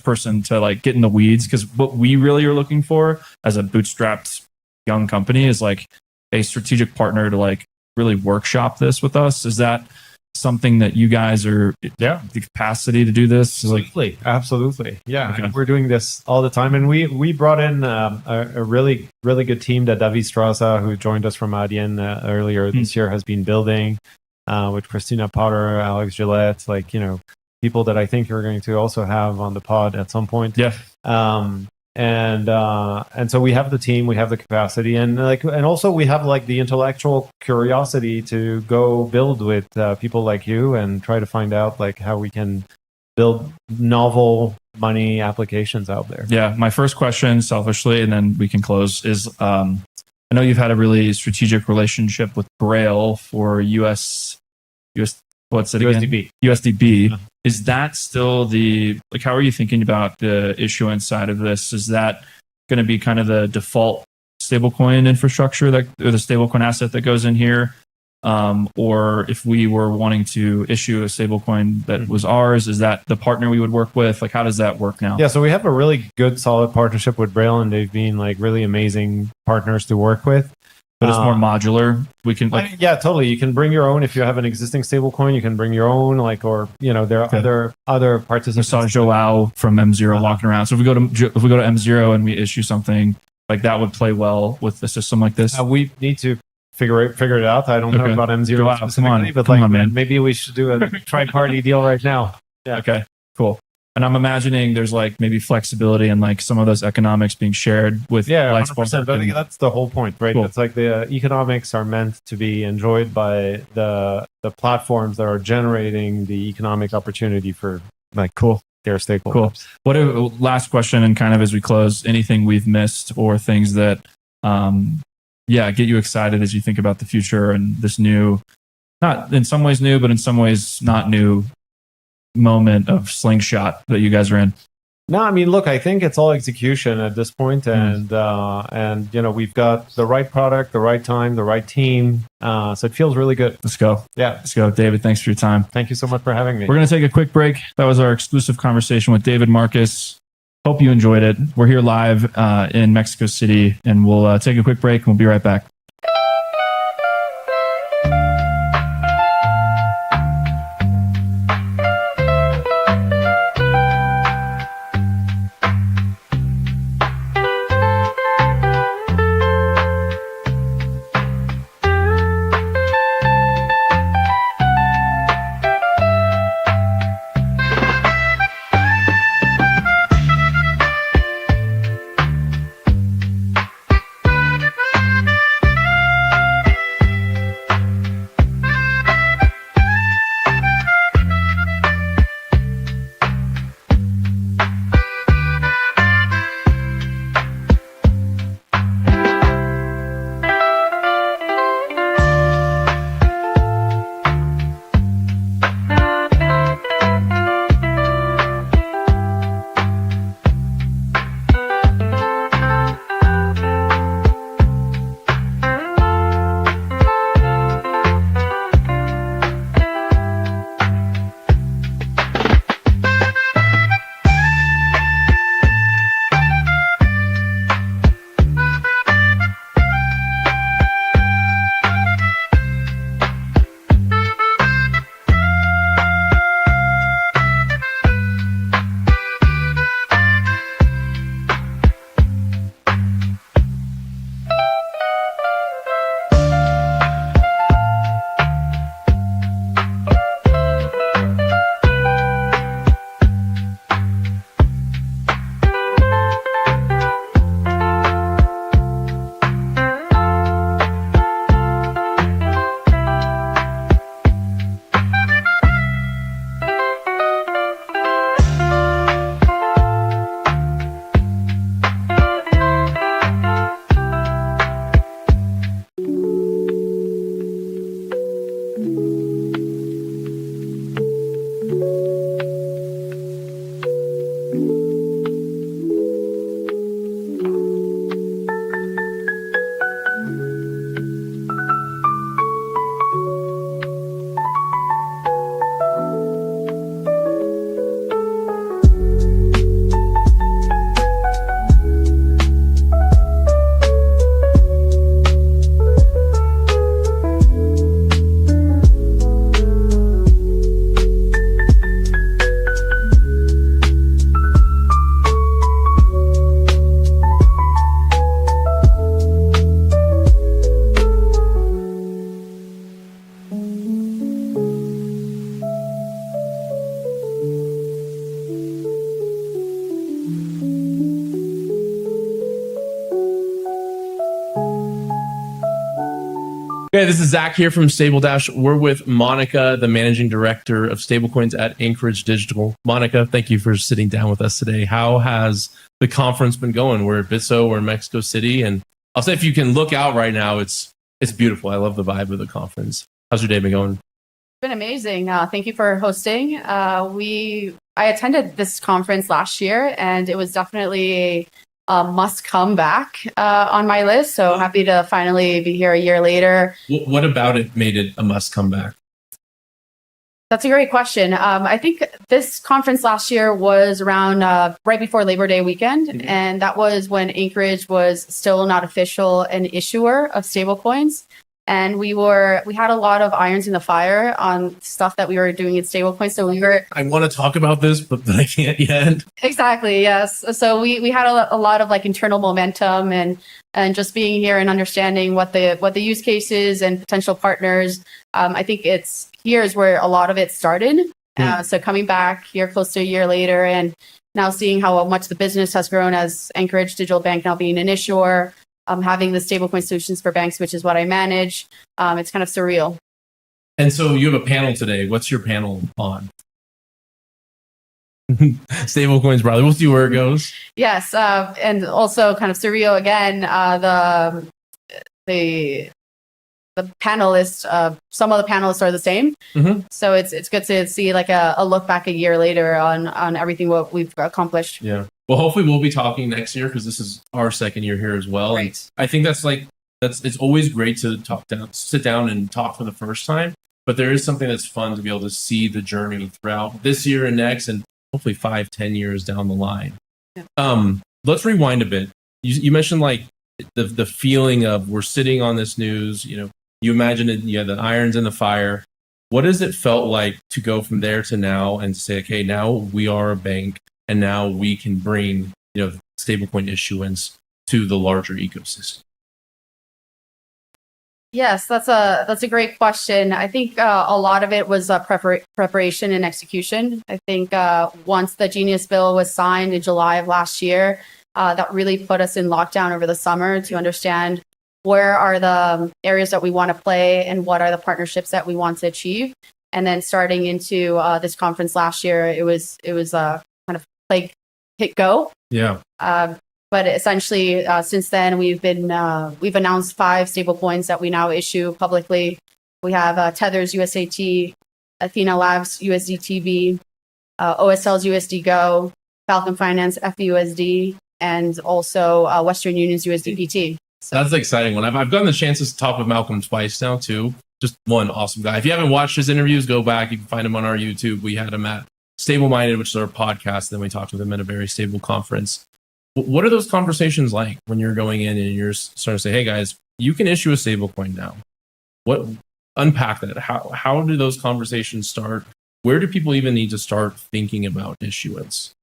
person to like get in the weeds? Because what we really are looking for as a bootstrapped young company is like a strategic partner to like really workshop this with us. Is that something that you guys are the capacity to do this? Absolutely. Yeah. Okay. We're doing this all the time. And we brought in a really, really good team that David Straza, who joined us from Adyen earlier this year, has been building with Christina Potter, Alex Gillette, people that I think you're going to also have on the pod at some point. Yeah. And so we have the team, we have the capacity, and also we have like the intellectual curiosity to go build with people like you and try to find out like how we can build novel money applications out there. Yeah. My first question, selfishly, and then we can close, is I know you've had a really strategic relationship with Braille for US what's it again? USDB. Yeah. Is that still how are you thinking about the issuance side of this? Is that going to be kind of the default stablecoin infrastructure or the stablecoin asset that goes in here? Or if we were wanting to issue a stablecoin that was ours, is that the partner we would work with? Like, how does that work now? Yeah, so we have a really good, solid partnership with Braille, and they've been like really amazing partners to work with. But it's more modular. We can totally. You can bring your own if you have an existing stablecoin. You can bring your own, there are other participants. We saw Joao from M0 walking around. So if we go to M0 and we issue something like that, would play well with a system like this. We need to figure it out. I don't know about M0 Joao, specifically, but man, maybe we should do a tri-party deal right now. Yeah. Okay. Cool. And I'm imagining there's like maybe flexibility and like some of those economics being shared with Lightspark. But I think that's the whole point, right? Cool. It's like the economics are meant to be enjoyed by the platforms that are generating the economic opportunity for their stakeholders. Cool. What last question, and kind of as we close, anything we've missed or things that get you excited as you think about the future and this new, not in some ways new, but in some ways not new moment of slingshot that you guys are in? No, I mean, look, I think it's all execution at this point, and we've got the right product, the right time, the right team, so it feels really good. Let's go. Yeah, let's go, David. Thanks for your time. Thank you so much for having me. We're going to take a quick break. That was our exclusive conversation with David Marcus. Hope you enjoyed it. We're here live in Mexico City, and we'll take a quick break, and we'll be right back. Okay, this is Zach here from Stabledash. We're with Mónica, the managing director of Stablecoins at Anchorage Digital. Mónica, thank you for sitting down with us today. How has the conference been going? We're at Bitso, we're in Mexico City, and I'll say if you can look out right now, it's beautiful. I love the vibe of the conference. How's your day been going? It's been amazing. Thank you for hosting. I attended this conference last year, and it was definitely a must come back on my list. So happy to finally be here a year later. What about it made it a must come back? That's a great question. I think this conference last year was around right before Labor Day weekend, and that was when Anchorage was still not official an issuer of stablecoins. And we had a lot of irons in the fire on stuff that we were doing in stablecoins. So I want to talk about this, but I can't yet. Exactly. Yes. So we had a lot of like internal momentum and just being here and understanding what the use cases and potential partners. I think here's where a lot of it started. So coming back here close to a year later and now seeing how much the business has grown as Anchorage Digital Bank now being an issuer. Having the stablecoin solutions for banks, which is what I manage. It's kind of surreal. And so you have a panel today. What's your panel on? Stablecoins, brother. We'll see where it goes. Yes, and also kind of surreal again. The panelists, some of the panelists are the same. So it's good to see like a look back a year later on everything what we've accomplished. Yeah. Well, hopefully we'll be talking next year because this is our second year here as well. Right. And I think it's always great to sit down and talk for the first time. But there is something that's fun to be able to see the journey throughout this year and next, and hopefully 5-10 years down the line. Yeah. Let's rewind a bit. You mentioned like the feeling of we're sitting on this news. You imagine it. You have the irons in the fire. What has it felt like to go from there to now and say, okay, now we are a bank. And now we can bring, stablecoin issuance to the larger ecosystem. Yes, that's a great question. I think a lot of it was preparation and execution. I think once the Genius Bill was signed in July of last year, that really put us in lockdown over the summer to understand where are the areas that we want to play and what are the partnerships that we want to achieve. And then starting into this conference last year, it was kind of like hit go. Yeah. But essentially, since then, we've announced 5 stablecoins that we now issue publicly. We have Tether's USAT, Athena Labs USDTB, OSL's USD Go, Falcon Finance FUSD, and also Western Union's USDPT. So that's an exciting one. I've gotten the chances to talk with Malcolm twice now too. Just one awesome guy. If you haven't watched his interviews, go back. You can find him on our YouTube. We had him at Stable Minded, which is our podcast. Then we talked with him at a very stable conference. What are those conversations like when you're going in and you're starting to say, hey guys, you can issue a stablecoin now? Unpack that. How do those conversations start? Where do people even need to start thinking about issuance?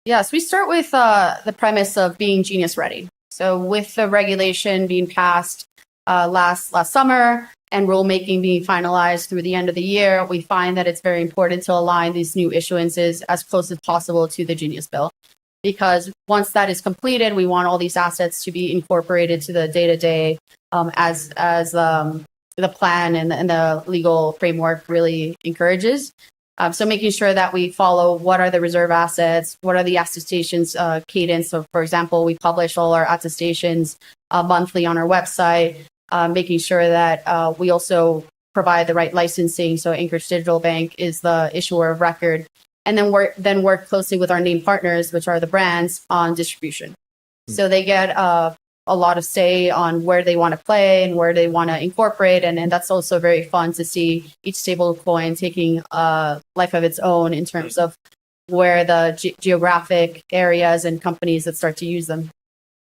Yes, we start with the premise of being Genius ready. So with the regulation being passed last summer and rulemaking being finalized through the end of the year, we find that it's very important to align these new issuances as close as possible to the Genius Bill. Because once that is completed, we want all these assets to be incorporated to the day-to-day as the plan and the legal framework really encourages. So making sure that we follow what are the reserve assets, what are the attestations cadence. So for example, we publish all our attestations monthly on our website, making sure that we also provide the right licensing. So Anchorage Digital Bank is the issuer of record. And then work closely with our named partners, which are the brands, on distribution. So they get a lot of say on where they want to play and where they want to incorporate. And that's also very fun to see each stablecoin taking a life of its own in terms of where the geographic areas and companies that start to use them.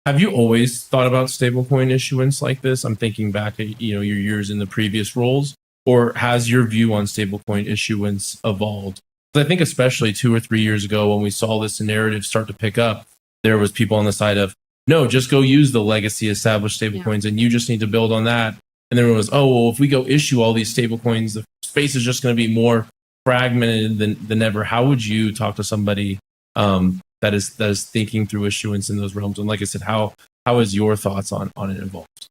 Have you always thought about stablecoin issuance like this? I'm thinking back at your years in the previous roles, or has your view on stablecoin issuance evolved? I think especially 2 or 3 years ago when we saw this narrative start to pick up, there was people on the side of, no, just go use the legacy established stablecoins and you just need to build on that. And then it was, oh, well, if we go issue all these stablecoins, the space is just going to be more fragmented than ever. How would you talk to somebody that is thinking through issuance in those realms? And like I said, how has your thoughts on it evolved?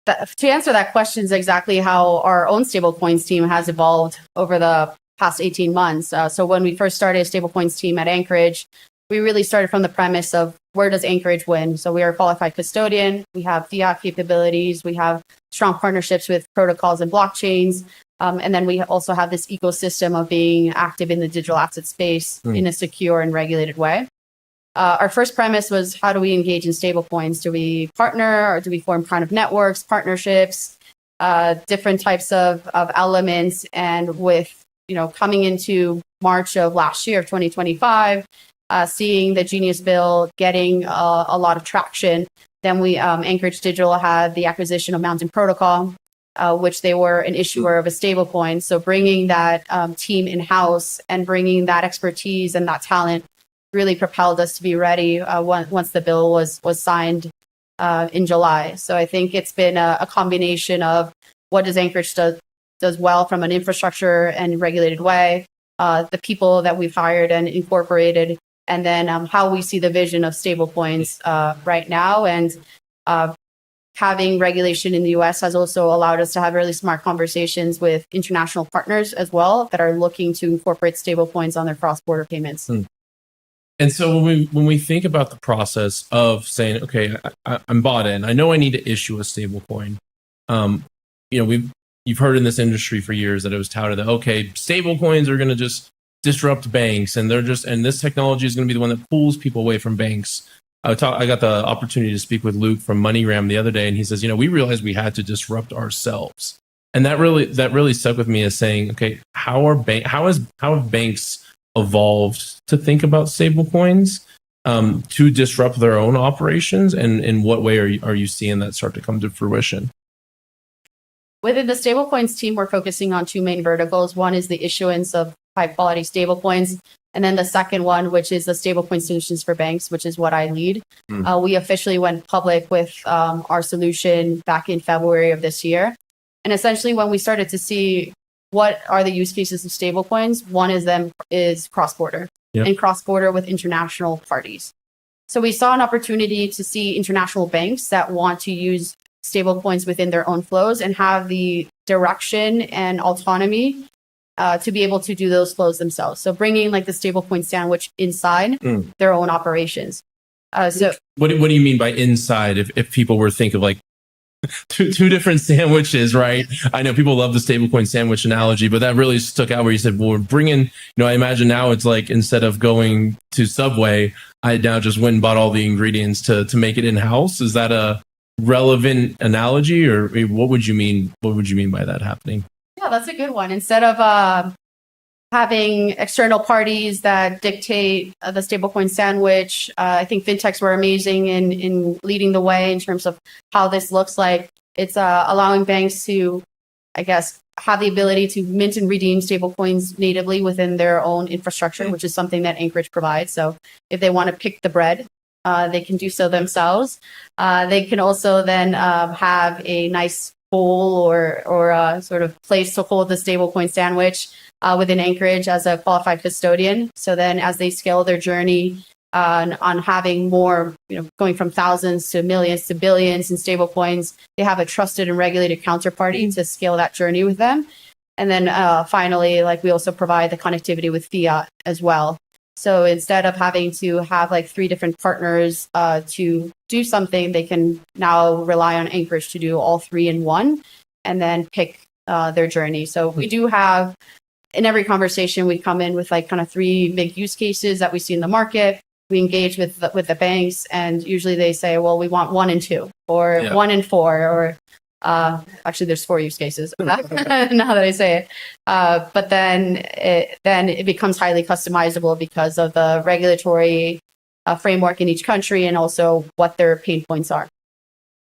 to answer that question is exactly how our own stablecoins team has evolved over the past 18 months. So when we first started a stablecoins team at Anchorage, we really started from the premise of where does Anchorage win? So we are a qualified custodian. We have fiat capabilities. We have strong partnerships with protocols and blockchains. And then we also have this ecosystem of being active in the digital asset space in a secure and regulated way. Our first premise was, how do we engage in stablecoins? Do we partner, or do we form kind of networks, partnerships, different types of elements? And with, coming into March of last year, 2025, seeing the Genius bill getting a lot of traction, then we, Anchorage Digital, had the acquisition of Mountain Protocol, which they were an issuer of a stablecoin. So bringing that team in-house and bringing that expertise and that talent really propelled us to be ready once the bill was signed in July. So I think it's been a combination of what does Anchorage does well from an infrastructure and regulated way, the people that we've hired and incorporated, and then how we see the vision of stablecoins right now. And having regulation in the US has also allowed us to have really smart conversations with international partners as well that are looking to incorporate stablecoins on their cross-border payments. And so when we think about the process of saying, okay, I'm bought in, I know I need to issue a stablecoin. You've heard in this industry for years that it was touted that, okay, stablecoins are going to just disrupt banks, and this technology is going to be the one that pulls people away from banks. I got the opportunity to speak with Luke from MoneyGram the other day, and he says, we realized we had to disrupt ourselves, and that really stuck with me as saying, okay, how have banks evolved to think about stablecoins to disrupt their own operations, and in what way are you seeing that start to come to fruition? Within the stablecoins team, we're focusing on two main verticals. One is the issuance of high-quality stablecoins, and then the second one, which is the stablecoin solutions for banks, which is what I lead. We officially went public with our solution back in February of this year. And essentially, when we started to see what are the use cases of stablecoins, one of them is cross-border, and cross-border with international parties. So we saw an opportunity to see international banks that want to use stablecoins within their own flows and have the direction and autonomy to be able to do those flows themselves. So bringing like the stablecoin sandwich inside their own operations. So what do you mean by inside? If people were think of like two different sandwiches, right? I know people love the stablecoin sandwich analogy, but that really stuck out where you said, well, we're bringing, I imagine now it's like, instead of going to Subway, I now just went and bought all the ingredients to make it in-house. Is that a relevant analogy, or what would you mean? What would you mean by that happening? Yeah, that's a good one. Instead of having external parties that dictate the stablecoin sandwich, I think fintechs were amazing in leading the way in terms of how this looks like. It's allowing banks to, I guess, have the ability to mint and redeem stablecoins natively within their own infrastructure, which is something that Anchorage provides. So if they want to pick the bread, they can do so themselves. They can also then have a nice bowl or sort of place to hold the stablecoin sandwich within Anchorage as a qualified custodian. So then as they scale their journey on having more, going from thousands to millions to billions in stablecoins, they have a trusted and regulated counterparty to scale that journey with them. And then finally, like we also provide the connectivity with fiat as well. So instead of having to have like 3 different partners to do something, they can now rely on Anchorage to do all 3 in one and then pick their journey. So we do have, in every conversation, we come in with like kind of 3 big use cases that we see in the market. We engage with the banks, and usually they say, well, we want 1 and 2 or 1 and 4, or actually there's 4 use cases now that I say it. But then it becomes highly customizable because of the regulatory framework in each country and also what their pain points are.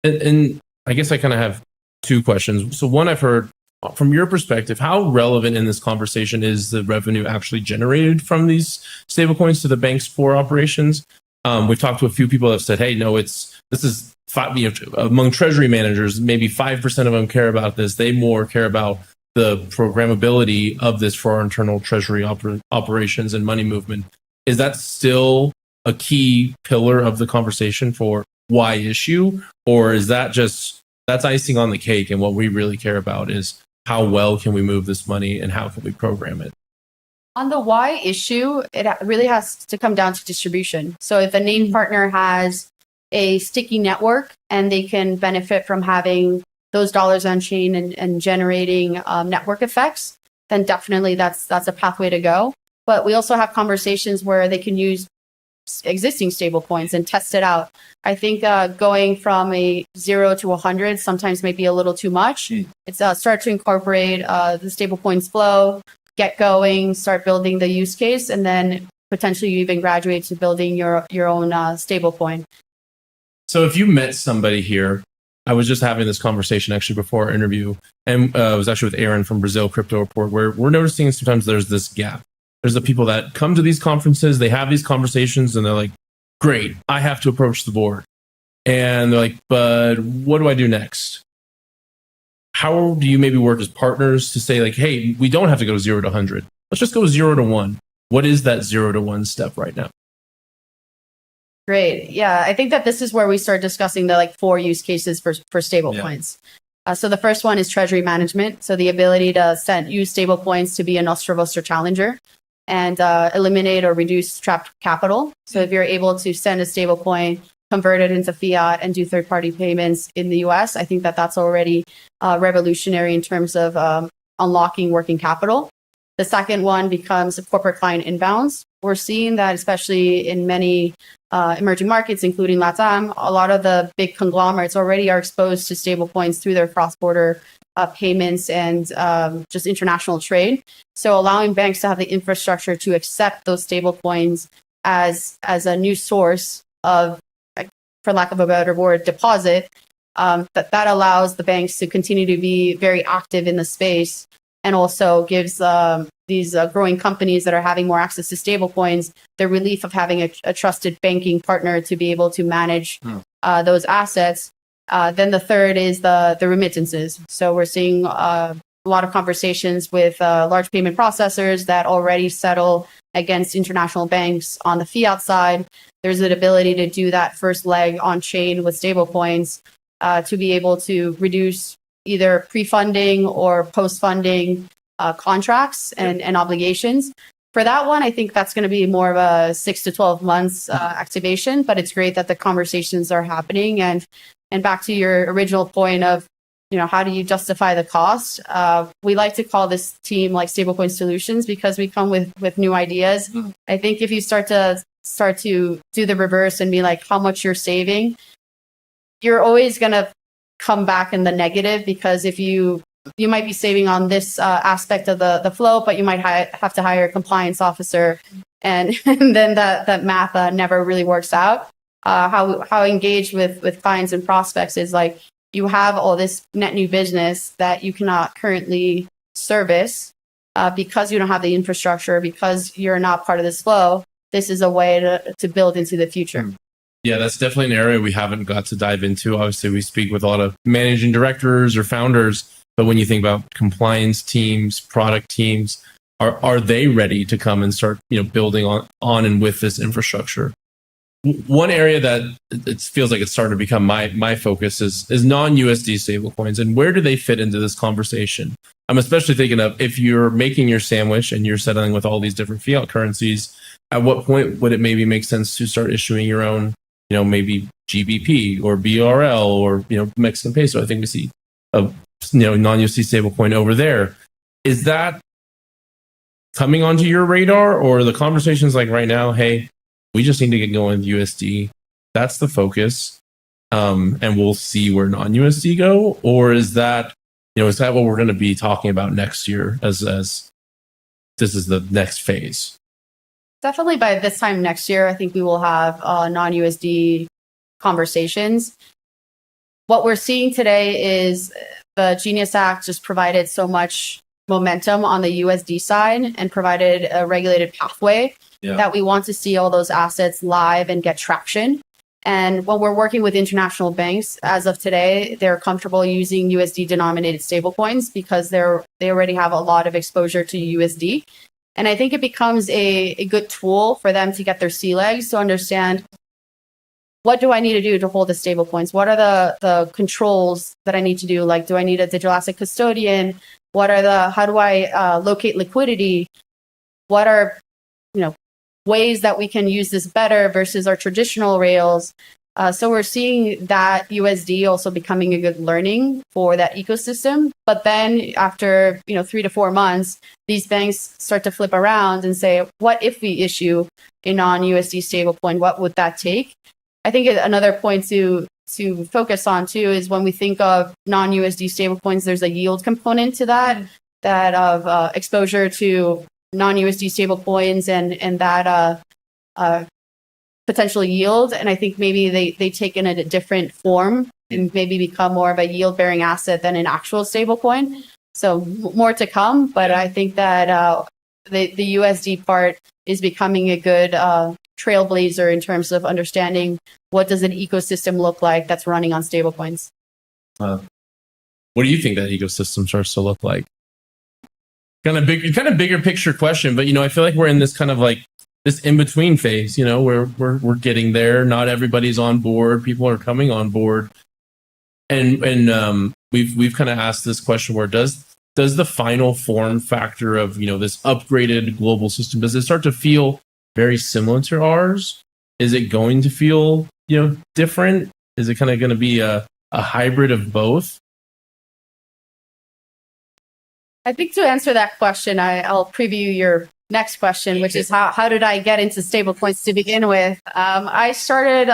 And I guess I kind of have 2 questions. So one, I've heard from your perspective, how relevant in this conversation is the revenue actually generated from these stablecoins to the bank's core operations? We've talked to a few people that have said, hey, no, this is among treasury managers, maybe 5% of them care about this. They more care about the programmability of this for our internal treasury operations and money movement. Is that still a key pillar of the conversation for why issue? Or is that just That's icing on the cake. And what we really care about is how well can we move this money and how can we program it? On the why issue, it really has to come down to distribution. So if a named partner has a sticky network and they can benefit from having those dollars on chain and generating network effects, then definitely that's a pathway to go. But we also have conversations where they can use existing stable coins and test it out. I think going from a 0 to 100 sometimes may be a little too much. It's start to incorporate the stable coins flow, get going, start building the use case, and then potentially you even graduate to building your own stable coin. So if you met somebody here, I was just having this conversation actually before our interview, and it was actually with Aaron from Brazil Crypto Report, where we're noticing sometimes there's this gap. There's the people that come to these conferences, they have these conversations, and they're like, great, I have to approach the board. And they're like, but what do I do next? How do you maybe work as partners to say like, hey, we don't have to go 0 to 100. Let's just go 0 to 1. What is that 0 to 1 step right now? Great. Yeah, I think that this is where we start discussing the 4 use cases for stable coins. So the first one is treasury management. So the ability to use stable coins to be a nostro vostro challenger and eliminate or reduce trapped capital. So if you're able to send a stable coin, convert it into fiat and do third-party payments in the US, I think that that's already revolutionary in terms of unlocking working capital. The second one becomes corporate client inbounds. We're seeing that especially in many emerging markets, including LATAM, a lot of the big conglomerates already are exposed to stablecoins through their cross-border payments and just international trade. So allowing banks to have the infrastructure to accept those stablecoins as a new source of, for lack of a better word, deposit, that allows the banks to continue to be very active in the space, and also gives these growing companies that are having more access to stablecoins the relief of having a trusted banking partner to be able to manage those assets. Then the third is the remittances. So we're seeing a lot of conversations with large payment processors that already settle against international banks on the fiat side. There's an ability to do that first leg on chain with stablecoins to be able to reduce either pre-funding or post-funding contracts and obligations. For that one, I think that's going to be more of a 6 to 12 months activation, but it's great that the conversations are happening. And back to your original point of, how do you justify the cost? We like to call this team like Stablecoin Solutions because we come with new ideas. I think if you start to do the reverse and be like how much you're saving, you're always going to come back in the negative, because if you might be saving on this aspect of the flow, but you might have to hire a compliance officer, and then that math never really works out. How engaged with clients and prospects is like, you have all this net new business that you cannot currently service because you don't have the infrastructure, because you're not part of this flow. This is a way to build into the future. Yeah, that's definitely an area we haven't got to dive into. Obviously, we speak with a lot of managing directors or founders, but when you think about compliance teams, product teams, are they ready to come and start, building on and with this infrastructure? One area that it feels like it's starting to become my focus is non-USD stablecoins, and where do they fit into this conversation? I'm especially thinking of if you're making your sandwich and you're settling with all these different fiat currencies, at what point would it maybe make sense to start issuing your own, maybe GBP or BRL or, Mexican peso? I think we see a, non-USD stablecoin over there. Is that coming onto your radar, or the conversations like right now, hey, we just need to get going with USD. That's the focus. And we'll see where non-USD go? Or is that what we're going to be talking about next year as this is the next phase? Definitely by this time next year, I think we will have non-USD conversations. What we're seeing today is the Genius Act just provided so much momentum on the USD side and provided a regulated pathway that we want to see all those assets live and get traction. And when we're working with international banks, as of today, they're comfortable using USD denominated stablecoins because they already have a lot of exposure to USD. And I think it becomes a good tool for them to get their sea legs to understand what do I need to do to hold the stable coins? What are the controls that I need to do? Like, do I need a digital asset custodian? How do I locate liquidity? What are, ways that we can use this better versus our traditional rails? So we're seeing that USD also becoming a good learning for that ecosystem. But then after 3 to 4 months, these banks start to flip around and say, what if we issue a non-USD stablecoin? What would that take? I think another point to focus on too is when we think of non-USD stablecoins, there's a yield component to that of exposure to non-USD stablecoins and that potential yield. And I think maybe they take in a different form and maybe become more of a yield-bearing asset than an actual stablecoin. So more to come, but I think that the USD part is becoming a good trailblazer in terms of understanding what does an ecosystem look like that's running on stablecoins. What do you think that ecosystem starts to look like? Kind of bigger picture question, but I feel like we're in this kind of like this in-between phase, where we're getting there. Not everybody's on board. People are coming on board. And we've kind of asked this question where does the final form factor of, this upgraded global system, does it start to feel very similar to ours? Is it going to feel, different? Is it kind of going to be a hybrid of both? I think to answer that question, I'll preview your next question, which is how did I get into stablecoins to begin with? I started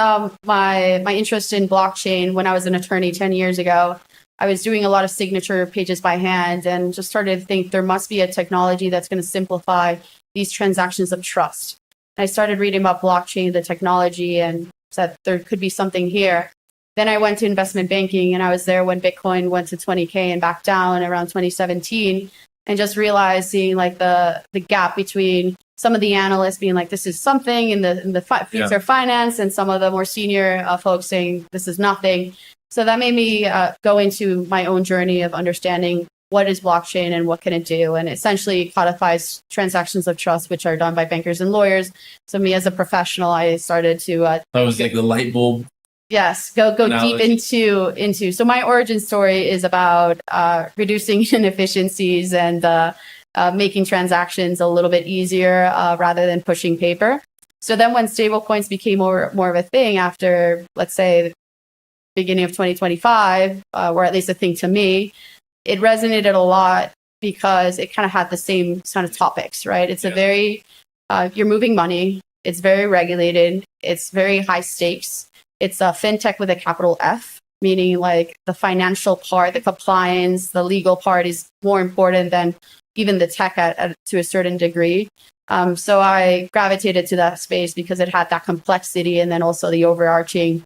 my interest in blockchain when I was an attorney 10 years ago. I was doing a lot of signature pages by hand and just started to think there must be a technology that's going to simplify these transactions of trust. And I started reading about blockchain, the technology, and said there could be something here. Then I went to investment banking, and I was there when Bitcoin went to 20K and back down around 2017, and just realizing like the gap between some of the analysts being like, this is something in the future finance, and some of the more senior folks saying this is nothing. So that made me go into my own journey of understanding what is blockchain and what can it do, and essentially codifies transactions of trust, which are done by bankers and lawyers. So me as a professional, I started to that was like the light bulb. Yes, go analogy. Deep into. So my origin story is about reducing inefficiencies and making transactions a little bit easier rather than pushing paper. So then when stablecoins became more of a thing after, let's say, beginning of 2025, or at least a thing to me, it resonated a lot because it kind of had the same kind of topics, right? It's a very, you're moving money. It's very regulated. It's very high stakes. It's a fintech with a capital F, meaning like the financial part, the compliance, the legal part is more important than even the tech to a certain degree. So I gravitated to that space because it had that complexity and then also the overarching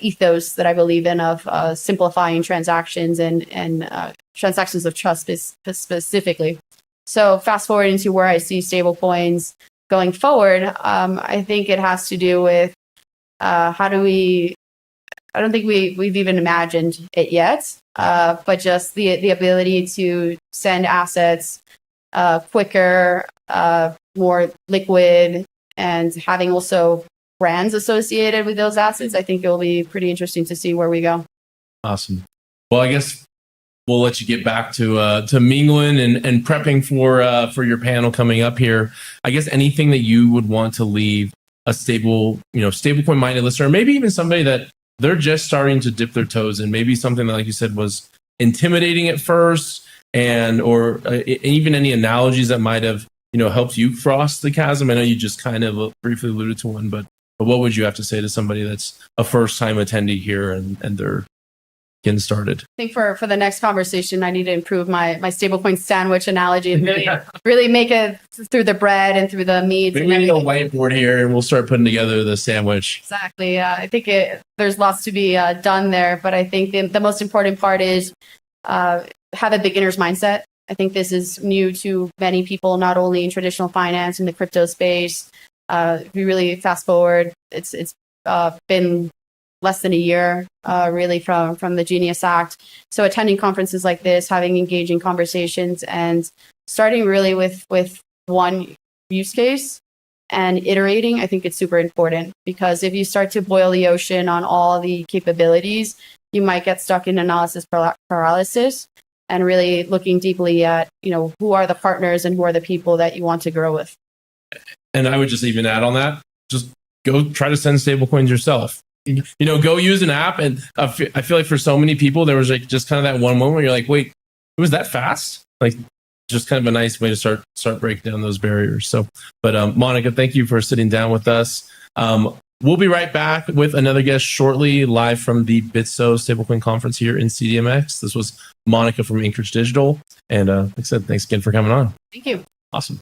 ethos that I believe in of simplifying transactions and transactions of trust specifically. So fast forward into where I see stablecoins going forward, I think it has to do with how do we, I don't think we've even imagined it yet, but just the ability to send assets quicker, more liquid, and having also brands associated with those assets. I think it will be pretty interesting to see where we go. Awesome. Well, I guess we'll let you get back to mingling and prepping for your panel coming up here. I guess anything that you would want to leave a stablecoin minded listener, or maybe even somebody that they're just starting to dip their toes in, maybe something that, like you said, was intimidating at first, or even any analogies that might have helped you cross the chasm. I know you just kind of briefly alluded to one, but what would you have to say to somebody that's a first time attendee here and they're getting started? I think for the next conversation, I need to improve my stablecoin sandwich analogy and really make it through the bread and through the meat. Maybe we need a whiteboard here and we'll start putting together the sandwich. Exactly. I think there's lots to be done there, but I think the most important part is have a beginner's mindset. I think this is new to many people, not only in traditional finance, in the crypto space. If we really fast forward, it's been less than a year, really, from the Genius Act. So attending conferences like this, having engaging conversations, and starting really with one use case and iterating, I think it's super important, because if you start to boil the ocean on all the capabilities, you might get stuck in analysis paralysis, and really looking deeply at, who are the partners and who are the people that you want to grow with. And I would just even add on that, just go try to send stablecoins yourself. Go use an app. And I feel like for so many people, there was like just kind of that one moment where you're like, wait, it was that fast? Like, just kind of a nice way to start breaking down those barriers. So, but Mónica, thank you for sitting down with us. We'll be right back with another guest shortly, live from the Bitso Stablecoin Conference here in CDMX. This was Mónica from Anchorage Digital. And like I said, thanks again for coming on. Thank you. Awesome.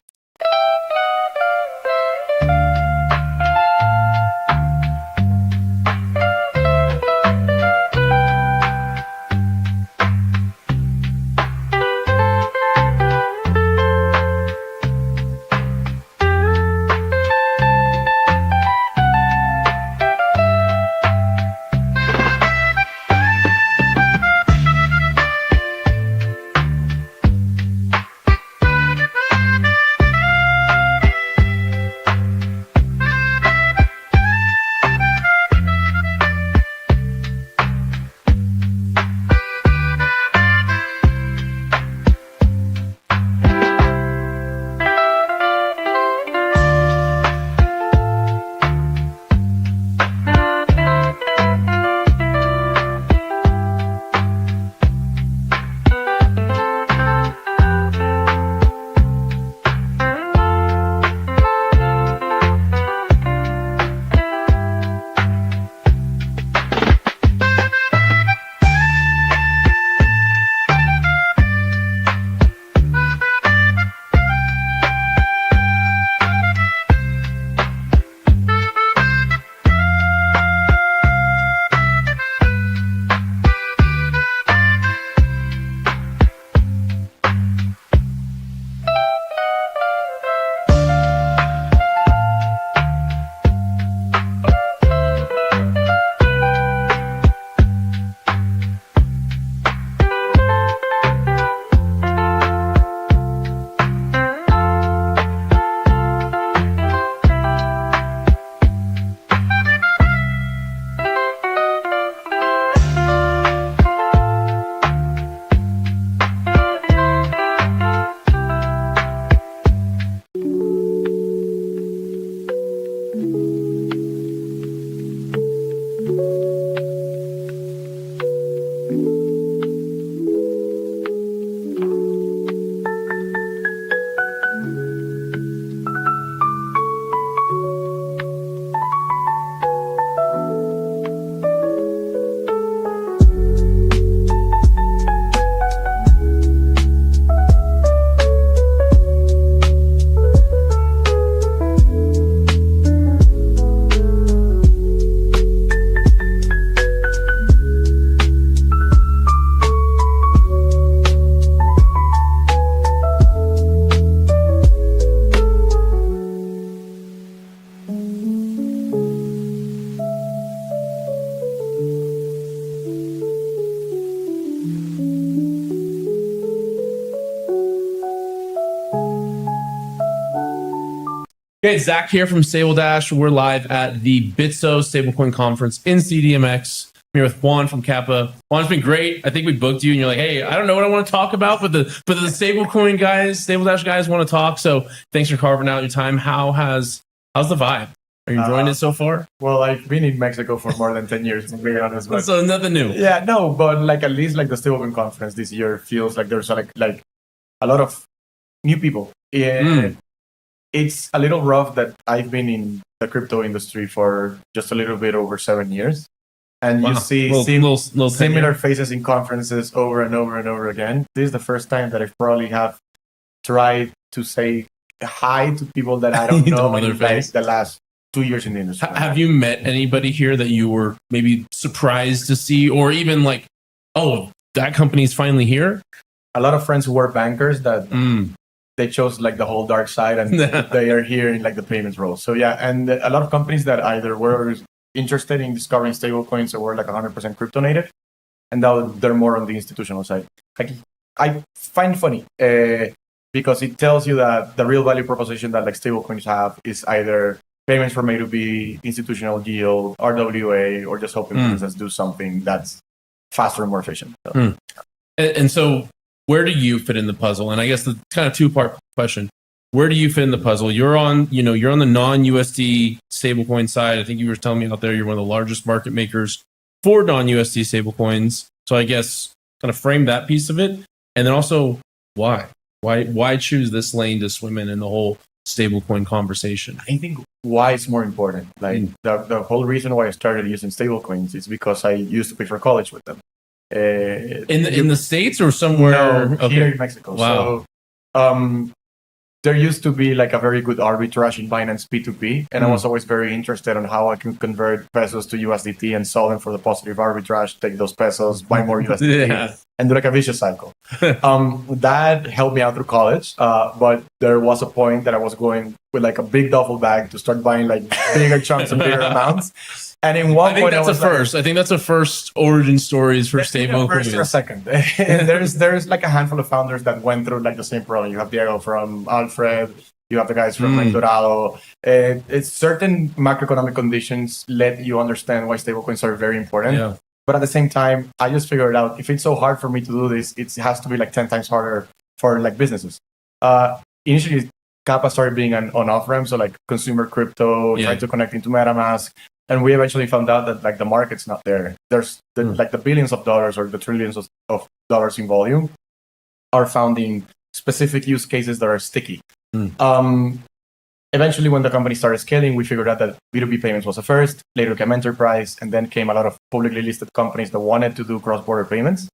Okay, Zach here from Stabledash. We're live at the Bitso Stablecoin Conference in CDMX. I'm here with Juan from Capa. Juan's been great. I think we booked you, and you're like, "Hey, I don't know what I want to talk about, but the Stablecoin guys, Stabledash guys, want to talk." So thanks for carving out your time. How's the vibe? Are you enjoying it so far? Well, I've been in Mexico for more than 10 years, to be honest. But so nothing new. Yeah, no, but like at least like the Stablecoin conference this year feels like there's like a lot of new people. It's a little rough that I've been in the crypto industry for just a little bit over 7 years. And you see similar faces in conferences over and over and over again. This is the first time that I probably have tried to say hi to people that I don't know in like the last 2 years in the industry. Have you met anybody here that you were maybe surprised to see, or even like, oh, that company's finally here? A lot of friends who were bankers that they chose like the whole dark side, and they are here in like the payments role. So yeah, and a lot of companies that either were interested in discovering stablecoins or were like 100% crypto native, and now they're more on the institutional side. Like I find funny. because it tells you that the real value proposition that like stablecoins have is either payments from A to B, institutional yield, RWA, or just helping businesses do something that's faster and more efficient. So. And so where do you fit in the puzzle? And I guess the kind of two-part question. Where do you fit in the puzzle? You're on the non-USD stablecoin side. I think you were telling me out there you're one of the largest market makers for non-USD stablecoins. So I guess kind of frame that piece of it. And then also, why? Why choose this lane to swim in the whole stablecoin conversation? I think why is more important. Like the whole reason why I started using stablecoins is because I used to pay for college with them. In the States or somewhere? No, here in Mexico. Wow. So there used to be like a very good arbitrage in Binance P2P, and I was always very interested on how I can convert pesos to USDT and sell them for the positive arbitrage, take those pesos, buy more USDT, and do like a vicious cycle. That helped me out through college, but there was a point that I was going with like a big duffel bag to start buying like bigger chunks and bigger amounts. And in one point, that's a first. I think that's a first origin stories for stablecoins. First or second. And there's like a handful of founders that went through like the same problem. You have Diego from Alfred. You have the guys from like Dorado. It's certain macroeconomic conditions let you understand why stablecoins are very important. Yeah. But at the same time, I just figured out if it's so hard for me to do this, it has to be like 10 times harder for like businesses. Initially, Capa started being an on-off ramp, so like consumer crypto, trying to connect into MetaMask. And we eventually found out that like the market's not there. There's like the billions of dollars or the trillions of dollars in volume are found in specific use cases that are sticky. Eventually, when the company started scaling, we figured out that B2B payments was the first, later came enterprise, and then came a lot of publicly listed companies that wanted to do cross-border payments.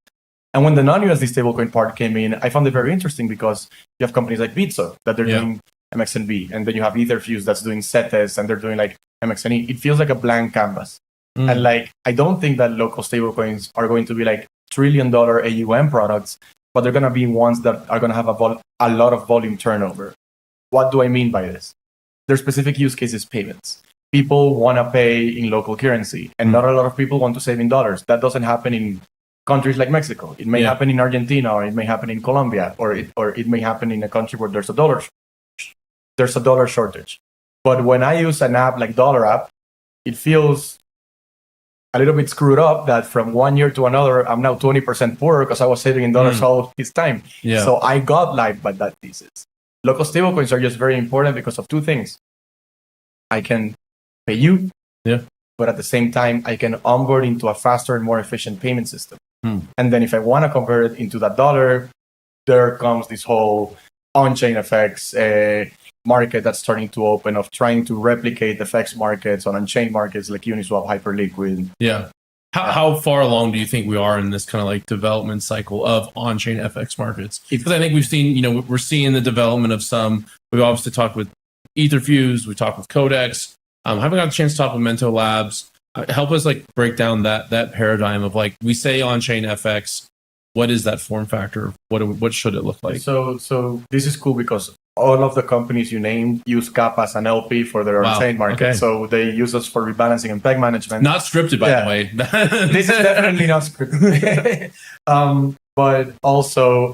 And when the non-USD stablecoin part came in, I found it very interesting because you have companies like Bitso that they're doing MXNB, and then you have Etherfuse that's doing CETES, and they're doing like MXNE. It feels like a blank canvas. And like, I don't think that local stablecoins are going to be like $1 trillion AUM products, but they're going to be ones that are going to have a lot of volume turnover. What do I mean by this? There's specific use cases payments. People want to pay in local currency, and not a lot of people want to save in dollars. That doesn't happen in countries like Mexico. It may happen in Argentina, or it may happen in Colombia, or it may happen in a country where there's a dollar shortage. But when I use an app like Dollar App, it feels a little bit screwed up that from one year to another, I'm now 20% poorer because I was saving in dollars all this time. So I got live by that thesis. Local stablecoins are just very important because of two things. I can pay you, but at the same time, I can onboard into a faster and more efficient payment system. And then if I want to convert it into that dollar, there comes this whole on-chain effects market that's starting to open of trying to replicate FX markets on on-chain markets like Uniswap, Hyperliquid. How far along do you think we are in this kind of like development cycle of on-chain FX markets? Because I think we've seen, we're seeing the development of some. We've obviously talked with Etherfuse, we talked with Codex. Haven't got a chance to talk with Minteo Labs. Help us like break down that paradigm of like, we say on-chain FX. What is that form factor? What should it look like? So this is cool because all of the companies you named use Capa as an LP for their on-chain market. Okay. So they use us for rebalancing and peg management. Not scripted, by the way. This is definitely not scripted. But also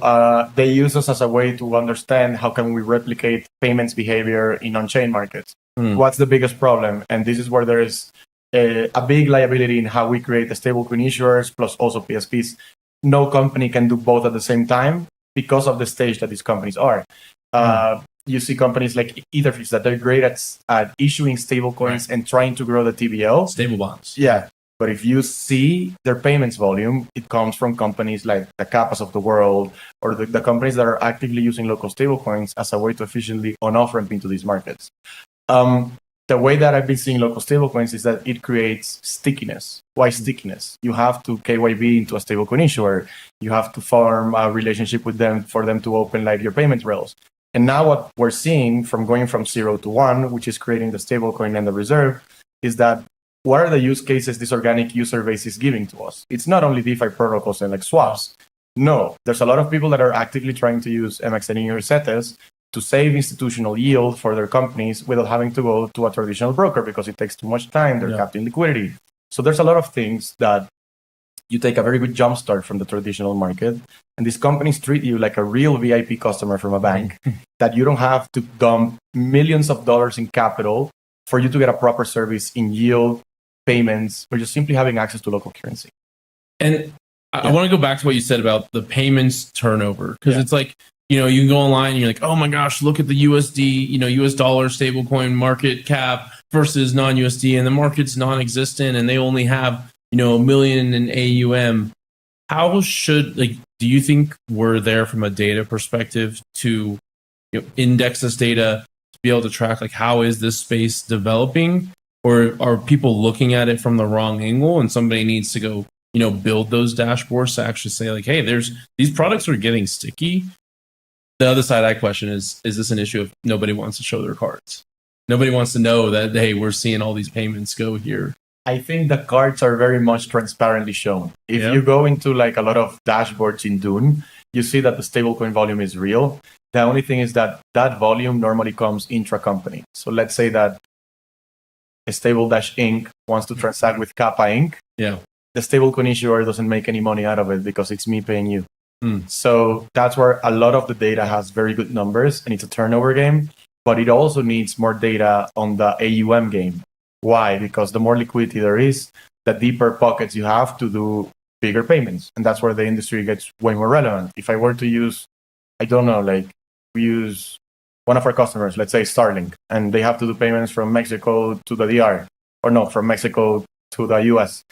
they use us as a way to understand how can we replicate payments behavior in on-chain markets. What's the biggest problem? And this is where there is a big liability in how we create the stablecoin issuers plus also PSPs. No company can do both at the same time because of the stage that these companies are. You see companies like Etherfuse that they're great at issuing stablecoins and trying to grow the TVL. Stable bonds. Yeah. But if you see their payments volume, it comes from companies like the Capas of the world or the companies that are actively using local stablecoins as a way to efficiently on-off ramp into these markets. The way that I've been seeing local stablecoins is that it creates stickiness. Why stickiness? You have to KYB into a stablecoin issuer. You have to form a relationship with them for them to open like your payment rails. And now what we're seeing from going from 0 to 1, which is creating the stablecoin and the reserve, is that what are the use cases this organic user base is giving to us? It's not only DeFi protocols and like swaps. No, there's a lot of people that are actively trying to use MXNE or CETES to save institutional yield for their companies without having to go to a traditional broker because it takes too much time. They're capped in liquidity. So there's a lot of things that you take a very good jump start from the traditional market, and these companies treat you like a real VIP customer from a bank that you don't have to dump millions of dollars in capital for you to get a proper service in yield, payments, or just simply having access to local currency. And I want to go back to what you said about the payments turnover, because it's like, you know, you can go online and you're like, oh my gosh, look at the USD, you know, US dollar stablecoin market cap versus non-USD, and the market's non-existent and they only have, you know, 1 million in AUM. How should, like, do you think we're there from a data perspective to, you know, index this data to be able to track, like, how is this space developing? Or are people looking at it from the wrong angle and somebody needs to go, you know, build those dashboards to actually say, like, hey, these products are getting sticky? The other side of that question is this an issue of nobody wants to show their cards? Nobody wants to know that, hey, we're seeing all these payments go here. I think the cards are very much transparently shown. If you go into like a lot of dashboards in Dune, you see that the stablecoin volume is real. The only thing is that that volume normally comes intra-company. So let's say that a Stabledash Inc. wants to transact with Capa Inc. Yeah. The stablecoin issuer doesn't make any money out of it because it's me paying you. So that's where a lot of the data has very good numbers and it's a turnover game, but it also needs more data on the AUM game. Why? Because the more liquidity there is, the deeper pockets you have to do bigger payments. And that's where the industry gets way more relevant. If I were to use, I don't know, like we use one of our customers, let's say Starlink, and they have to do payments from Mexico to the DR, or no, from Mexico to the US.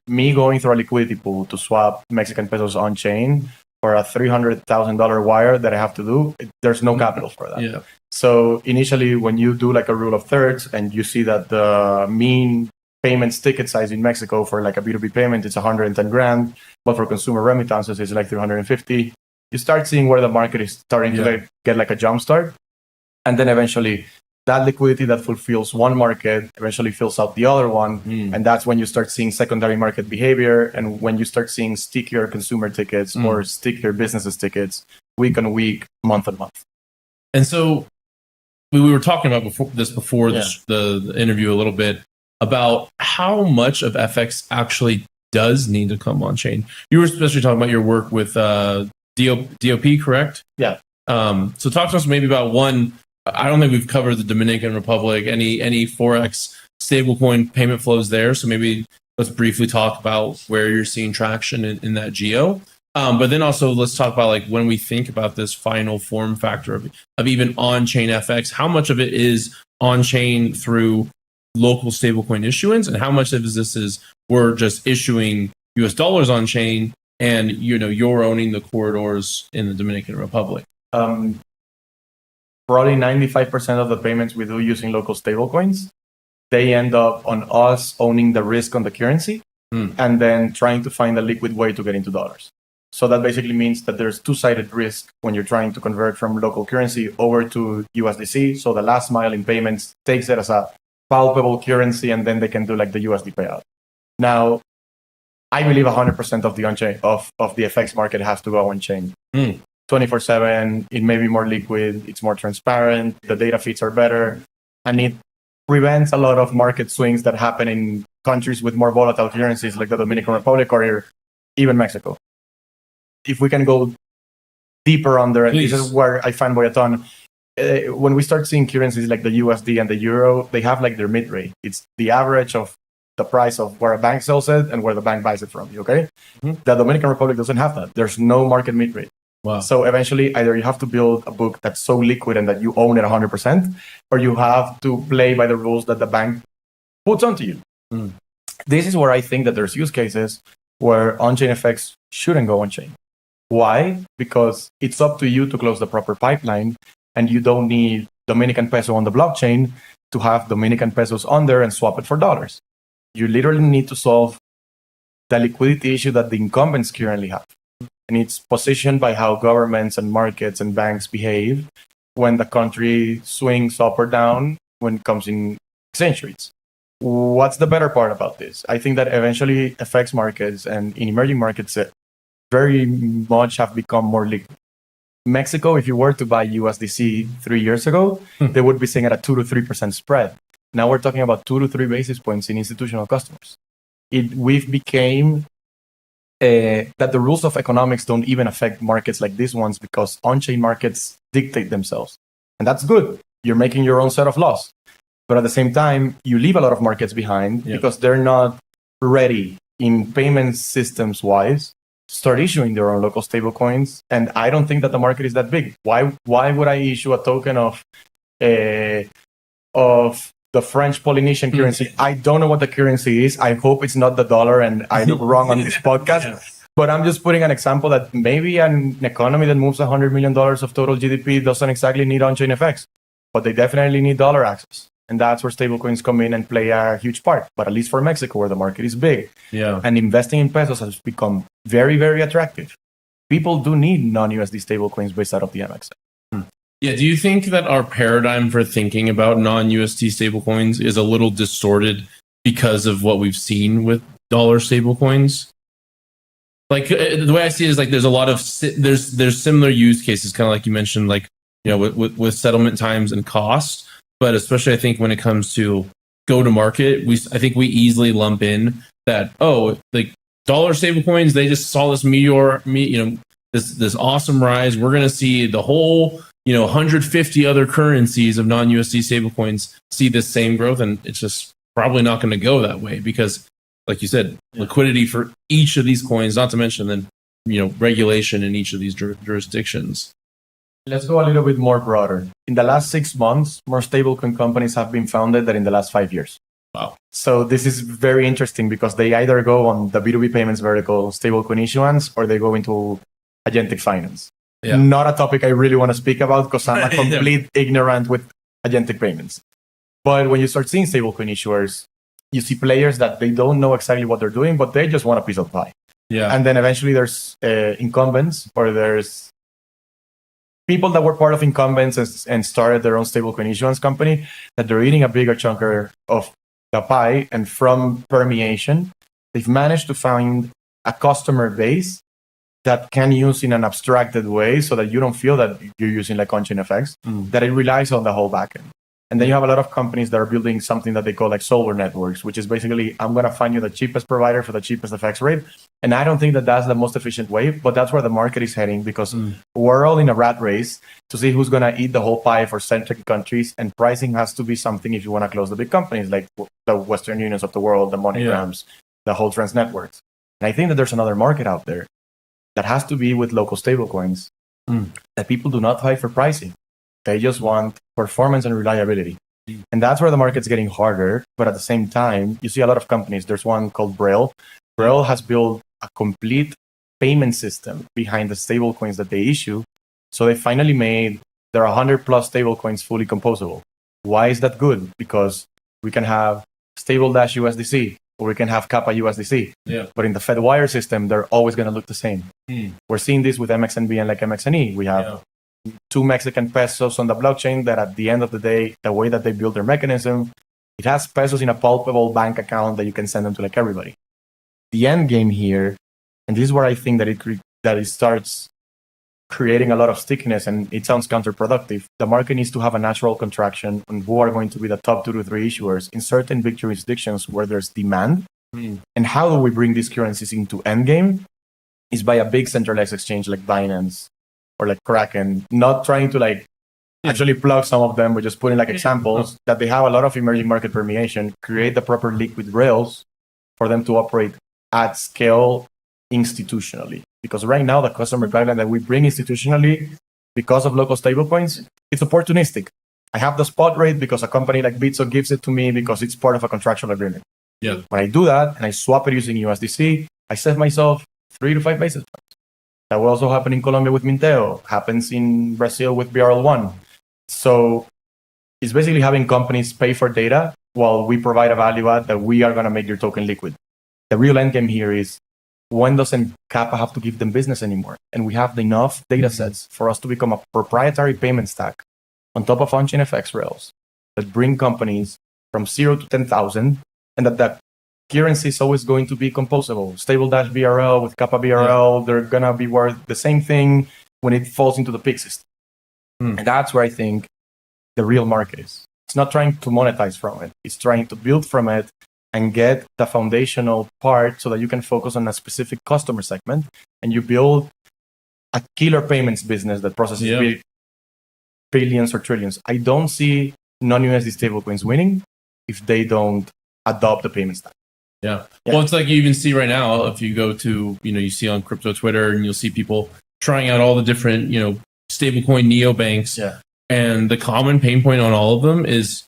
Me going through a liquidity pool to swap Mexican pesos on chain for a $300,000 wire that I have to do, there's no capital for that. Yeah. So initially, when you do like a rule of thirds and you see that the mean payments ticket size in Mexico for like a B2B payment is 110 grand, but for consumer remittances it's like 350, you start seeing where the market is starting to get like a jump start. And then eventually that liquidity that fulfills one market eventually fills out the other one. And that's when you start seeing secondary market behavior, and when you start seeing stickier consumer tickets or stickier businesses tickets week on week, month on month. And so we were talking about before the interview a little bit about how much of FX actually does need to come on chain. You were especially talking about your work with DOP, correct? Yeah. So talk to us maybe about one. I don't think we've covered the Dominican Republic, any Forex stablecoin payment flows there. So maybe let's briefly talk about where you're seeing traction in that geo. But then also let's talk about like when we think about this final form factor of even on-chain FX, how much of it is on-chain through local stablecoin issuance, and how much of this is we're just issuing US dollars on-chain and you're owning the corridors in the Dominican Republic? Probably 95% of the payments we do using local stablecoins, they end up on us owning the risk on the currency and then trying to find a liquid way to get into dollars. So that basically means that there's two-sided risk when you're trying to convert from local currency over to USDC. So the last mile in payments takes it as a palpable currency, and then they can do like the USD payout. Now, I believe 100% of the on-chain of the FX market has to go on-chain. 24/7, it may be more liquid, it's more transparent, the data feeds are better, and it prevents a lot of market swings that happen in countries with more volatile currencies like the Dominican Republic or even Mexico. If we can go deeper on there, this is where I fanboy a ton. When we start seeing currencies like the USD and the Euro, they have like their mid rate. It's the average of the price of where a bank sells it and where the bank buys it from you, okay? The Dominican Republic doesn't have that. There's no market mid rate. Wow. So eventually, either you have to build a book that's so liquid and that you own it 100%, or you have to play by the rules that the bank puts onto you. This is where I think that there's use cases where on-chain FX shouldn't go on-chain. Why? Because it's up to you to close the proper pipeline, and you don't need Dominican peso on the blockchain to have Dominican pesos on there and swap it for dollars. You literally need to solve the liquidity issue that the incumbents currently have. And it's positioned by how governments and markets and banks behave when the country swings up or down when it comes in exchange rates. What's the better part about this? I think that eventually FX markets and in emerging markets very much have become more liquid. Mexico, if you were to buy USDC 3 years ago, they would be seeing at a 2 to 3% spread. Now we're talking about 2 to 3 basis points in institutional customers. We've became that the rules of economics don't even affect markets like these ones because on-chain markets dictate themselves. And that's good. You're making your own set of laws. But at the same time, you leave a lot of markets behind because they're not ready in payment systems wise to start issuing their own local stablecoins. And I don't think that the market is that big. Why would I issue a token of the French Polynesian currency? I don't know what the currency is. I hope it's not the dollar and I look wrong on this podcast. But I'm just putting an example that maybe an economy that moves $100 million of total GDP doesn't exactly need on-chain FX, but they definitely need dollar access. And that's where stablecoins come in and play a huge part. But at least for Mexico, where the market is big, and investing in pesos has become very, very attractive. People do need non-USD stablecoins based out of the MX. Yeah, do you think that our paradigm for thinking about non-USD stablecoins is a little distorted because of what we've seen with dollar stablecoins? Like the way I see it is like there's a lot of there's similar use cases, kind of like you mentioned, like with settlement times and cost. But especially I think when it comes to go to market, I think we easily lump in that like dollar stablecoins, they just saw this this awesome rise. We're gonna see the whole 150 other currencies of non-USD stablecoins see this same growth, and it's just probably not going to go that way because, like you said, liquidity for each of these coins, not to mention then regulation in each of these jurisdictions. Let's go a little bit more broader. In the last 6 months, more stablecoin companies have been founded than in the last 5 years. Wow. So this is very interesting because they either go on the B2B payments vertical, stablecoin issuance, or they go into agentic finance. Yeah. Not a topic I really want to speak about because I'm a complete ignorant with agentic payments. But when you start seeing stablecoin issuers, you see players that they don't know exactly what they're doing, but they just want a piece of pie. Yeah. And then eventually there's incumbents, or there's people that were part of incumbents and started their own stablecoin issuance company that they're eating a bigger chunk of the pie. And from permeation, they've managed to find a customer base that can use in an abstracted way so that you don't feel that you're using like on-chain FX, that it relies on the whole backend. And then you have a lot of companies that are building something that they call like solver networks, which is basically, I'm going to find you the cheapest provider for the cheapest FX rate. And I don't think that that's the most efficient way, but that's where the market is heading because we're all in a rat race to see who's going to eat the whole pie for centric countries. And pricing has to be something if you want to close the big companies like the Western Unions of the world, the MoneyGrams, the whole trans networks. And I think that there's another market out there that has to be with local stablecoins that people do not fight for pricing. They just want performance and reliability. And that's where the market's getting harder. But at the same time, you see a lot of companies. There's one called Braille. Braille has built a complete payment system behind the stablecoins that they issue. So they finally made their 100 plus stablecoins fully composable. Why is that good? Because we can have Stabledash USDC, or we can have Capa USDC. Yeah. But in the FedWire system, they're always going to look the same. We're seeing this with MXNB and like MXNE. We have 2 Mexican pesos on the blockchain that at the end of the day, the way that they build their mechanism, it has pesos in a palpable bank account that you can send them to like everybody. The end game here, and this is where I think that it starts creating a lot of stickiness, and it sounds counterproductive. The market needs to have a natural contraction on who are going to be the top 2 to 3 issuers in certain big jurisdictions where there's demand. And how do we bring these currencies into endgame? Is by a big centralized exchange like Binance or like Kraken, not trying to like actually plug some of them, but just putting like examples that they have a lot of emerging market permeation, create the proper liquid rails for them to operate at scale institutionally. Because right now, the customer pipeline that we bring institutionally, because of local stablecoins, it's opportunistic. I have the spot rate because a company like Bitso gives it to me because it's part of a contractual agreement. Yeah. When I do that and I swap it using USDC, I save myself 3 to 5 basis points. That will also happen in Colombia with Minteo, happens in Brazil with BRL1. So it's basically having companies pay for data while we provide a value add that we are going to make your token liquid. The real endgame here is, when doesn't Capa have to give them business anymore? And we have enough data sets for us to become a proprietary payment stack on top of on-chain FX rails that bring companies from 0 to 10,000, and that currency is always going to be composable. Stabledash BRL with Capa BRL, they're going to be worth the same thing when it falls into the PIC system. And that's where I think the real market is. It's not trying to monetize from it. It's trying to build from it and get the foundational part so that you can focus on a specific customer segment and you build a killer payments business that processes billions or trillions. I don't see non-USD stablecoins winning if they don't adopt the payment stack. Yeah. Well, it's like you even see right now, if you go to, you see on crypto Twitter and you'll see people trying out all the different, stablecoin neobanks. Yeah. And the common pain point on all of them is,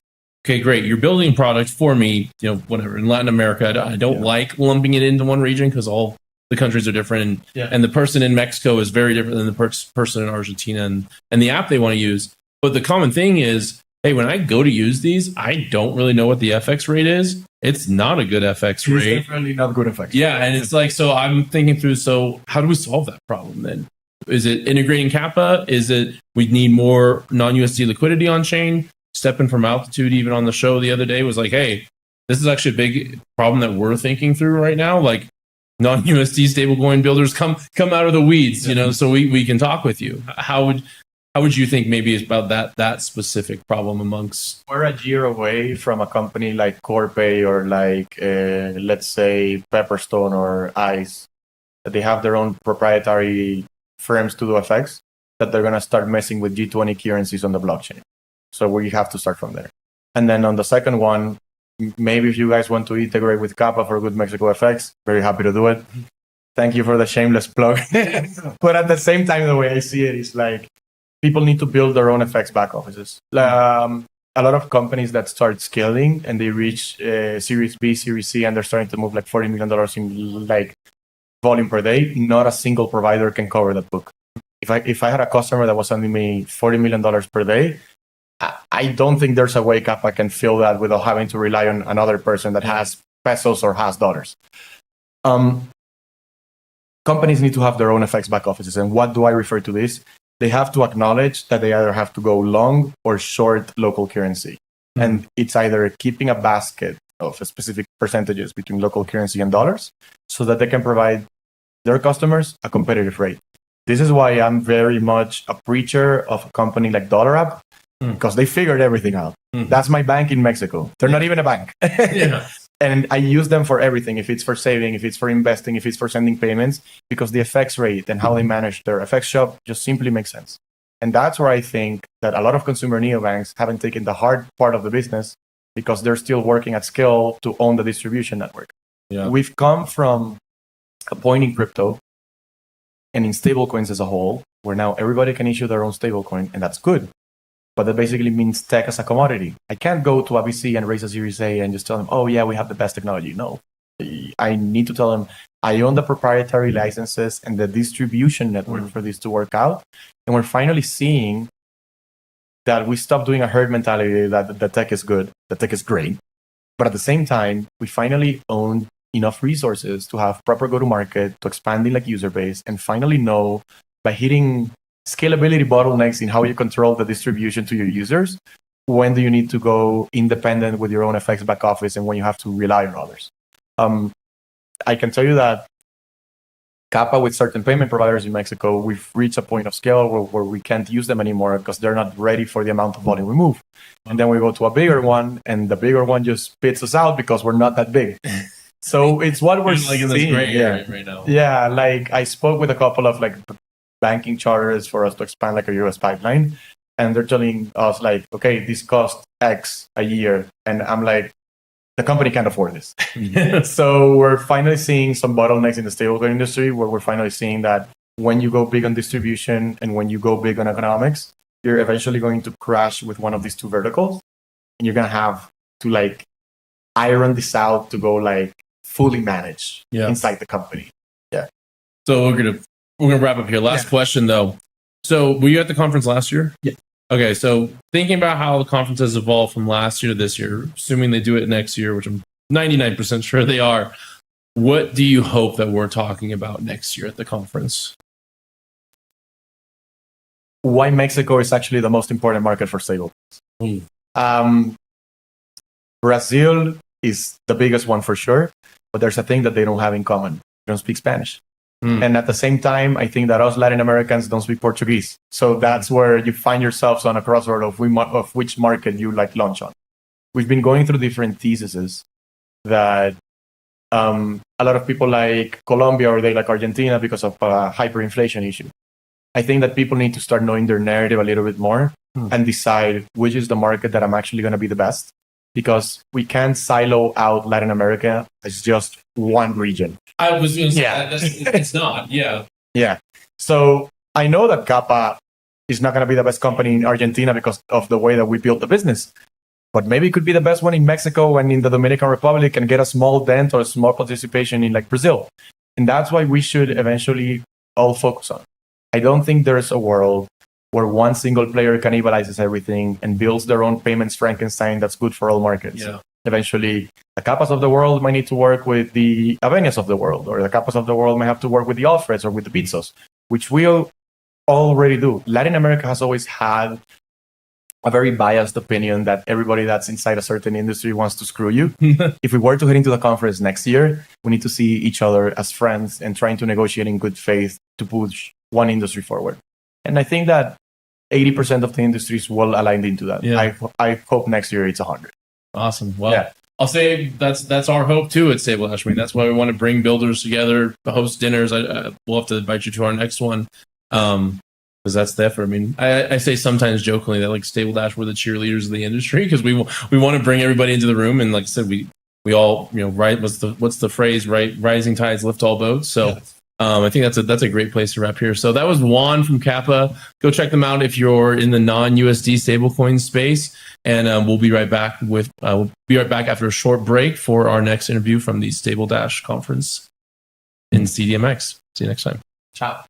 okay, great, you're building a product for me, whatever. In Latin America, I don't like lumping it into one region because all the countries are different. And the person in Mexico is very different than the person in Argentina and the app they want to use. But the common thing is, hey, when I go to use these, I don't really know what the FX rate is. It's not a good FX rate. It's definitely not good FX. Yeah, and it's like, so I'm thinking through, so how do we solve that problem then? Is it integrating Capa? Is it we need more non-USD liquidity on chain? Stepping from Altitude, even on the show the other day, was like, hey, this is actually a big problem that we're thinking through right now. Like non-USD stablecoin builders come out of the weeds, so we can talk with you. How would you think maybe it's about that specific problem amongst? We're a year away from a company like Corpay or like, let's say, Pepperstone or ICE, that they have their own proprietary firms to do FX, that they're going to start messing with G20 currencies on the blockchain. So we have to start from there. And then on the second one, maybe if you guys want to integrate with Capa for good Mexico FX, very happy to do it. Thank you for the shameless plug. But at the same time, the way I see it is like, people need to build their own FX back offices. A lot of companies that start scaling and they reach Series B, Series C, and they're starting to move like $40 million in like volume per day. Not a single provider can cover that book. If I had a customer that was sending me $40 million per day, I don't think there's a way Capa can fill that without having to rely on another person that has pesos or has dollars. Companies need to have their own FX back offices. And what do I refer to this? They have to acknowledge that they either have to go long or short local currency. And it's either keeping a basket of specific percentages between local currency and dollars so that they can provide their customers a competitive rate. This is why I'm very much a preacher of a company like DollarApp, because they figured everything out. That's my bank in Mexico. They're not even a bank. And I use them for everything. If it's for saving, if it's for investing, if it's for sending payments, because the FX rate and how they manage their FX shop just simply makes sense. And that's where I think that a lot of consumer neobanks haven't taken the hard part of the business because they're still working at scale to own the distribution network. We've come from a point in crypto and in stablecoins as a whole, where now everybody can issue their own stablecoin, and that's good. But that basically means tech as a commodity. I can't go to a VC and raise a Series A and just tell them, oh yeah, we have the best technology. No, I need to tell them I own the proprietary licenses and the distribution network for this to work out. And we're finally seeing that we stopped doing a herd mentality that the tech is good, the tech is great. But at the same time, we finally own enough resources to have proper go-to-market, to expanding like user base, and finally know by hitting scalability bottlenecks in how you control the distribution to your users, when do you need to go independent with your own FX back office and when you have to rely on others. I can tell you that Capa with certain payment providers in Mexico, we've reached a point of scale where we can't use them anymore because they're not ready for the amount of volume we move. And then we go to a bigger one and the bigger one just spits us out because we're not that big. So it's what we're like in this seeing gray area right now. Yeah, like I spoke with a couple of like banking charters for us to expand like a US pipeline. And they're telling us like, okay, this costs X a year. And I'm like, the company can't afford this. So we're finally seeing some bottlenecks in the stablecoin industry where we're finally seeing that when you go big on distribution and when you go big on economics, you're eventually going to crash with one of these two verticals. And you're going to have to like iron this out to go like fully manage inside the company. Yeah. So we're gonna wrap up here. Last question though. So were you at the conference last year? Yeah. Okay, so thinking about how the conference has evolved from last year to this year, assuming they do it next year, which I'm 99% sure they are, what do you hope that we're talking about next year at the conference? Why Mexico is actually the most important market for stablecoins. Brazil is the biggest one for sure, but there's a thing that they don't have in common. They don't speak Spanish. And at the same time, I think that us Latin Americans don't speak Portuguese. So that's where you find yourselves on a crossroad of which market you like launch on. We've been going through different theses, that a lot of people like Colombia or they like Argentina because of hyperinflation issue. I think that people need to start knowing their narrative a little bit more and decide which is the market that I'm actually going to be the best, because we can't silo out Latin America as just one region. I was going to say it's not. Yeah. Yeah. So I know that Capa is not going to be the best company in Argentina because of the way that we built the business. But maybe it could be the best one in Mexico and in the Dominican Republic and get a small dent or a small participation in like Brazil. And that's why we should eventually all focus on. I don't think there's a world where one single player cannibalizes everything and builds their own payments Frankenstein that's good for all markets. Yeah. Eventually, the Capas of the world might need to work with the Avenias of the world, or the Capas of the world might have to work with the Alfreds or with the Bitsos, which we already do. Latin America has always had a very biased opinion that everybody that's inside a certain industry wants to screw you. If we were to head into the conference next year, we need to see each other as friends and trying to negotiate in good faith to push one industry forward. And I think that 80% of the industry is well aligned into that. Yeah. I hope next year it's 100. Awesome. Well, I'll say that's our hope too at Stabledash. I mean, that's why we want to bring builders together, host dinners. We'll have to invite you to our next one. Because that's the effort. I mean, I say sometimes jokingly that like Stabledash, we're the cheerleaders of the industry because we want to bring everybody into the room, and like I said, we all right. What's the phrase? Right, rising tides lift all boats. So I think that's a great place to wrap here. So that was Juan from Capa. Go check them out if you're in the non-USD stablecoin space, and we'll be right back after a short break for our next interview from the Stabledash conference in CDMX. See you next time. Ciao.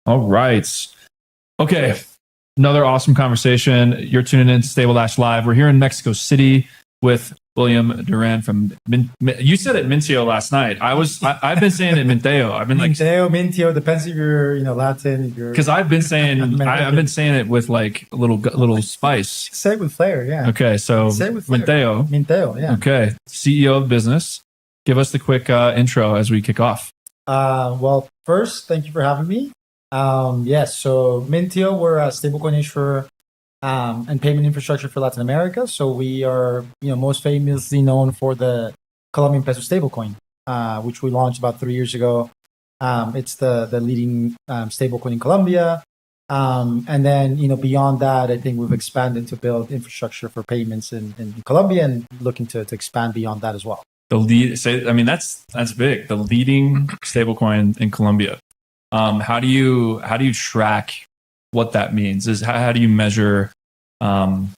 All right. Okay. Another awesome conversation. You're tuning in to Stabledash Live. We're here in Mexico City with William Durán from you said it Minteo last night. I've been saying it Minteo. I've been like Minteo, depends if you're Latin, if you're because I've been saying it with like a little spice. Say it with flair, yeah. Okay, so Say it with flair. Minteo, yeah. Okay, CEO of business. Give us the quick intro as we kick off. Well, first, thank you for having me. Yes, so Minteo, we're a stablecoin issuer and payment infrastructure for Latin America. So we are, most famously known for the Colombian peso stablecoin, which we launched about 3 years ago. It's the leading stablecoin in Colombia. And then, beyond that, I think we've expanded to build infrastructure for payments in Colombia and looking to expand beyond that as well. That's big. The leading stablecoin in Colombia. How do you track what that means? How do you measure, even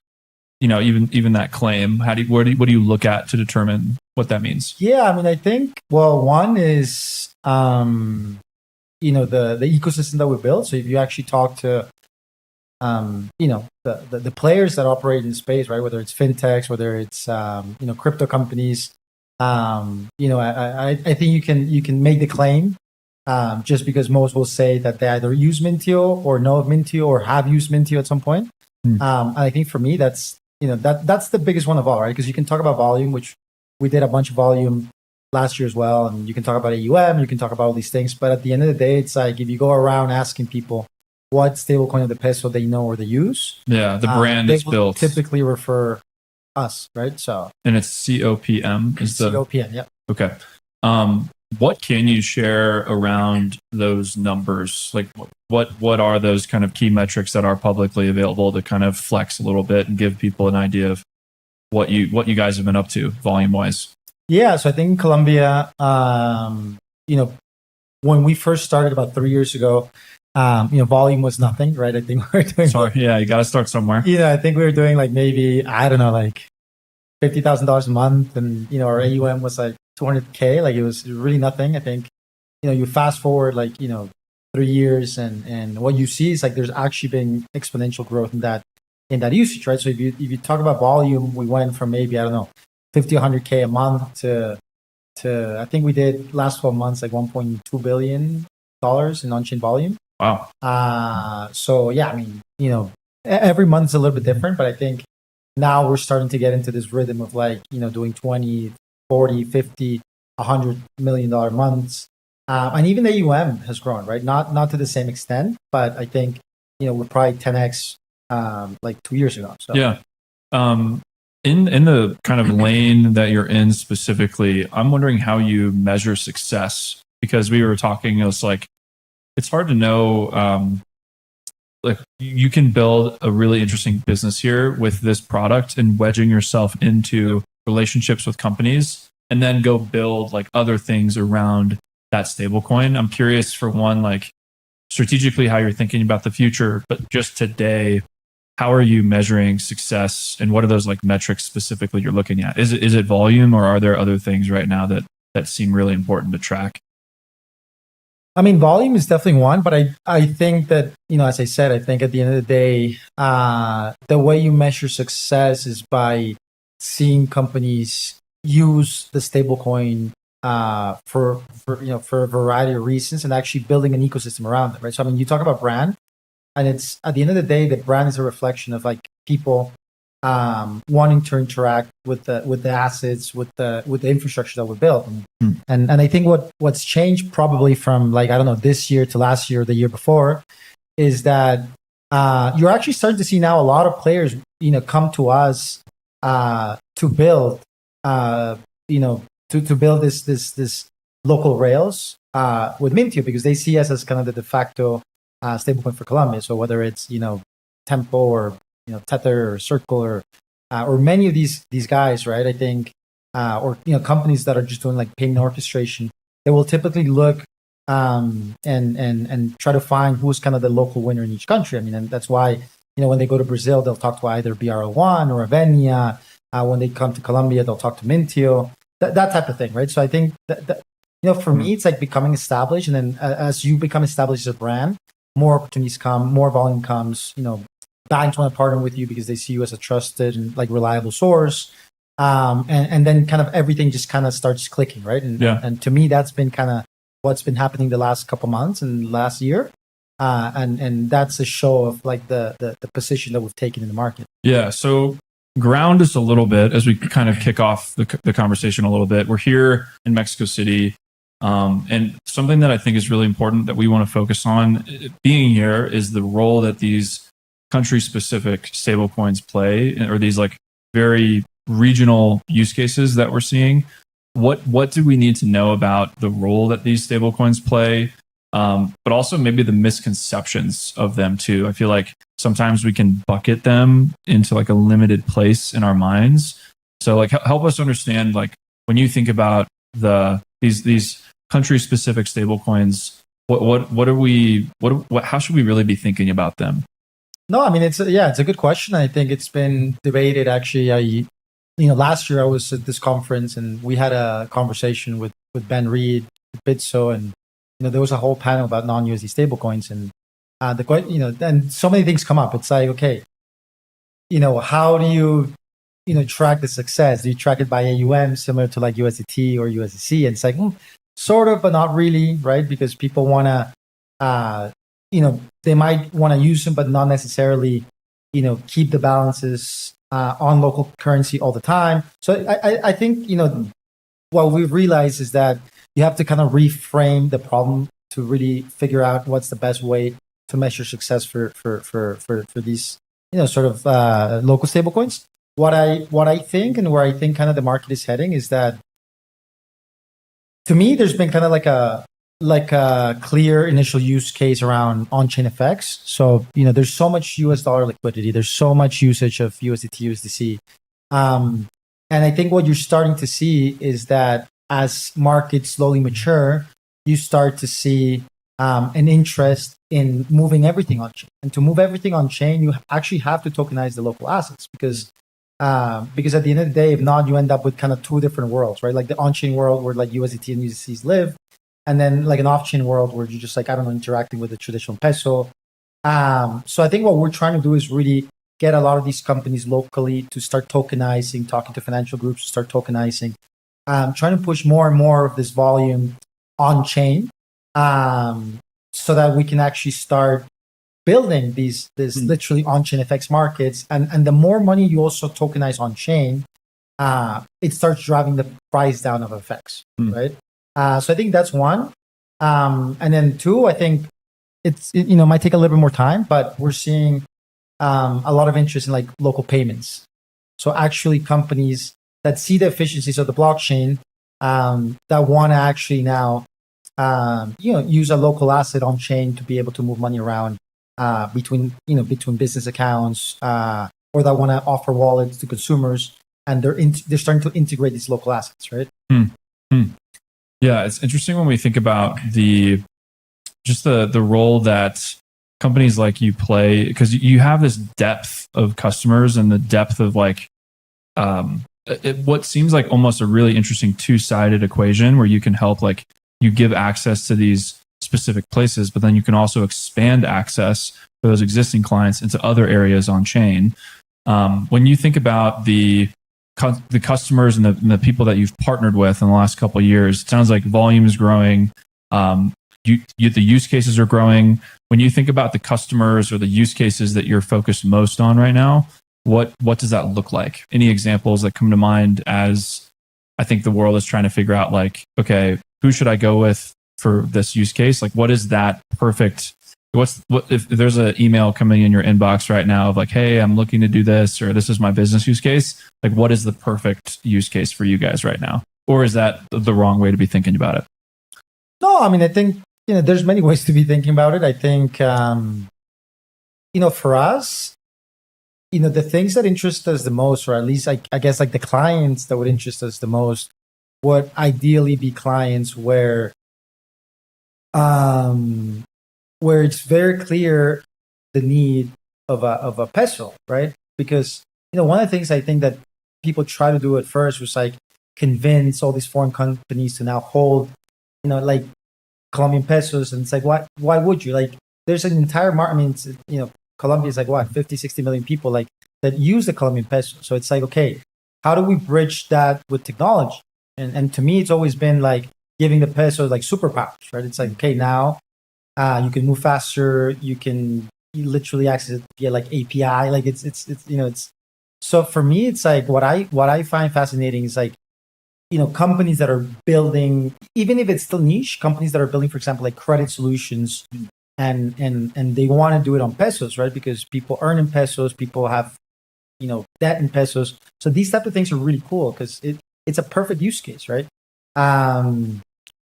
that claim? What do you look at to determine what that means? Yeah, I think one is the ecosystem that we built. So if you actually talk to the players that operate in the space, right? Whether it's fintechs, whether it's crypto companies, I think you can make the claim. Just because most will say that they either use Minteo or know of Minteo or have used Minteo at some point. And I think for me, that's the biggest one of all, right? Because you can talk about volume, which we did a bunch of volume last year as well. And you can talk about AUM, you can talk about all these things. But at the end of the day, it's like if you go around asking people what stablecoin of the peso they know or they use. Yeah, the brand is built. Typically refer us, right? So and it's COPM is the COPM, yeah. Okay. What can you share around those numbers? Like what are those kind of key metrics that are publicly available to kind of flex a little bit and give people an idea of what you guys have been up to volume wise? Yeah, so I think in Colombia, when we first started about 3 years ago, volume was nothing, right? I think we were doing. Sorry, yeah, you got to start somewhere. I think we were doing like maybe like $50,000 a month, and our AUM was like 200K. Like it was really nothing. I think you fast forward 3 years, and what you see is like there's actually been exponential growth in that usage, right? So if you talk about volume, we went from maybe 50, 100K a month to I think we did last 12 months like $1.2 billion in on-chain volume. Wow. So yeah, every month's a little bit different, but I think now we're starting to get into this rhythm of doing 20, 40, 50, $100 million months. And even the AUM has grown, right? Not to the same extent, but I think, we're probably 10x 2 years ago. So. Yeah. In the kind of lane that you're in specifically, I'm wondering how you measure success, because we were talking, it's hard to know, you can build a really interesting business here with this product and wedging yourself into relationships with companies and then go build other things around that stablecoin. I'm curious for one, strategically how you're thinking about the future, but just today, how are you measuring success and what are those metrics specifically you're looking at? Is it volume, or are there other things right now that seem really important to track? Volume is definitely one, but I think that, as I said, I think at the end of the day, the way you measure success is by seeing companies use the stablecoin for a variety of reasons and actually building an ecosystem around it, right? So, you talk about brand, and it's at the end of the day, the brand is a reflection of people wanting to interact with the assets, with the infrastructure that we built. And I think what's changed probably from this year to last year or the year before is that you're actually starting to see now a lot of players come to us to build to build this local rails with Minteo, because they see us as kind of the de facto stablecoin for Colombia. So whether it's Tempo or Tether or Circle or many of these guys, right? I think or companies that are just doing payment orchestration, they will typically look and try to find who's kind of the local winner in each country. And that's why when they go to Brazil, they'll talk to either BRL1 or Avenia. When they come to Colombia, they'll talk to Minteo. That type of thing, right? So I think that for me, it's becoming established, and then as you become established as a brand, more opportunities come, more volume comes. Banks want to partner with you because they see you as a trusted and reliable source. And then kind of everything just kind of starts clicking, right? And to me, that's been kind of what's been happening the last couple months and last year. And that's a show of like the position that we've taken in the market. Yeah. So ground us a little bit as we kind of kick off the conversation a little bit. We're here in Mexico City. And something that I think is really important that we want to focus on being here is the role that these country specific stablecoins play, or these like very regional use cases that we're seeing. What do we need to know about the role that these stablecoins play? But also maybe the misconceptions of them too. I feel like sometimes we can bucket them into like a limited place in our minds. So like help us understand, like when you think about these country specific stablecoins, how should we really be thinking about them? No, I mean it's a good question. I think it's been debated actually. Last year I was at this conference and we had a conversation with Reid, Bitso, and there was a whole panel about non-USD stablecoins, and and so many things come up. It's like, okay, how do you track the success? Do you track it by AUM, similar to like USDT or USDC? And it's like sort of, but not really, right? Because people want to, they might want to use them, but not necessarily, keep the balances on local currency all the time. So I think, what we've realized is that you have to kind of reframe the problem to really figure out what's the best way to measure success for these, sort of local stablecoins. What I think and where I think kind of the market is heading is that, to me, there's been kind of like a clear initial use case around on-chain effects. So, there's so much US dollar liquidity. There's so much usage of USDT, USDC. And I think what you're starting to see is that as markets slowly mature, you start to see an interest in moving everything on chain. And to move everything on chain, you actually have to tokenize the local assets because at the end of the day, if not, you end up with kind of two different worlds, right? Like the on-chain world where like USDT and USDCs live, and then like an off-chain world where you're just like, I don't know, interacting with the traditional peso. So I think what we're trying to do is really get a lot of these companies locally to start tokenizing, talking to financial groups to start tokenizing, trying to push more and more of this volume on chain, so that we can actually start building these literally on-chain FX markets. And the more money you also tokenize on chain, it starts driving the price down of FX, right? So I think that's one. And then two, I think it might take a little bit more time, but we're seeing a lot of interest in like local payments. So actually companies that see the efficiencies of the blockchain, that want to actually now, use a local asset on chain to be able to move money around between business accounts, or that want to offer wallets to consumers, and they're starting to integrate these local assets, right? Yeah, it's interesting when we think about the role that companies like you play, because you have this depth of customers and the depth of like what seems like almost a really interesting two-sided equation where you can help, like you give access to these specific places, but then you can also expand access for those existing clients into other areas on chain. When you think about the customers and the people that you've partnered with in the last couple of years, it sounds like volume is growing. The use cases are growing. When you think about the customers or the use cases that you're focused most on right now, what does that look like? Any examples that come to mind as I think the world is trying to figure out, like, okay, who should I go with for this use case? Like, what is that perfect? What if there's an email coming in your inbox right now of like, hey, I'm looking to do this, or this is my business use case. Like, what is the perfect use case for you guys right now? Or is that the wrong way to be thinking about it? No, I mean, I think, there's many ways to be thinking about it. I think, for us, the things that interest us the most, or at least I guess like the clients that would interest us the most, would ideally be clients where it's very clear the need of a peso, right? Because one of the things I think that people try to do at first was like convince all these foreign companies to now hold, like Colombian pesos, and it's like, why would you? Like, there's an entire market. I mean, it's, Colombia is like 50, 60 million people like that use the Colombian peso. So it's like, okay, how do we bridge that with technology? And to me, it's always been like giving the peso like superpowers, right? It's like, okay, now you can move faster. You literally access it via like API. Like it's so for me, it's like what I find fascinating is like, companies that are building, even if it's still niche, companies that are building, for example, like credit solutions, and they want to do it on pesos, right? Because people earn in pesos, people have, debt in pesos. So these type of things are really cool because it's a perfect use case, right?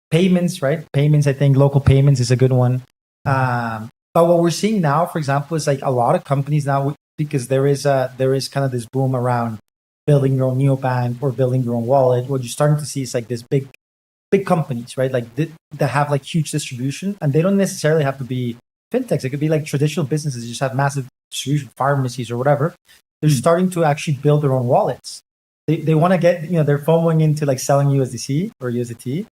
Payments, right? Payments, I think local payments is a good one. But what we're seeing now, for example, is like a lot of companies now, because there is kind of this boom around building your own neobank or building your own wallet. What you're starting to see is like this big companies, right? Like that have like huge distribution, and they don't necessarily have to be fintechs. It could be like traditional businesses that just have massive distribution, pharmacies or whatever. They're starting to actually build their own wallets. They want to get, they're FOMOing into like selling USDC or USDT.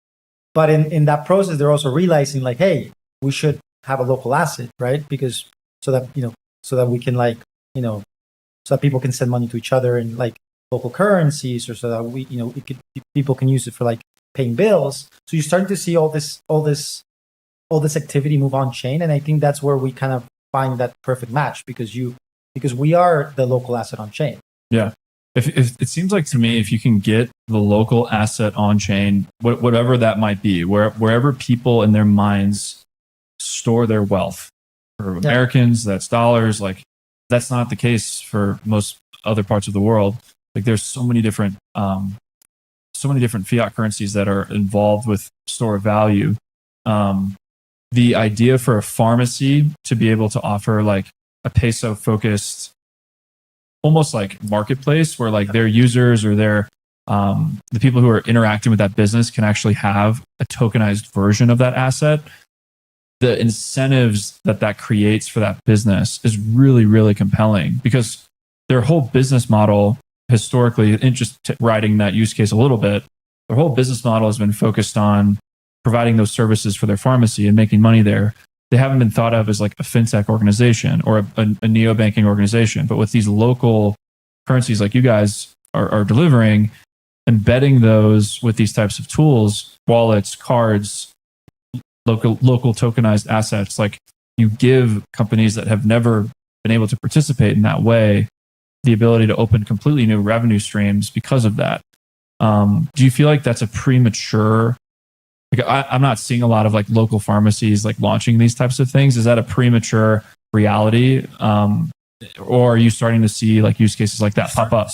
But in that process, they're also realizing like, hey, we should have a local asset, right? Because so that we can like, so that people can send money to each other in like local currencies, or so that people can use it for like paying bills. So you're starting to see all this activity move on chain, and I think that's where we kind of find that perfect match because we are the local asset on chain. Yeah. If it seems like to me, if you can get the local asset on chain, whatever that might be, wherever people in their minds store their wealth. For Americans, that's dollars. Like that's not the case for most other parts of the world. Like there's so many different fiat currencies that are involved with store of value. The idea for a pharmacy to be able to offer like a peso focused, almost like marketplace where like their users or their the people who are interacting with that business can actually have a tokenized version of that asset. The incentives that creates for that business is really, really compelling because their whole business model historically, and just riding that use case a little bit, their whole business model has been focused on providing those services for their pharmacy and making money there. They haven't been thought of as like a fintech organization or a neobanking organization. But with these local currencies like you guys are delivering, embedding those with these types of tools, wallets, cards, local tokenized assets, like you give companies that have never been able to participate in that way the ability to open completely new revenue streams because of that. Do you feel like that's a premature? Like I'm not seeing a lot of like local pharmacies like launching these types of things. Is that a premature reality, or are you starting to see like use cases like that pop up?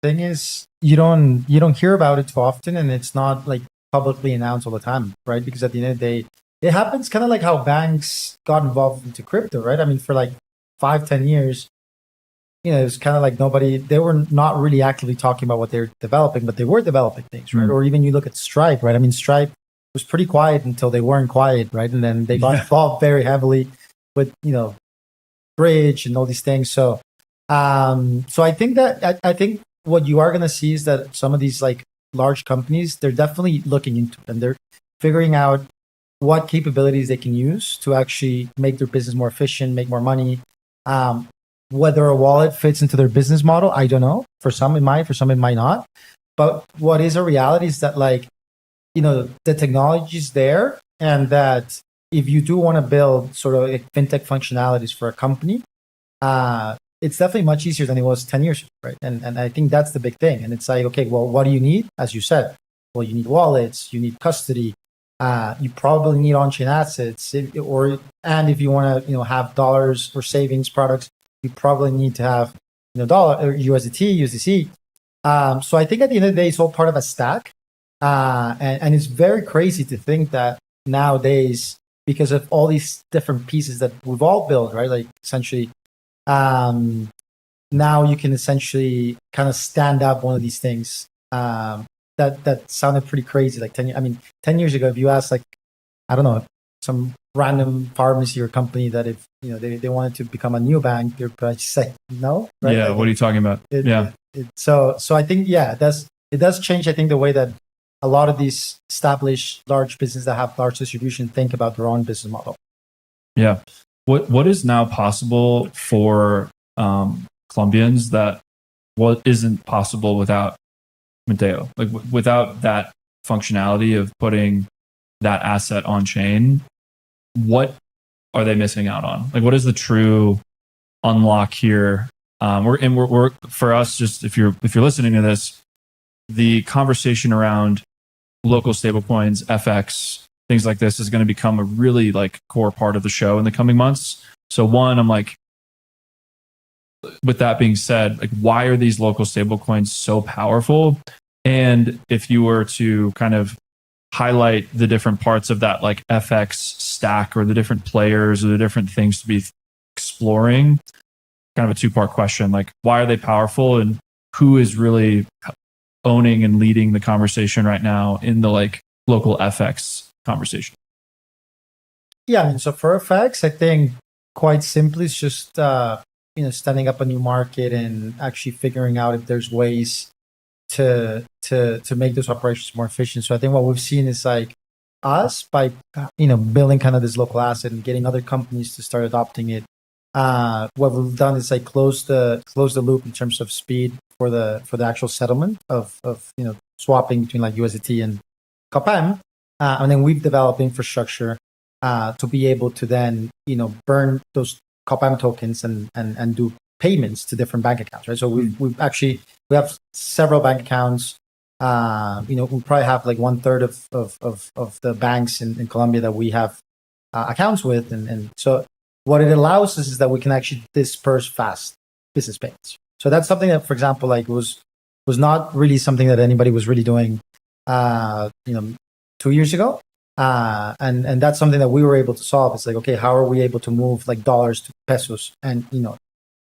Thing is, you don't hear about it too often, and it's not like publicly announced all the time, right? Because at the end of the day, it happens kind of like how banks got involved into crypto, right? I mean, for like 5-10 years, it's kind of like they were not really actively talking about what they're developing, but they were developing things, right? Or even you look at Stripe, right? I mean, Stripe was pretty quiet until they weren't quiet, right? And then they got involved very heavily with, Bridge and all these things. So I think what you are going to see is that some of these like large companies, they're definitely looking into it and they're figuring out what capabilities they can use to actually make their business more efficient, make more money. Whether a wallet fits into their business model, I don't know. For some it might, for some it might not. But what is a reality is that like, the technology is there, and that if you do want to build sort of like fintech functionalities for a company, it's definitely much easier than it was 10 years ago, right? And I think that's the big thing. And it's like, okay, well, what do you need? As you said, well, you need wallets, you need custody, you probably need on-chain assets, and if you want to, have dollars or savings products, you probably need to have, dollar or USDT, USDC. So I think at the end of the day, it's all part of a stack. And it's very crazy to think that nowadays, because of all these different pieces that we've all built, right? Like essentially, now you can essentially kind of stand up one of these things. That sounded pretty crazy. Like 10 years ago, if you asked like, I don't know, some random pharmacy or company that if, they wanted to become a neobank, they'd probably say no. Right? Yeah. What are you talking about? So I think, it does change, I think, the way that a lot of these established large businesses that have large distribution think about their own business model. Yeah. What is now possible for Colombians that what isn't possible without Minteo? Like without that functionality of putting that asset on chain, what are they missing out on? Like, what is the true unlock here? We're for us, just if you're listening to this, the conversation around local stablecoins, FX, things like this is going to become a really like core part of the show in the coming months. So one, I'm like, with that being said, like, why are these local stablecoins so powerful? And if you were to kind of highlight the different parts of that like FX stack or the different players or the different things to be exploring, kind of a two-part question, like why are they powerful and who is really owning and leading the conversation right now in the like local FX conversation? Yeah, I mean, so for FX, I think quite simply it's just standing up a new market and actually figuring out if there's ways to make those operations more efficient. So I think what we've seen is like us by building kind of this local asset and getting other companies to start adopting it. What we've done is like close the loop in terms of speed for the actual settlement of swapping between like USDT and Capa, and then we've developed infrastructure to be able to then burn those Capa tokens and do payments to different bank accounts, right? So we have several bank accounts. We probably have like 1/3 of the banks in Colombia that we have accounts with, and so what it allows us is that we can actually disperse fast business payments. So that's something that, for example, like was not really something that anybody was really doing, 2 years ago. And that's something that we were able to solve. It's like, okay, how are we able to move like dollars to pesos and,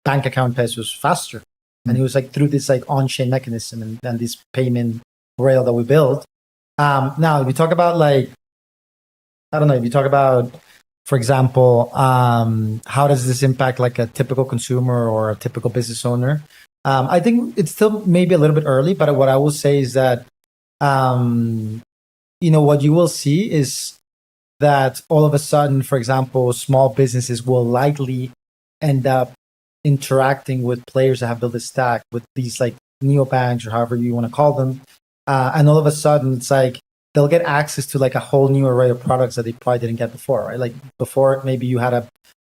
bank account pesos faster? And it was like through this like on-chain mechanism and this payment rail that we built. Now, if you talk about like, I don't know, if you talk about, for example, how does this impact like a typical consumer or a typical business owner? I think it's still maybe a little bit early, but what I will say is that, what you will see is that all of a sudden, for example, small businesses will likely end up interacting with players that have built a stack with these like neobanks or however you want to call them. And all of a sudden, it's like they'll get access to like a whole new array of products that they probably didn't get before, right? Like before, maybe you had a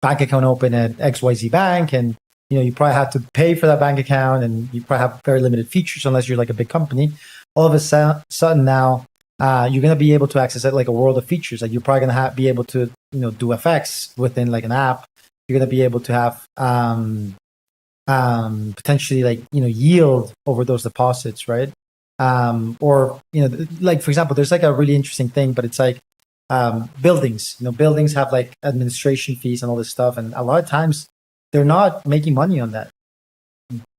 bank account open at XYZ Bank and, you probably had to pay for that bank account and you probably have very limited features unless you're like a big company. All of a sudden now, you're going to be able to access it like a world of features. Like you're probably going to be able to, do FX within like an app. You're going to be able to have potentially like, yield over those deposits, right? Or, like, for example, there's like a really interesting thing, but it's like buildings. Buildings have like administration fees and all this stuff. And a lot of times they're not making money on that.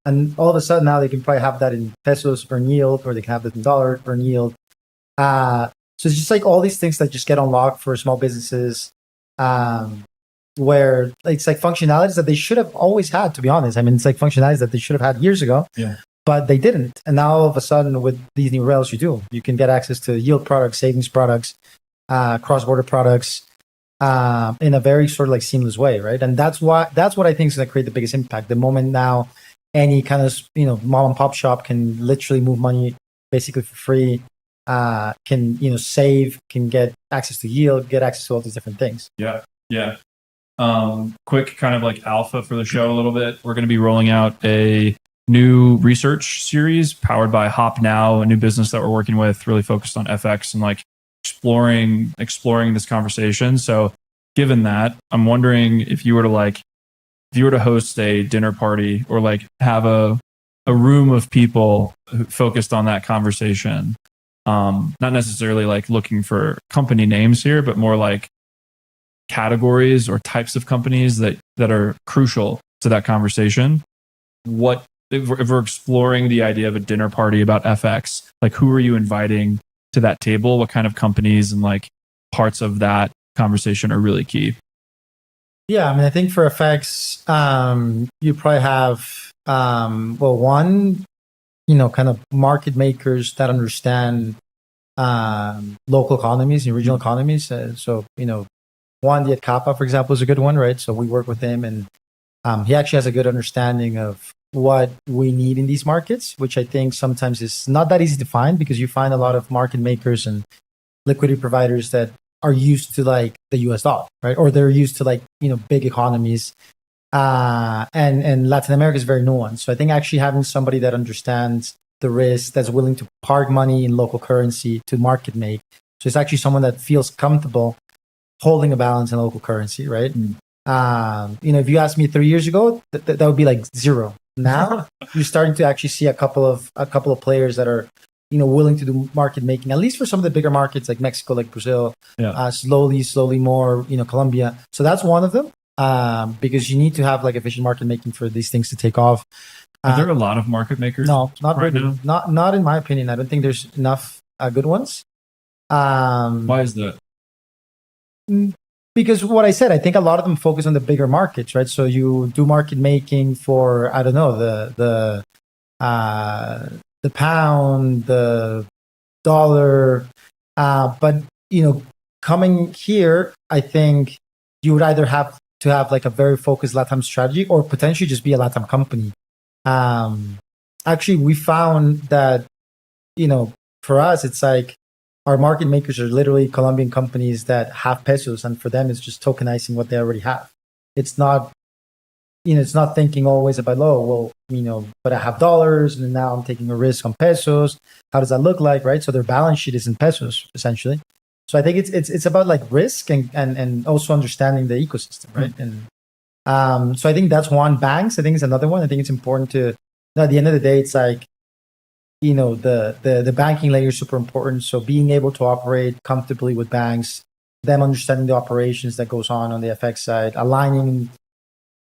And all of a sudden now they can probably have that in pesos earn yield, or they can have that in dollar earn yield. So it's just like all these things that just get unlocked for small businesses, where it's like functionalities that they should have always had, to be honest. I mean, it's like functionalities that they should have had years ago, but they didn't. And now all of a sudden with these new rails, you can get access to yield products, savings products, cross-border products, in a very sort of like seamless way, right? And that's what I think is going to create the biggest impact. The moment now any kind of, mom and pop shop can literally move money basically for free, can, save, can get access to yield, get access to all these different things. Yeah. Quick kind of like alpha for the show a little bit. We're going to be rolling out a new research series powered by HopNow, a new business that we're working with, really focused on FX and like exploring this conversation. So given that, I'm wondering if you were to host a dinner party or like have a room of people focused on that conversation, not necessarily like looking for company names here, but more like categories or types of companies that are crucial to that conversation. What if we're exploring the idea of a dinner party about FX, like who are you inviting to that table? What kind of companies and like parts of that conversation are really key? Yeah, I mean, I think for FX, you probably have, one, kind of market makers that understand local economies and regional economies. So, Juan at Capa, for example, is a good one, right? So we work with him, and he actually has a good understanding of what we need in these markets, which I think sometimes is not that easy to find because you find a lot of market makers and liquidity providers that are used to like the US dollar, right? Or they're used to like, big economies. And Latin America is very nuanced. So I think actually having somebody that understands the risk, that's willing to park money in local currency to market make. So it's actually someone that feels comfortable holding a balance in local currency, right? If you asked me 3 years ago, that would be like zero. Now you're starting to actually see a couple of players that are, willing to do market making, at least for some of the bigger markets like Mexico, like Brazil, slowly more, Colombia. So that's one of them, because you need to have like efficient market making for these things to take off. Are there a lot of market makers? No, not right really. now? Not in my opinion. I don't think there's enough good ones. Why is that? Because what I said, I think a lot of them focus on the bigger markets, right? So you do market making for, I don't know, the pound, the dollar, but coming here, I think you would either have to have like a very focused LATAM strategy or potentially just be a LATAM company. Actually, we found that, for us, it's like our market makers are literally Colombian companies that have pesos, and for them, it's just tokenizing what they already have. It's not, it's not thinking always about, but I have dollars, and now I'm taking a risk on pesos. How does that look like, right? So their balance sheet is in pesos, essentially. So I think it's about like risk and also understanding the ecosystem, right? And so I think that's one. Banks, I think, is another one. I think it's important to, at the end of the day, it's like, the banking layer is super important. So being able to operate comfortably with banks, them understanding the operations that goes on the FX side, aligning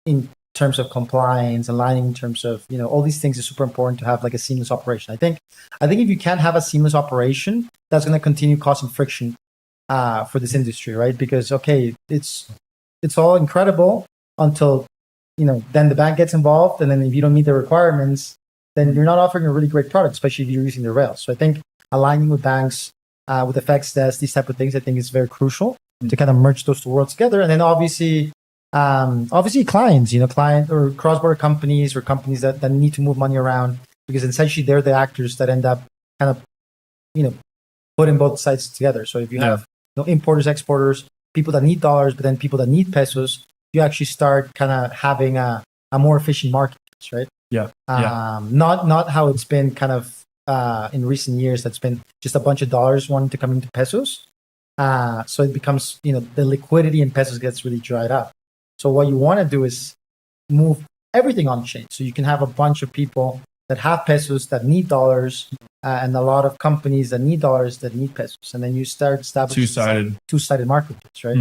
in terms of compliance, aligning in terms of, all these things is super important to have like a seamless operation. I think if you can't have a seamless operation, that's going to continue causing friction for this industry, right? Because, okay, it's all incredible until, then the bank gets involved. And then if you don't meet the requirements, then you're not offering a really great product, especially if you're using the rails. So I think aligning with banks, with FX desks, these type of things, I think is very crucial to kind of merge those two worlds together. And then obviously clients, client or cross-border companies or companies that need to move money around, because essentially they're the actors that end up kind of, putting both sides together. So if you have importers, exporters, people that need dollars, but then people that need pesos, you actually start kind of having a more efficient marketplace, right? Not how it's been kind of in recent years. That's been just a bunch of dollars wanting to come into pesos. So it becomes, the liquidity in pesos gets really dried up. So what you want to do is move everything on chain. So you can have a bunch of people that have pesos that need dollars, and a lot of companies that need dollars that need pesos. And then you start establishing two-sided marketplace, right?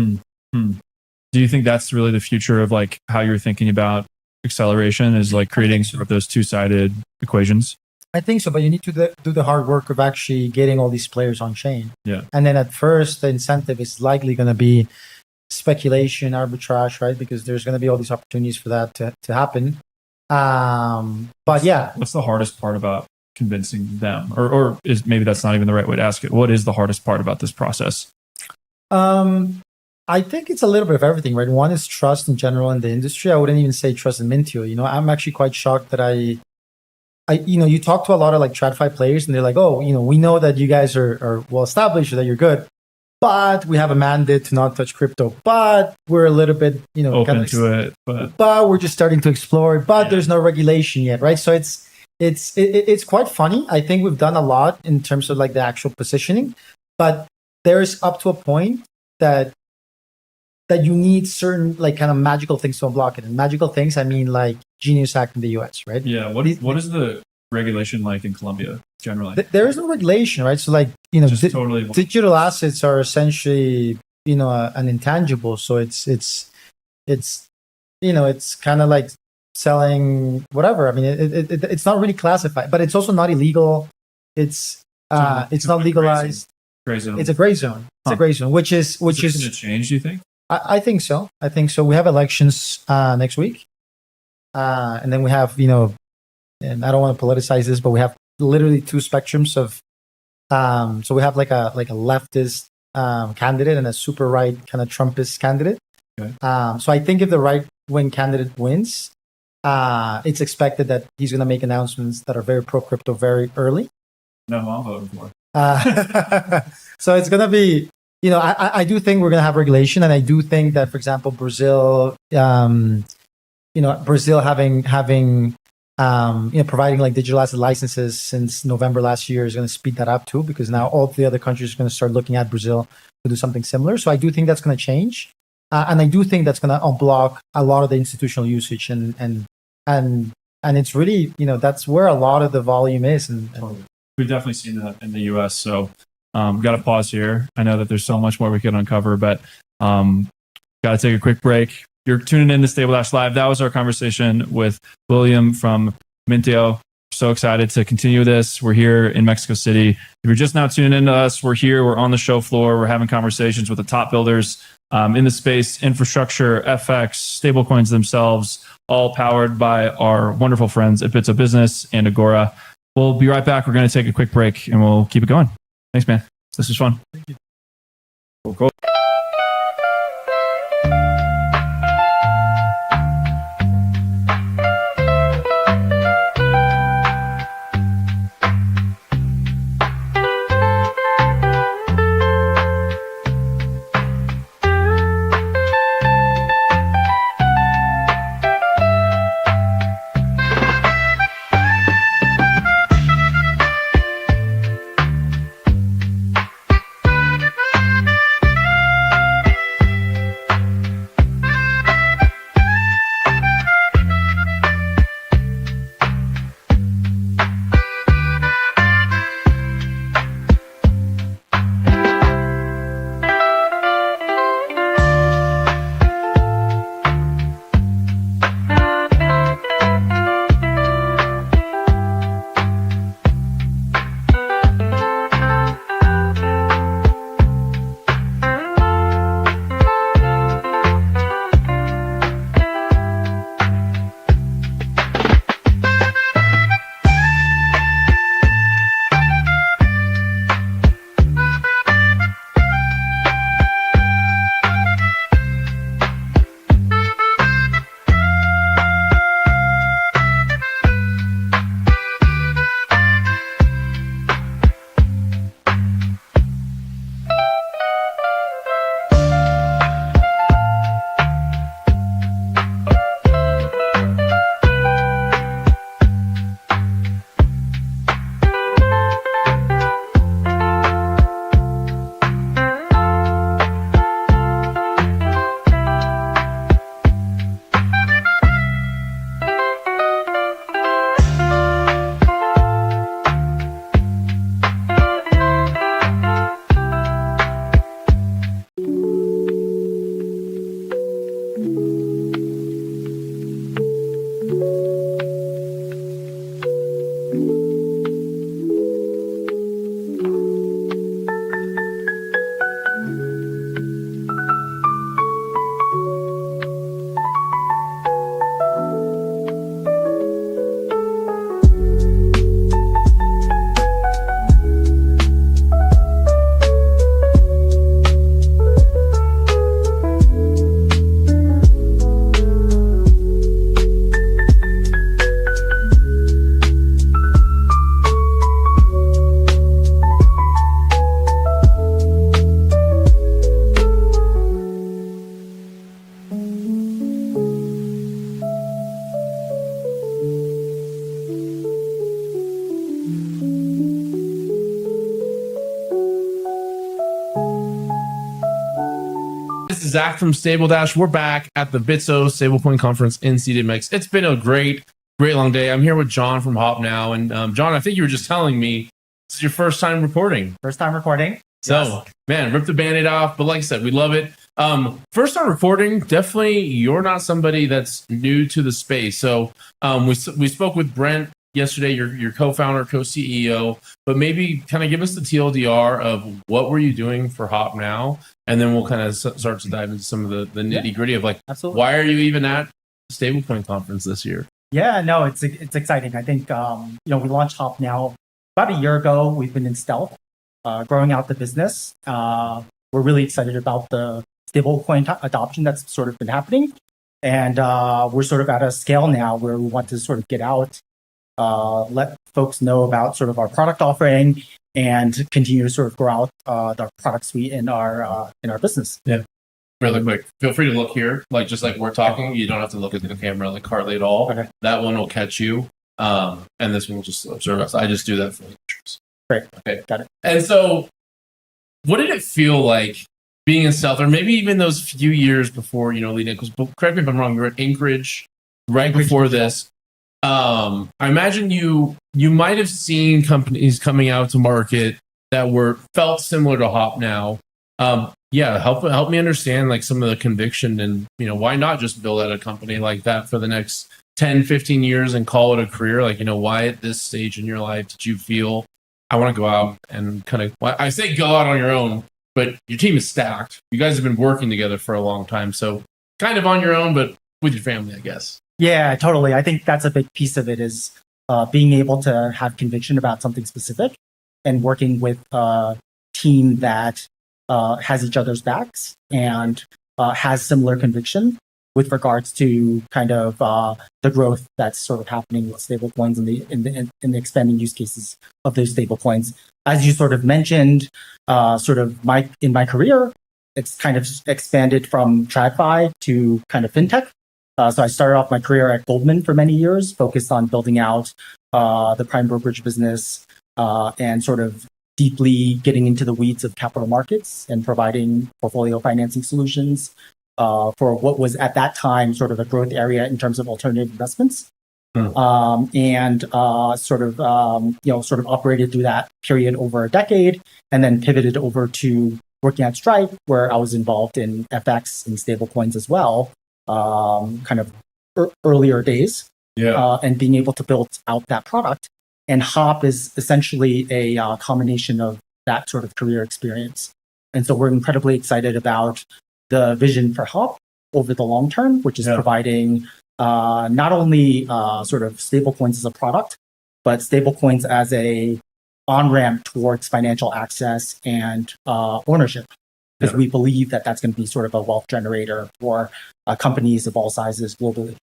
Do you think that's really the future of like how you're thinking about acceleration, is like creating sort of those two-sided equations? I think so, but you need to do the hard work of actually getting all these players on chain. Yeah. And then at first, the incentive is likely going to be speculation, arbitrage, right? Because there's going to be all these opportunities for that to happen. But yeah. What's the hardest part about convincing them? Or is maybe that's not even the right way to ask it. What is the hardest part about this process? I think it's a little bit of everything, right? One is trust in general in the industry. I wouldn't even say trust in Minteo. I'm actually quite shocked that you talk to a lot of like TradFi players and they're like, oh, we know that you guys are well established or that you're good, but we have a mandate to not touch crypto, but we're a little bit, open kind of, to it, but we're just starting to explore it, but there's no regulation yet, right? So it's quite funny. I think we've done a lot in terms of like the actual positioning, but there's up to a point that you need certain like kind of magical things to unblock it. And magical things, I mean like Genius Act in the US, right? Yeah. What is the regulation like in Colombia generally? There is no regulation, right? So like, totally digital assets are essentially, an intangible. So it's kind of like selling whatever. I mean, it's not really classified, but it's also not illegal. It's not legalized. Gray zone. It's a gray zone. It's a gray zone, which is going to change. Do you think? I think so. We have elections next week, and then we have and I don't want to politicize this, but we have literally two spectrums of. So we have like a leftist candidate and a super right kind of Trumpist candidate. Okay. So I think if the right wing candidate wins, it's expected that he's going to make announcements that are very pro crypto very early. No, I'm voting for. So it's going to be, I do think we're going to have regulation, and I do think that, for example, Brazil, Brazil having providing like digital asset licenses since November last year is going to speed that up too, because now all the other countries are going to start looking at Brazil to do something similar. So I do think that's going to change, and I do think that's going to unblock a lot of the institutional usage, and it's really that's where a lot of the volume is, and We've definitely seen that in the U.S. So, got to pause here. I know that there's so much more we could uncover, but got to take a quick break. You're tuning in to Stabledash Live. That was our conversation with William from Minteo. So excited to continue this. We're here in Mexico City. If you're just now tuning in to us, we're here. We're on the show floor. We're having conversations with the top builders in the space, infrastructure, FX, stablecoins themselves, all powered by our wonderful friends at Bitso Business and Agora. We'll be right back. We're going to take a quick break and we'll keep it going. Thanks, man. This was fun. Thank you. Cool. Zach from Stabledash. We're back at the Bitso Stablecoin Conference in CDMX. It's been a great long day. I'm here with John from HopNow. And John, I think you were just telling me this is your first time recording. First time recording. So, yes. Man, rip the Band-Aid off. But like I said, we love it. First time recording, definitely you're not somebody that's new to the space. So we spoke with Brent yesterday, your co-founder, co-CEO, but maybe kind of give us the TLDR of what were you doing for HopNow? And then we'll kind of start to dive into some of the nitty gritty of like, absolutely. Why are you even at the Stablecoin conference this year? Yeah, no, it's exciting. I think, we launched HopNow about a year ago. We've been in stealth, growing out the business. We're really excited about the stablecoin adoption that's sort of been happening. And we're sort of at a scale now where we want to sort of get out, let folks know about sort of our product offering, and continue to sort of grow out the product suite in our business. Yeah. Really quick, feel free to look here, like just like we're talking. You don't have to look at the camera like hardly at all. Okay. That one will catch you, and this one will just observe us. I just do that for pictures. Great. Okay, got it. And so, what did it feel like being in stealth, or maybe even those few years before, leading? Because correct me if I'm wrong, you were at Anchorage right before this. I imagine you might have seen companies coming out to market that felt similar to HopNow. Yeah, help me understand like some of the conviction and why not just build out a company like that for the next 10, 15 years and call it a career? Like, why at this stage in your life did you feel I want to go out and kind of, I say go out on your own, but your team is stacked. You guys have been working together for a long time. So kind of on your own, but with your family, I guess. Yeah, totally. I think that's a big piece of it is being able to have conviction about something specific and working with a team that has each other's backs and has similar conviction with regards to kind of the growth that's sort of happening with stablecoins and in the expanding use cases of those stablecoins. As you sort of mentioned, in my career, it's kind of expanded from TradFi to kind of fintech. So I started off my career at Goldman for many years, focused on building out the prime brokerage business and sort of deeply getting into the weeds of capital markets and providing portfolio financing solutions for what was at that time sort of a growth area in terms of alternative investments. And sort of operated through that period over a decade and then pivoted over to working at Stripe, where I was involved in FX and stablecoins as well, kind of earlier days, and being able to build out that product. And Hop is essentially a combination of that sort of career experience. And so we're incredibly excited about the vision for Hop over the long term, which is providing not only sort of stablecoins as a product, but stablecoins as a on-ramp towards financial access and ownership. Because we believe that that's going to be sort of a wealth generator for companies of all sizes globally.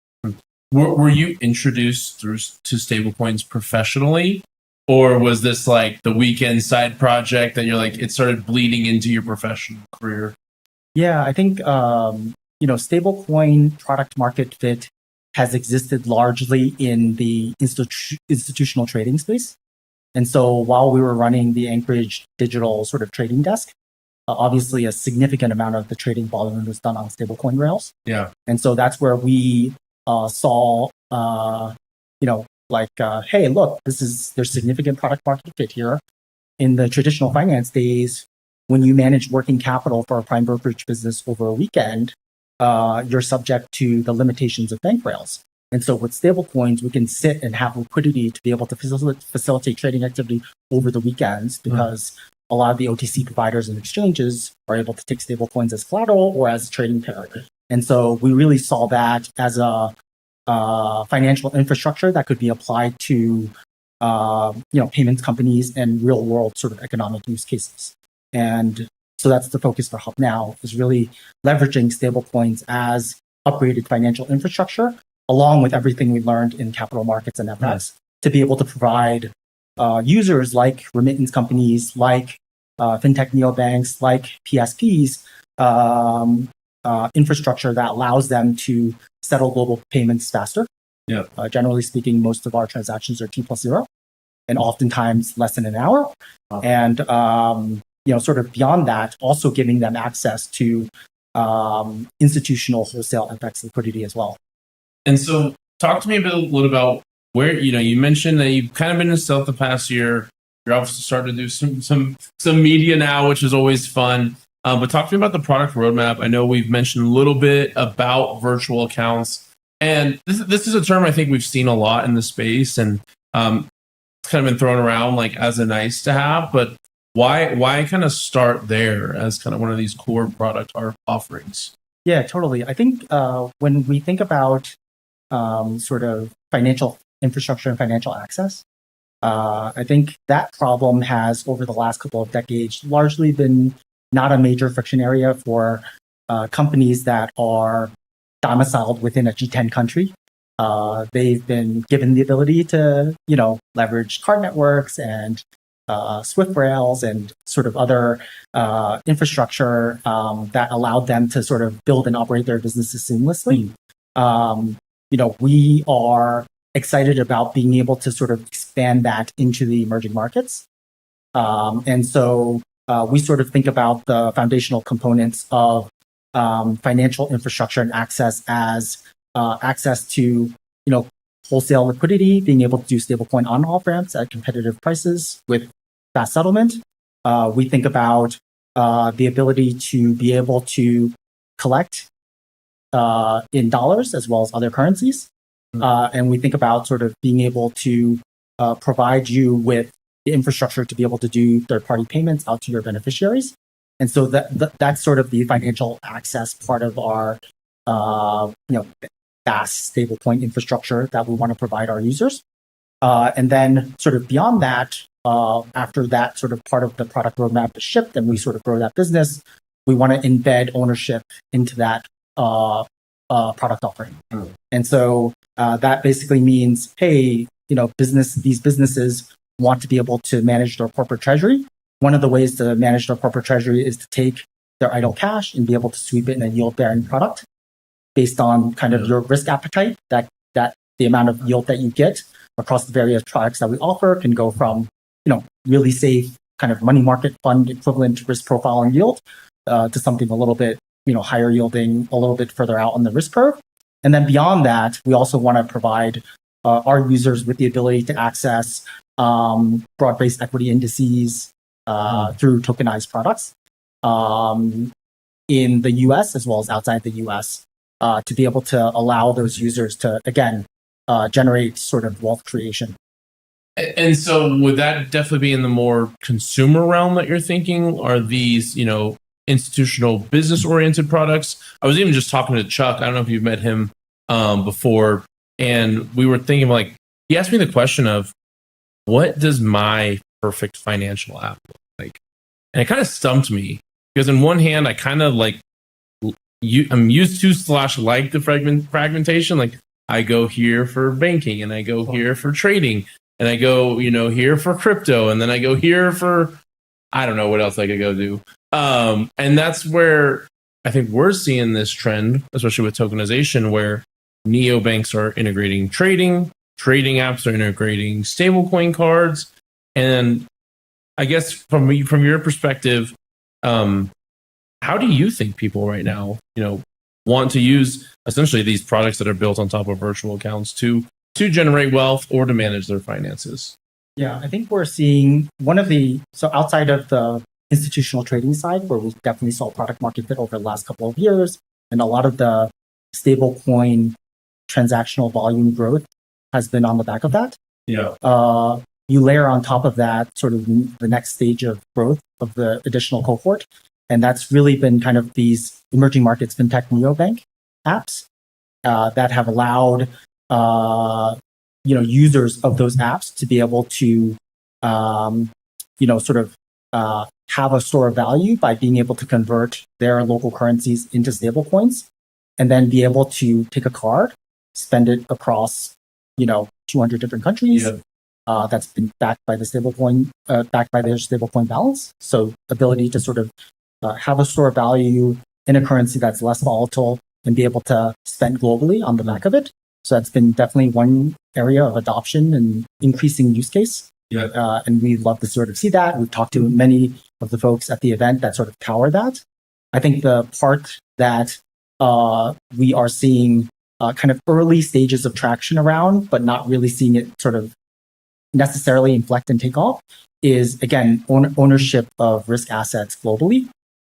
Were you introduced to stablecoins professionally, or was this like the weekend side project that you're like, it started bleeding into your professional career? Yeah, I think, stablecoin product market fit has existed largely in the institutional trading space. And so while we were running the Anchorage digital sort of trading desk, obviously a significant amount of the trading volume was done on stablecoin rails. Yeah. And so that's where we saw, hey, look, there's significant product market fit here. In the traditional finance days, when you manage working capital for a prime brokerage business over a weekend, you're subject to the limitations of bank rails. And so with stablecoins, we can sit and have liquidity to be able to facilitate trading activity over the weekends because a lot of the OTC providers and exchanges are able to take stablecoins as collateral or as a trading pair. And so we really saw that as a financial infrastructure that could be applied to payments companies and real world sort of economic use cases. And so that's the focus for HopNow, is really leveraging stablecoins as upgraded financial infrastructure, along with everything we learned in capital markets and FX, to be able to provide users like remittance companies, like fintech neobanks, like PSPs, infrastructure that allows them to settle global payments faster. Yeah. Generally speaking, most of our transactions are T+0, and oftentimes less than an hour. And sort of beyond that, also giving them access to institutional wholesale FX liquidity as well. And so talk to me a little about where, you mentioned that you've kind of been in stealth the past year. You're obviously starting to do some media now, which is always fun. But talk to me about the product roadmap. I know we've mentioned a little bit about virtual accounts. And this is a term I think we've seen a lot in the space, and it's kind of been thrown around like as a nice to have. But why kind of start there as kind of one of these core product offerings? Yeah, totally. I think when we think about sort of financial infrastructure and financial access, I think that problem has, over the last couple of decades, largely been not a major friction area for companies that are domiciled within a G10 country. They've been given the ability to, leverage card networks and Swift rails and sort of other infrastructure that allowed them to sort of build and operate their businesses seamlessly. We are excited about being able to sort of expand that into the emerging markets. And so we sort of think about the foundational components of financial infrastructure and access as access to, wholesale liquidity, being able to do stablecoin on-off ramps at competitive prices with fast settlement. We think about the ability to be able to collect in dollars as well as other currencies. And we think about sort of being able to provide you with the infrastructure to be able to do third-party payments out to your beneficiaries. And so that's sort of the financial access part of our, fast stablecoin infrastructure that we want to provide our users. And then sort of beyond that, after that sort of part of the product roadmap is shipped and we sort of grow that business, we want to embed ownership into that product offering. And so that basically means, hey, these businesses want to be able to manage their corporate treasury. One of the ways to manage their corporate treasury is to take their idle cash and be able to sweep it in a yield-bearing product based on kind of your risk appetite, that the amount of yield that you get across the various products that we offer can go from, really safe kind of money market fund equivalent risk profile and yield to something a little bit, higher yielding, a little bit further out on the risk curve. And then beyond that, we also want to provide our users with the ability to access broad-based equity indices through tokenized products in the US as well as outside the US to be able to allow those users to, again, generate sort of wealth creation. And so would that definitely be in the more consumer realm that you're thinking? Are these, institutional business oriented products? I was even just talking to Chuck. I don't know if you've met him before. And we were thinking he asked me the question of, what does my perfect financial app look like? And it kind of stumped me because on one hand, I kind of I'm used to / like the fragmentation. Like I go here for banking and I go here for trading and I go, here for crypto. And then I go here for, I don't know what else I could go do. And that's where I think we're seeing this trend, especially with tokenization, where neobanks are integrating trading apps are integrating stablecoin cards. And I guess from your perspective, how do you think people right now, want to use essentially these products that are built on top of virtual accounts to generate wealth or to manage their finances? Yeah, I think we're seeing so outside of the institutional trading side, where we definitely saw product market fit over the last couple of years, and a lot of the stablecoin transactional volume growth has been on the back of that. Yeah. You layer on top of that sort of the next stage of growth of the additional cohort. And that's really been kind of these emerging markets fintech neobank apps that have allowed users of those apps to be able to have a store of value by being able to convert their local currencies into stablecoins, and then be able to take a card, spend it across 200 different countries. Yeah. That's been backed by the stablecoin, backed by their stablecoin balance. So ability to sort of have a store of value in a currency that's less volatile and be able to spend globally on the back of it. So that's been definitely one area of adoption and increasing use case. Yeah. And we love to sort of see that. We've talked to many of the folks at the event that sort of power that. I think the part that we are seeing kind of early stages of traction around, but not really seeing it sort of necessarily inflect and take off, is, again, ownership of risk assets globally.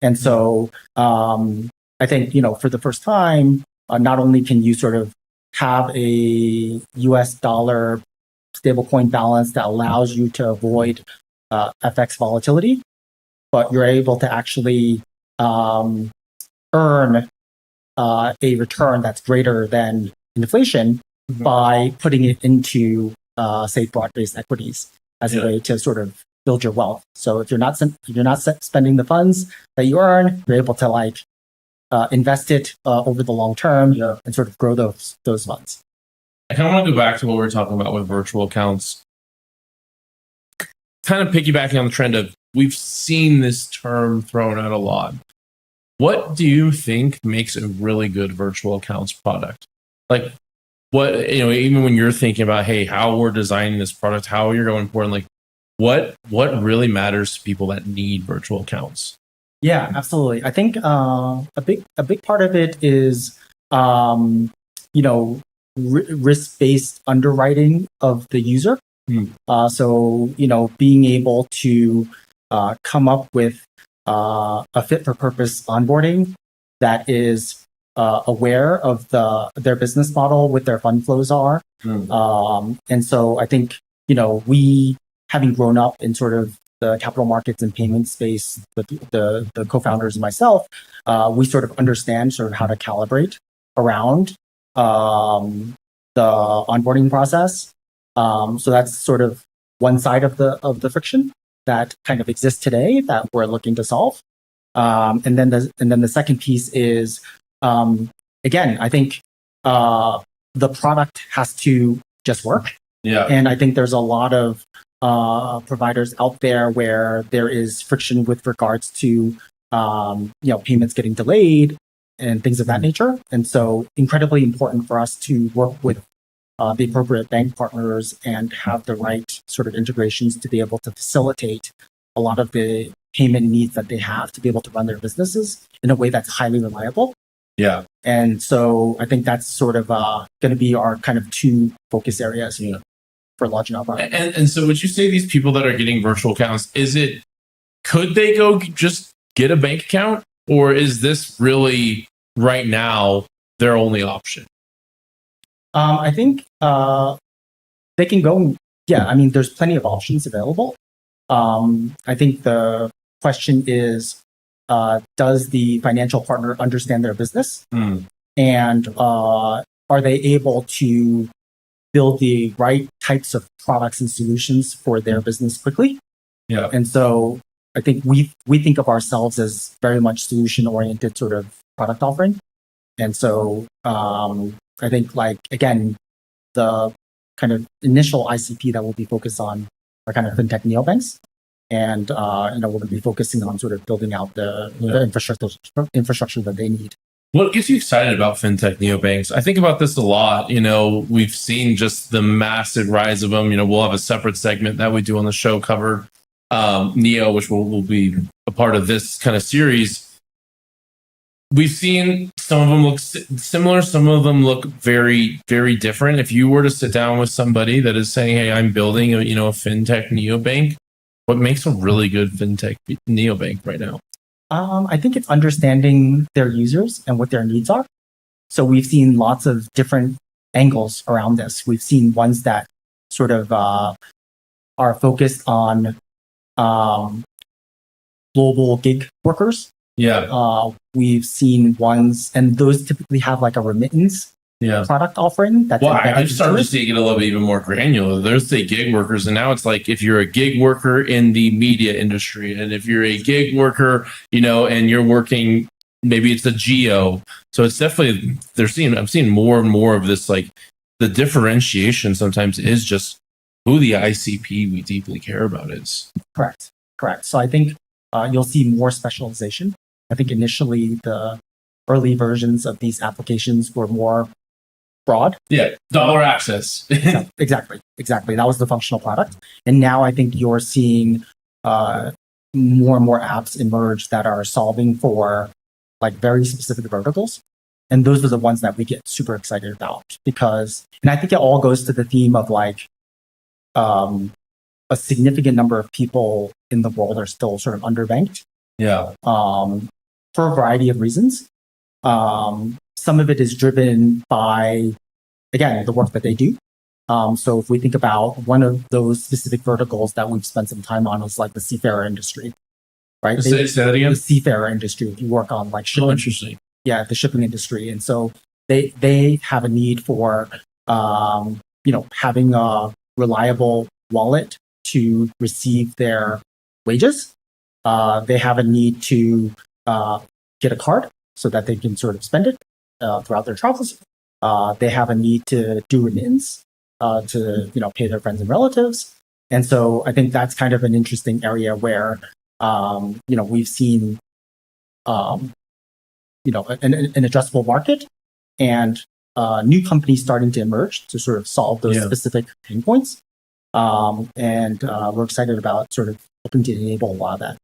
And so I think, for the first time, not only can you sort of have a US dollar stablecoin balance that allows you to avoid FX volatility, but you're able to actually earn a return that's greater than inflation by putting it into, say, broad-based equities as a way to sort of build your wealth. So if you're not spending the funds that you earn, you're able to invest it over the long term and sort of grow those funds. I kind of want to go back to what we were talking about with virtual accounts. Kind of piggybacking on the trend of we've seen this term thrown out a lot. What do you think makes a really good virtual accounts product? Like what, even when you're thinking about, hey, how we're designing this product, how you're going forward, like what really matters to people that need virtual accounts? Yeah, absolutely. I think a big part of it is risk-based underwriting of the user. So being able to come up with a fit for purpose onboarding that is aware of their business model, what their fund flows are. And so I think we, having grown up in sort of the capital markets and payment space, the co-founders and myself, we sort of understand sort of how to calibrate around the onboarding process. So that's sort of one side of the friction that kind of exists today that we're looking to solve. And then the second piece is, again, I think the product has to just work. Yeah. And I think there's a lot of providers out there where there is friction with regards to payments getting delayed and things of that nature. And so incredibly important for us to work with the appropriate bank partners and have the right sort of integrations to be able to facilitate a lot of the payment needs that they have to be able to run their businesses in a way that's highly reliable. Yeah. And so I think that's sort of going to be our kind of two focus areas for launching our product. And so would you say these people that are getting virtual accounts, could they go just get a bank account, or is this really right now their only option? I think they can go. Yeah, I mean, there's plenty of options available. I think the question is, does the financial partner understand their business? And are they able to build the right types of products and solutions for their business quickly? Yeah. And so I think we think of ourselves as very much solution-oriented sort of product offering. And so I think, like, again, the kind of initial ICP that we'll be focused on are kind of fintech neobanks. And, we're going to be focusing on sort of building out the infrastructure that they need. What gets you excited about fintech neobanks? I think about this a lot. We've seen just the massive rise of them. We'll have a separate segment that we do on the show cover Neo, which will be a part of this kind of series. We've seen some of them look similar. Some of them look very, very different. If you were to sit down with somebody that is saying, hey, I'm building a fintech neobank, what makes a really good fintech neobank right now? I think it's understanding their users and what their needs are. So we've seen lots of different angles around this. We've seen ones that sort of are focused on global gig workers. Yeah. We've seen ones, and those typically have like a remittance product offering. Well, I've started to see it get a little bit even more granular. There's the gig workers, and now it's like if you're a gig worker in the media industry, and if you're a gig worker, and you're working, maybe it's a geo. So it's definitely I'm seeing more and more of this. Like the differentiation sometimes is just who the ICP we deeply care about is. Correct. So I think you'll see more specialization. I think initially the early versions of these applications were more broad. Yeah, dollar access. Exactly. That was the functional product. And now I think you're seeing more and more apps emerge that are solving for like very specific verticals. And those are the ones that we get super excited about because, and I think it all goes to the theme of like a significant number of people in the world are still sort of underbanked. Yeah. For a variety of reasons. Some of it is driven by, again, the work that they do. So if we think about one of those specific verticals that we've spent some time on is like the seafarer industry, right? Say that again? The seafarer industry, if you work on like shipping. Oh, interesting. Yeah, the shipping industry. And so they have a need for, having a reliable wallet to receive their wages. They have a need to get a card so that they can sort of spend it throughout their travels. They have a need to do remittance to pay their friends and relatives. And so I think that's kind of an interesting area where we've seen an addressable market and new companies starting to emerge to sort of solve those specific pain points. And we're excited about sort of hoping to enable a lot of that.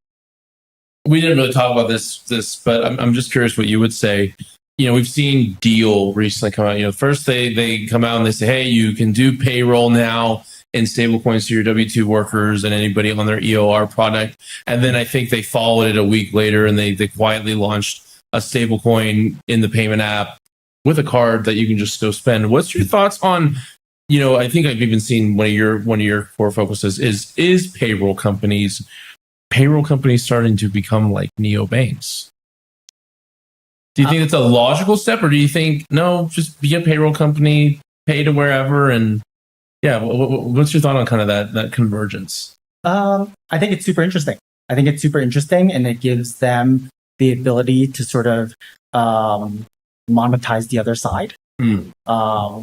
We didn't really talk about this, but I'm just curious what you would say. We've seen Deal recently come out. First they come out and they say, hey, you can do payroll now in stablecoins to your W-2 workers and anybody on their EOR product. And then I think they followed it a week later and they quietly launched a stablecoin in the payment app with a card that you can just go spend. What's your thoughts on, I think I've even seen one of your core focuses is payroll companies starting to become like neobanks? Do you think it's a logical step, or do you think, no, just be a payroll company, pay to wherever? And what's your thought on kind of that convergence? I think it's super interesting. And it gives them the ability to sort of monetize the other side,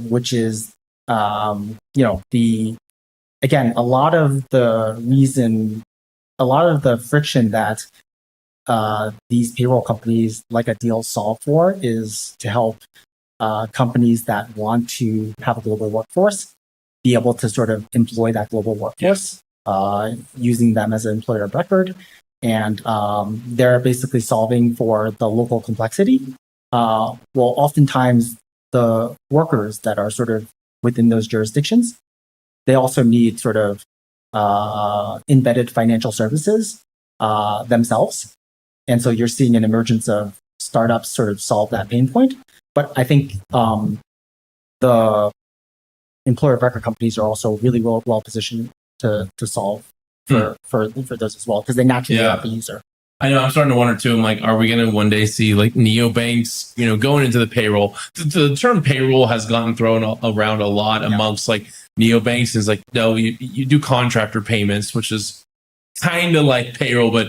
which is, again, a lot of the friction that these payroll companies like a Deal solve for is to help companies that want to have a global workforce be able to sort of employ that global workforce, using them as an employer of record. And they're basically solving for the local complexity. Oftentimes the workers that are sort of within those jurisdictions, they also need sort of embedded financial services themselves. And so you're seeing an emergence of startups sort of solve that pain point. But I think the employer of record companies are also really well positioned to solve for those as well, because they naturally have the user. I know, I'm starting to wonder too. I'm like, are we going to one day see like neobanks, going into the payroll? The term payroll has gotten thrown around a lot amongst like neobanks. Is like, no, you do contractor payments, which is kind of like payroll, but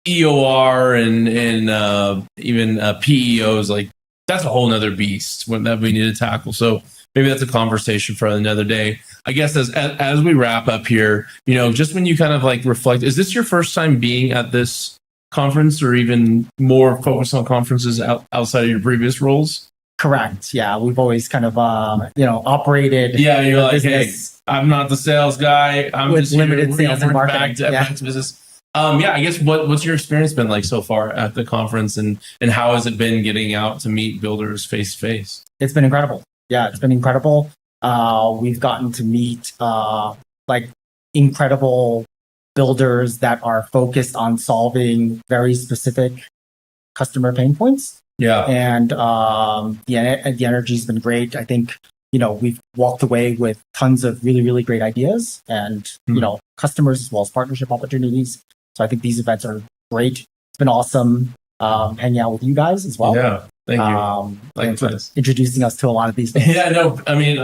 EOR and even PEOs, like that's a whole nother beast that we need to tackle. So maybe that's a conversation for another day. I guess as we wrap up here, just when you kind of like reflect, is this your first time being at this conference, or even more focused on conferences outside of your previous roles? Correct. Yeah, we've always kind of operated. Yeah, you're like, business. Hey, I'm not the sales guy. I'm with just limited sales and marketing. Back to business. I guess what's your experience been like so far at the conference, and how has it been getting out to meet builders face to face? It's been incredible. Yeah, it's been incredible. We've gotten to meet like incredible builders that are focused on solving very specific customer pain points. Yeah. And the energy's been great. I think, we've walked away with tons of really, really great ideas and, customers as well as partnership opportunities. So I think these events are great. It's been awesome hanging out with you guys as well. Yeah. Thank you. And sort of introducing us to a lot of these things. Yeah, no, I mean,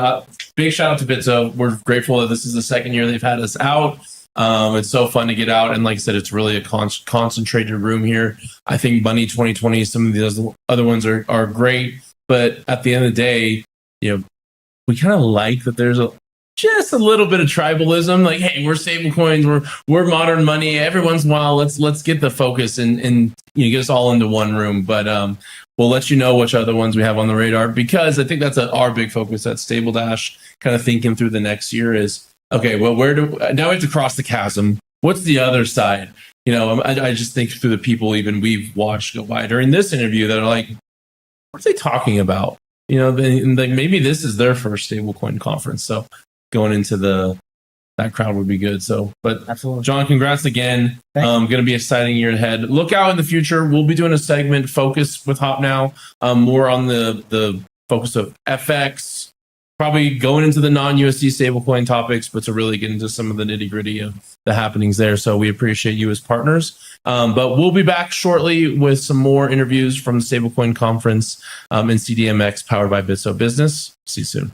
big shout out to Bitso. We're grateful that this is the second year they've had us out. It's so fun to get out. And like I said, it's really a concentrated room here. I think Money 2020, some of the other ones are great. But at the end of the day, we kind of like that there's just a little bit of tribalism. Like, hey, we're stablecoins, we're modern money. Every once in a while, let's get the focus and get us all into one room. But we'll let you know which other ones we have on the radar, because I think that's our big focus at Stabledash, kind of thinking through the next year is, okay, well, now we have to cross the chasm. What's the other side? I just think through the people even we've watched go by during this interview that are like, what are they talking about? Maybe this is their first stablecoin conference. So going into that crowd would be good. So, but absolutely, John, congrats again. Going to be an exciting year ahead. Look out in the future. We'll be doing a segment focused with HopNow, more on the focus of FX, probably going into the non-USD stablecoin topics, but to really get into some of the nitty-gritty of the happenings there. So we appreciate you as partners. But we'll be back shortly with some more interviews from the Stablecoin conference and CDMX powered by Bitso Business. See you soon.